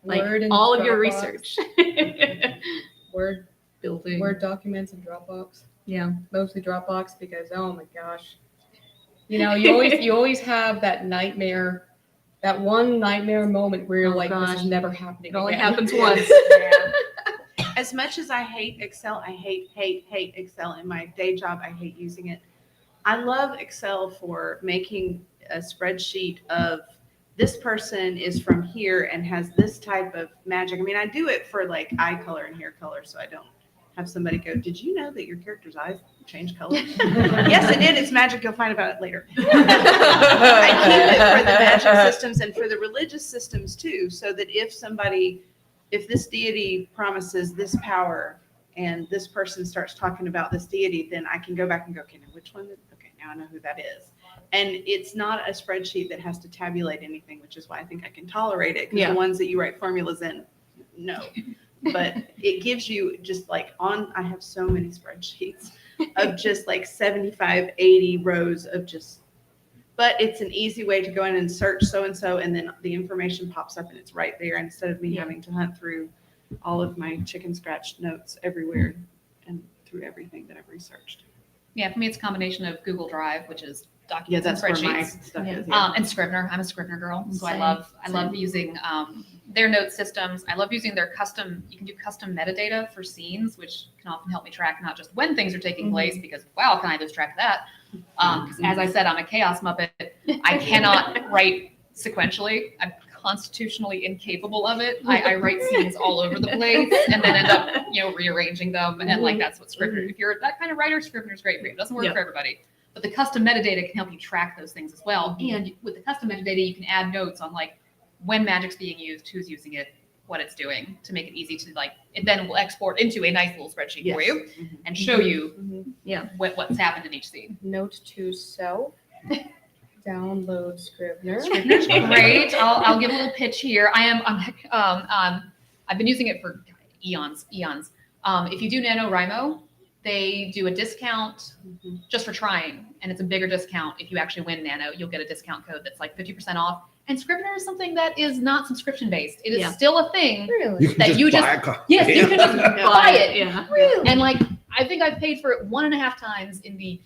Like Word and all of your Dropbox. research. Word building. Word documents and Dropbox. Yeah. Mostly Dropbox because oh my gosh. You always have that nightmare, that one nightmare moment where you're like, this is never happening. It only again. happens once. As much as I hate Excel, I hate Excel in my day job. I hate using it. I love Excel for making a spreadsheet of this person is from here and has this type of magic. I mean, I do it for like eye color and hair color, so I don't have somebody go, did you know that your character's eyes change color? Yes, it did. It's magic. You'll find about it later. I keep it for the magic systems and for the religious systems too, so that if this deity promises this power and this person starts talking about this deity, then I can go back and go, okay, now which one? Okay, now I know who that is. And it's not a spreadsheet that has to tabulate anything, which is why I think I can tolerate it. Because Yeah. the ones that you write formulas in, no. But it gives you just like I have so many spreadsheets of just like 75, 80 rows of just, but it's an easy way to go in and search so-and-so, and then the information pops up and it's right there instead of me having to hunt through all of my chicken scratch notes everywhere and through everything that I've researched. Yeah, for me, it's a combination of Google Drive, which is documents Yeah, that's and where my spreadsheets, stuff is, yeah. and Scrivener. I'm a Scrivener girl, so I Same, love same. using their note systems. I love using their custom. You can do custom metadata for scenes, which can often help me track not just when things are taking place, because wow, can I lose track of that? Because as I said, I'm a chaos muppet. I cannot write sequentially. I'm constitutionally incapable of it. I write scenes all over the place and then end up, rearranging them. And like, that's what Scrivener, if you're that kind of writer, Scrivener's great for you. It doesn't work Yep. for everybody. But the custom metadata can help you track those things as well. And with the custom metadata, you can add notes on like when magic's being used, who's using it, what it's doing, to make it easy to like, it then will export into a nice little spreadsheet for you and show you what's happened in each scene. Note to self. Download Scrivener. Scrivener's great. I'll give a little pitch here. I've been using it for eons. If you do NaNoWriMo, they do a discount just for trying, and it's a bigger discount. If you actually win Nano, you'll get a discount code that's like 50% off. And Scrivener is something that is not subscription based. It is still a thing Really? that you just yes, you can just buy it. Yeah. Really? And like I think I've paid for it 1.5 times in the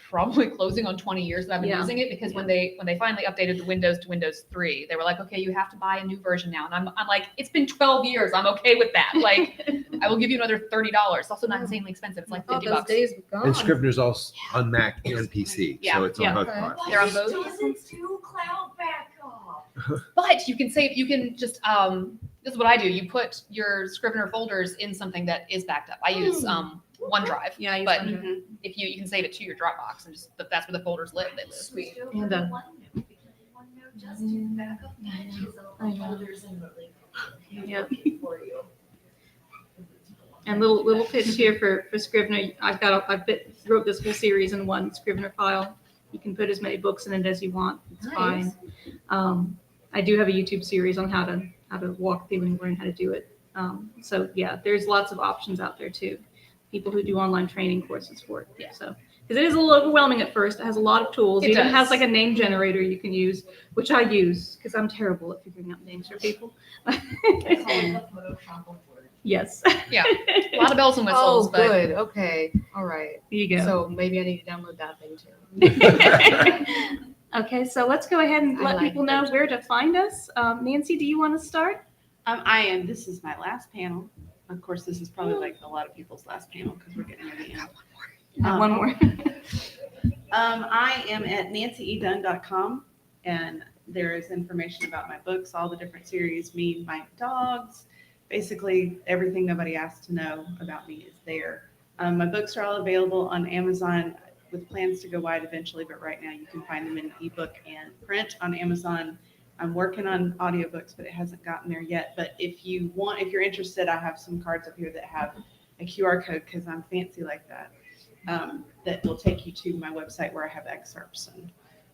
probably closing on 20 years that I've been using it, because when they finally updated the Windows to Windows 3, they were like, okay, you have to buy a new version now. And I'm like, it's been 12 years. I'm okay with that. Like, I will give you another $30. It's also not insanely expensive. It's like $50. Those days were gone. And Scrivener's also on Mac and PC, so it's on both platforms. They're on both. Doesn't do cloud backup. But you can just, this is what I do. You put your Scrivener folders in something that is backed up. I use OneDrive. Yeah, I use but OneDrive. if you can save it to your Dropbox, and just that's where the folders live. They live. Sweet. And OneNote just do backup matches of folders and Yep. for you. And little pitch here for Scrivener. I wrote this whole series in one Scrivener file. You can put as many books in it as you want. It's Nice. fine. I do have a YouTube series on how to walk through and learn how to do it. So yeah, there's lots of options out there too. People who do online training courses for it. Yeah. So because it is a little overwhelming at first. It has a lot of tools. It It even does. has like a name generator you can use, which I use because I'm terrible at figuring out names for people. Yes. Yeah. A lot of bells and whistles. Oh, but good. Okay. All right. There you go. So maybe I need to download that thing too. Okay, so let's go ahead and I let like people know where to find us. Nancy, do you want to start? I am. This is my last panel. Of course, this is probably like a lot of people's last panel because we're getting near the end. One more. I am at nancyedunn.com, and There is information about my books, all the different series, me, my dogs, basically everything nobody asked to know about me is there. My books are all available on Amazon with plans to go wide eventually, but right now you can find them in ebook and print on Amazon. I'm working on audiobooks, but it hasn't gotten there yet. But if you're interested, I have some cards up here that have a QR code because I'm fancy like that. That will take you to my website where I have excerpts and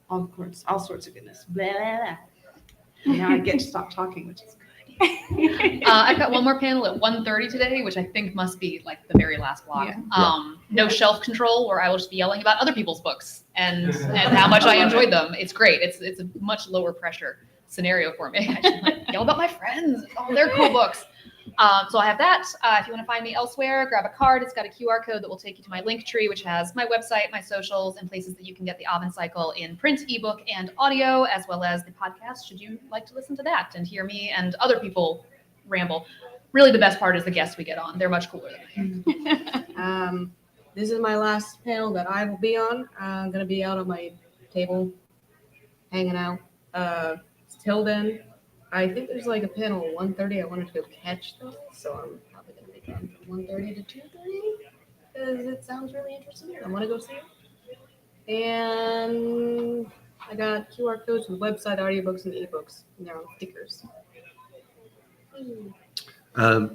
all sorts of goodness. Blah, blah, blah. And now I get to stop talking, which is good. I've got one more panel at 1:30 today, which I think must be like the very last block. Yeah. No shelf control, where I will just be yelling about other people's books and how much I enjoyed them. It's great. It's a much lower pressure scenario for me. I just like yell about my friends. Oh, they're cool books. So I have that. If you want to find me elsewhere, grab a card. It's got a QR code that will take you to my link tree, which has my website, my socials, and places that you can get the Oven Cycle in print, ebook, and audio, as well as the podcast, should you like to listen to that and hear me and other people ramble. Really, the best part is the guests we get on. They're much cooler than me. This is my last panel that I will be on. I'm going to be out on my table, hanging out. Till then, I think there's like a panel at 1:30 I wanted to go catch though, so I'm probably going to be gone from 1:30 to 2:30 because it sounds really interesting. I want to go see it. And I got QR codes for the website, audiobooks, and ebooks, and they're on stickers.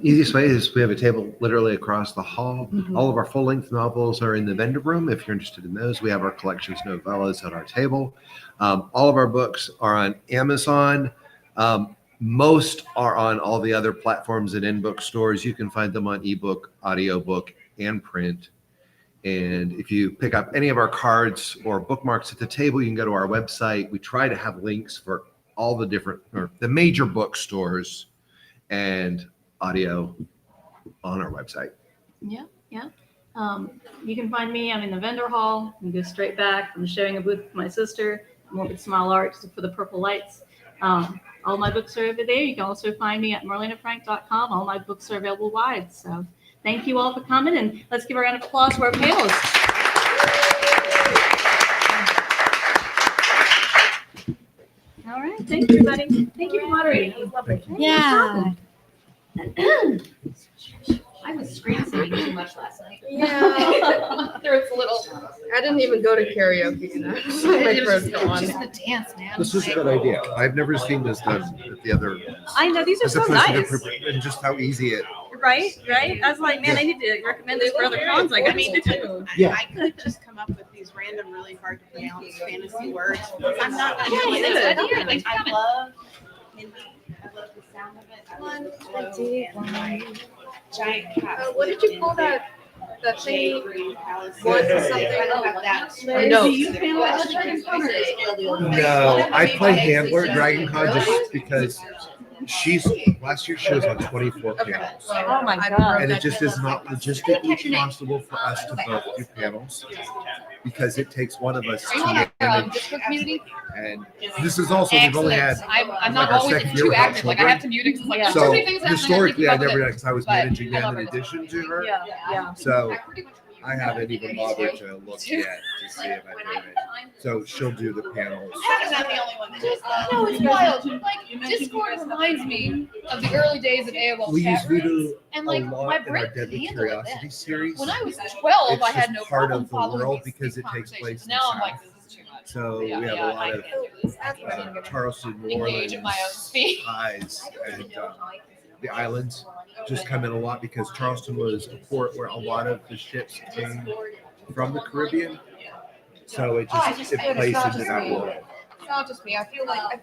Easiest way is we have a table literally across the hall. Mhm. All of our full-length novels are in the vendor room. If you're interested in those, we have our collections novellas at our table. All of our books are on Amazon. Most are on all the other platforms and in bookstores. You can find them on ebook, audiobook, and print. And if you pick up any of our cards or bookmarks at the table, you can go to our website. We try to have links for all the different, or the major bookstores and audio on our website. Yeah. You can find me. I'm in the vendor hall. You can go straight back. I'm sharing a booth with my sister. I'm over at Smile Arts for the Purple Lights. All my books are over there. You can also find me at marlenafrank.com. All my books are available wide. So thank you all for coming, and let's give a round of applause for our panelists. All right. Thank you, everybody. Thank you for moderating. That was lovely. Yeah. I was screen saving too much last night. Yeah. There's a little. I didn't even go to karaoke. You know? My throat's gone. Just the dance, man. This is a good idea. I've never seen this done at the other. I know, these are as so opposed to nice. and just how easy it. Right. I was like, man, I need to recommend this for other cons. Like, I mean, Yeah. I could just come up with these random, really hard to pronounce fantasy words. I'm not going Yeah, to do you it. did. Yeah, Like, I love Hindi. I love the sound of it. I love the flow and my giant cat. What did you call that? That thing? What What something? I don't have that. No. No, I play Handler Dragon Con just because last year she was on 24 panels. Oh my God. And it just is not logistically possible for us to both do panels because it takes one of us Are you on our to manage. Discord community? And this is also, we've only had I'm not like our always second year too without active. Like I have to mute it because like there's So so many things happening. historically, I keep up never with did it. because I was But managing I them love in her. addition to her. Yeah. So I haven't even bothered to look yet to see if I do it. So she'll do the panels. I'm not the only one that does that. No, it's wild. Like Discord reminds me of the early days of AOL We use chat rooms, Voodoo and a like lot my in our brain could Deadly handle it Curiosity then. series. When I was 12, It's I had just no part problem of the following world these because it takes conversations. place in Now the I'm like, South. this is too much. So we have a lot of Charleston, New Engage at my own speed. Orleans, and the islands just come in a lot because Charleston was a port where a lot of the ships came from the Caribbean. So it just plays into that world. It's not just me. I feel like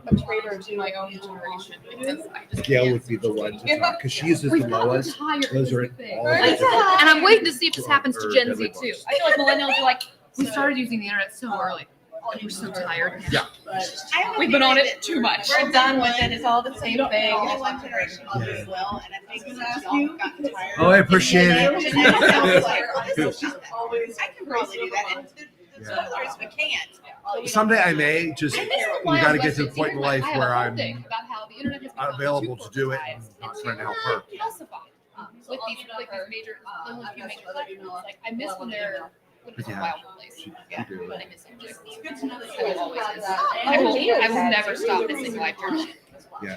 a traitor to my own generation because I just Gail would be the one to talk because she uses the MOAs. Those are all And the different- I'm waiting to see if this happens to or Gen deadly Z too. books. I feel like millennials are like, we started using the internet so early. And we're so tired. Yeah. We've been on it too much. We're done with it. It's all the same thing. Only one generation will do well, and I think since y'all have gotten tired. Oh, I appreciate it. I can probably do that. And the spoilers, we can't. Someday I may just, And this is we why got to I'm get to the blessed point in to life I have where a whole I'm thing about how the internet has become available too to do it and corporatized not and trying to help too her. calcified with these major, the few major platforms. Like I miss when they're What is it? Yeah. Wild place. She Yeah. did. But I miss MJ. It's good to know that I will always miss. I I will never stop missing live tournament. Yeah.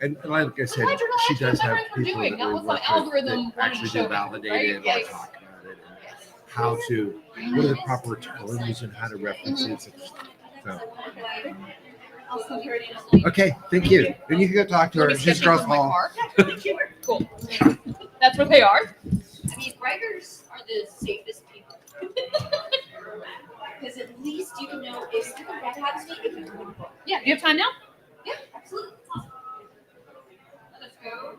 And like I said, Why do I she ask does what my have friends were people doing? that Not we what some work with algorithm that wanted to actually show do me, validate right? it or Yes. talk about it and how to, what are the proper terms and how to reference it. So, okay, thank you. And you can go talk to her. Maybe She's sketching across with the my hall. car. Cool. That's what they are. I mean, writers are the safest people. Because at least you know if something bad happens to me, if you can book. Yeah. Do you have time now? Yeah, absolutely. Awesome. Let's go.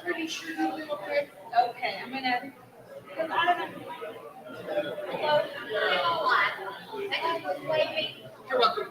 Pretty sure you will fit. Okay, I'm gonna. You're welcome.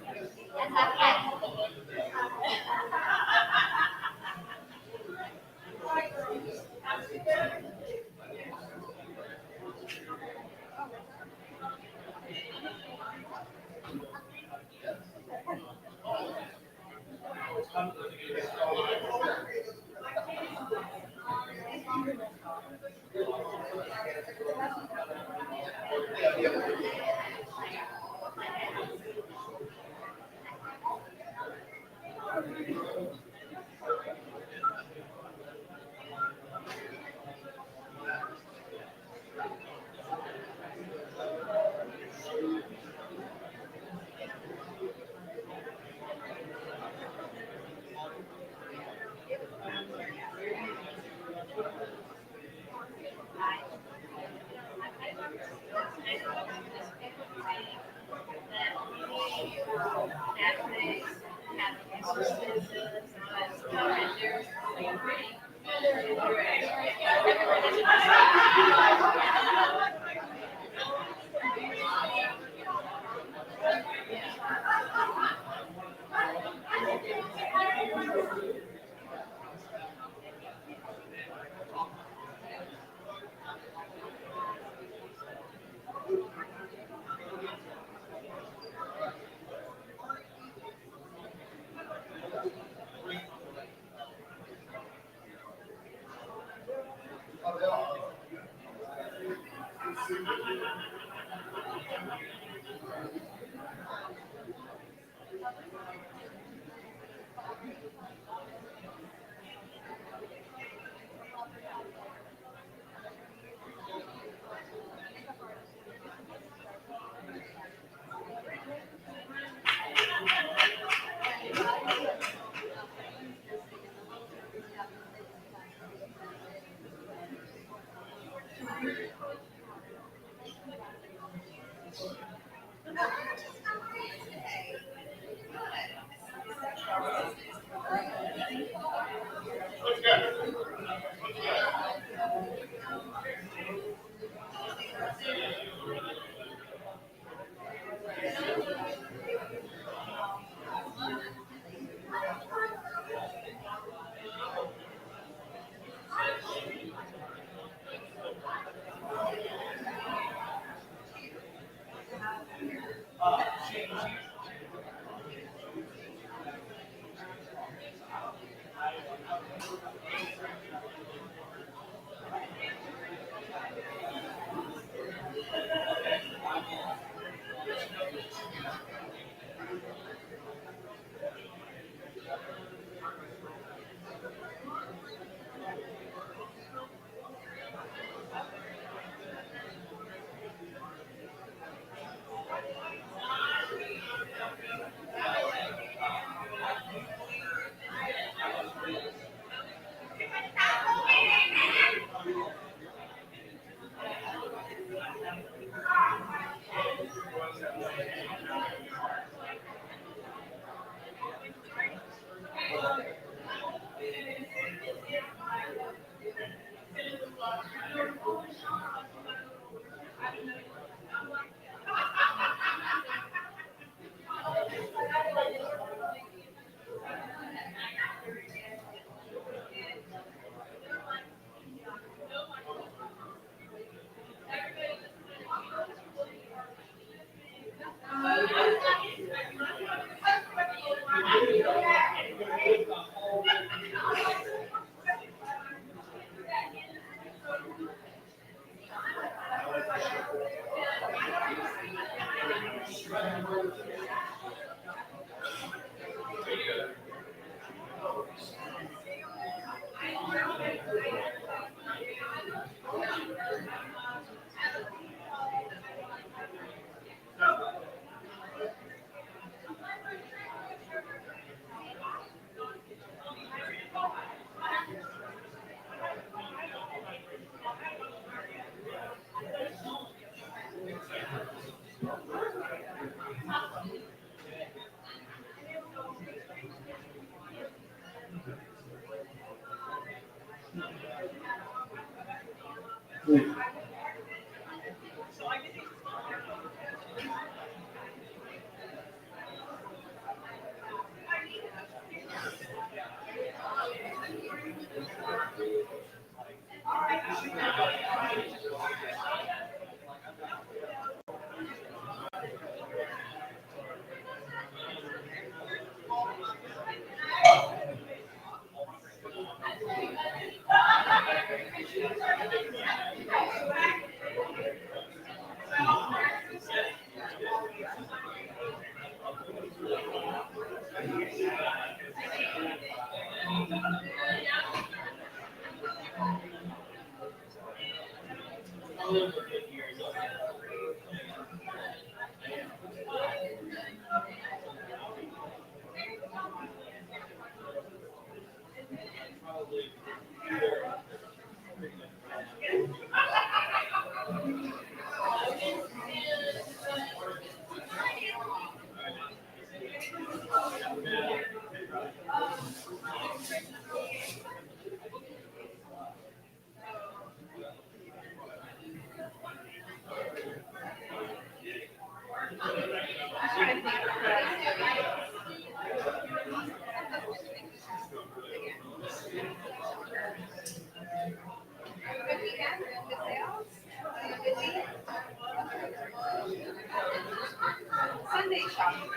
Sunday shopping,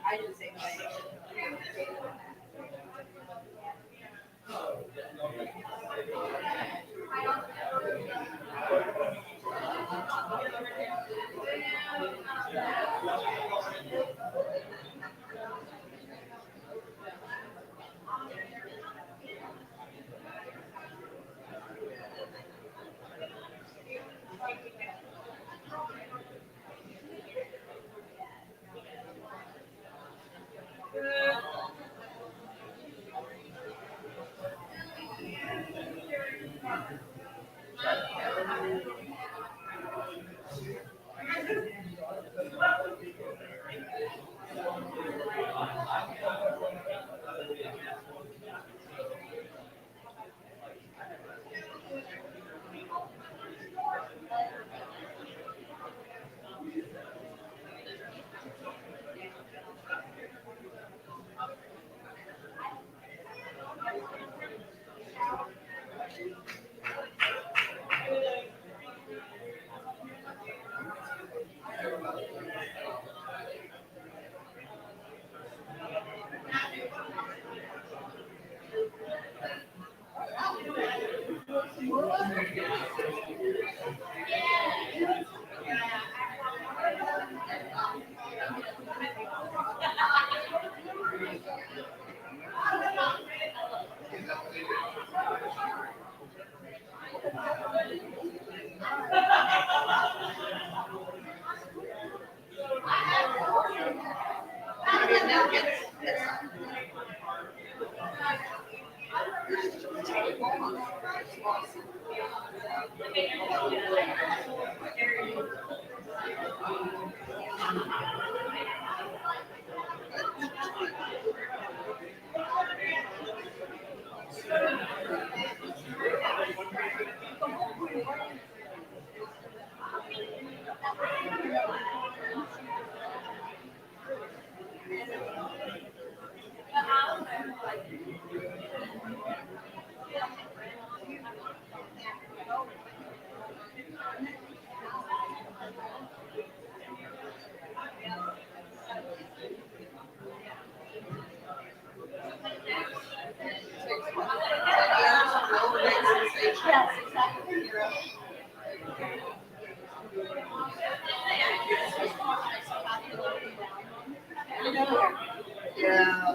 I would say. Yeah.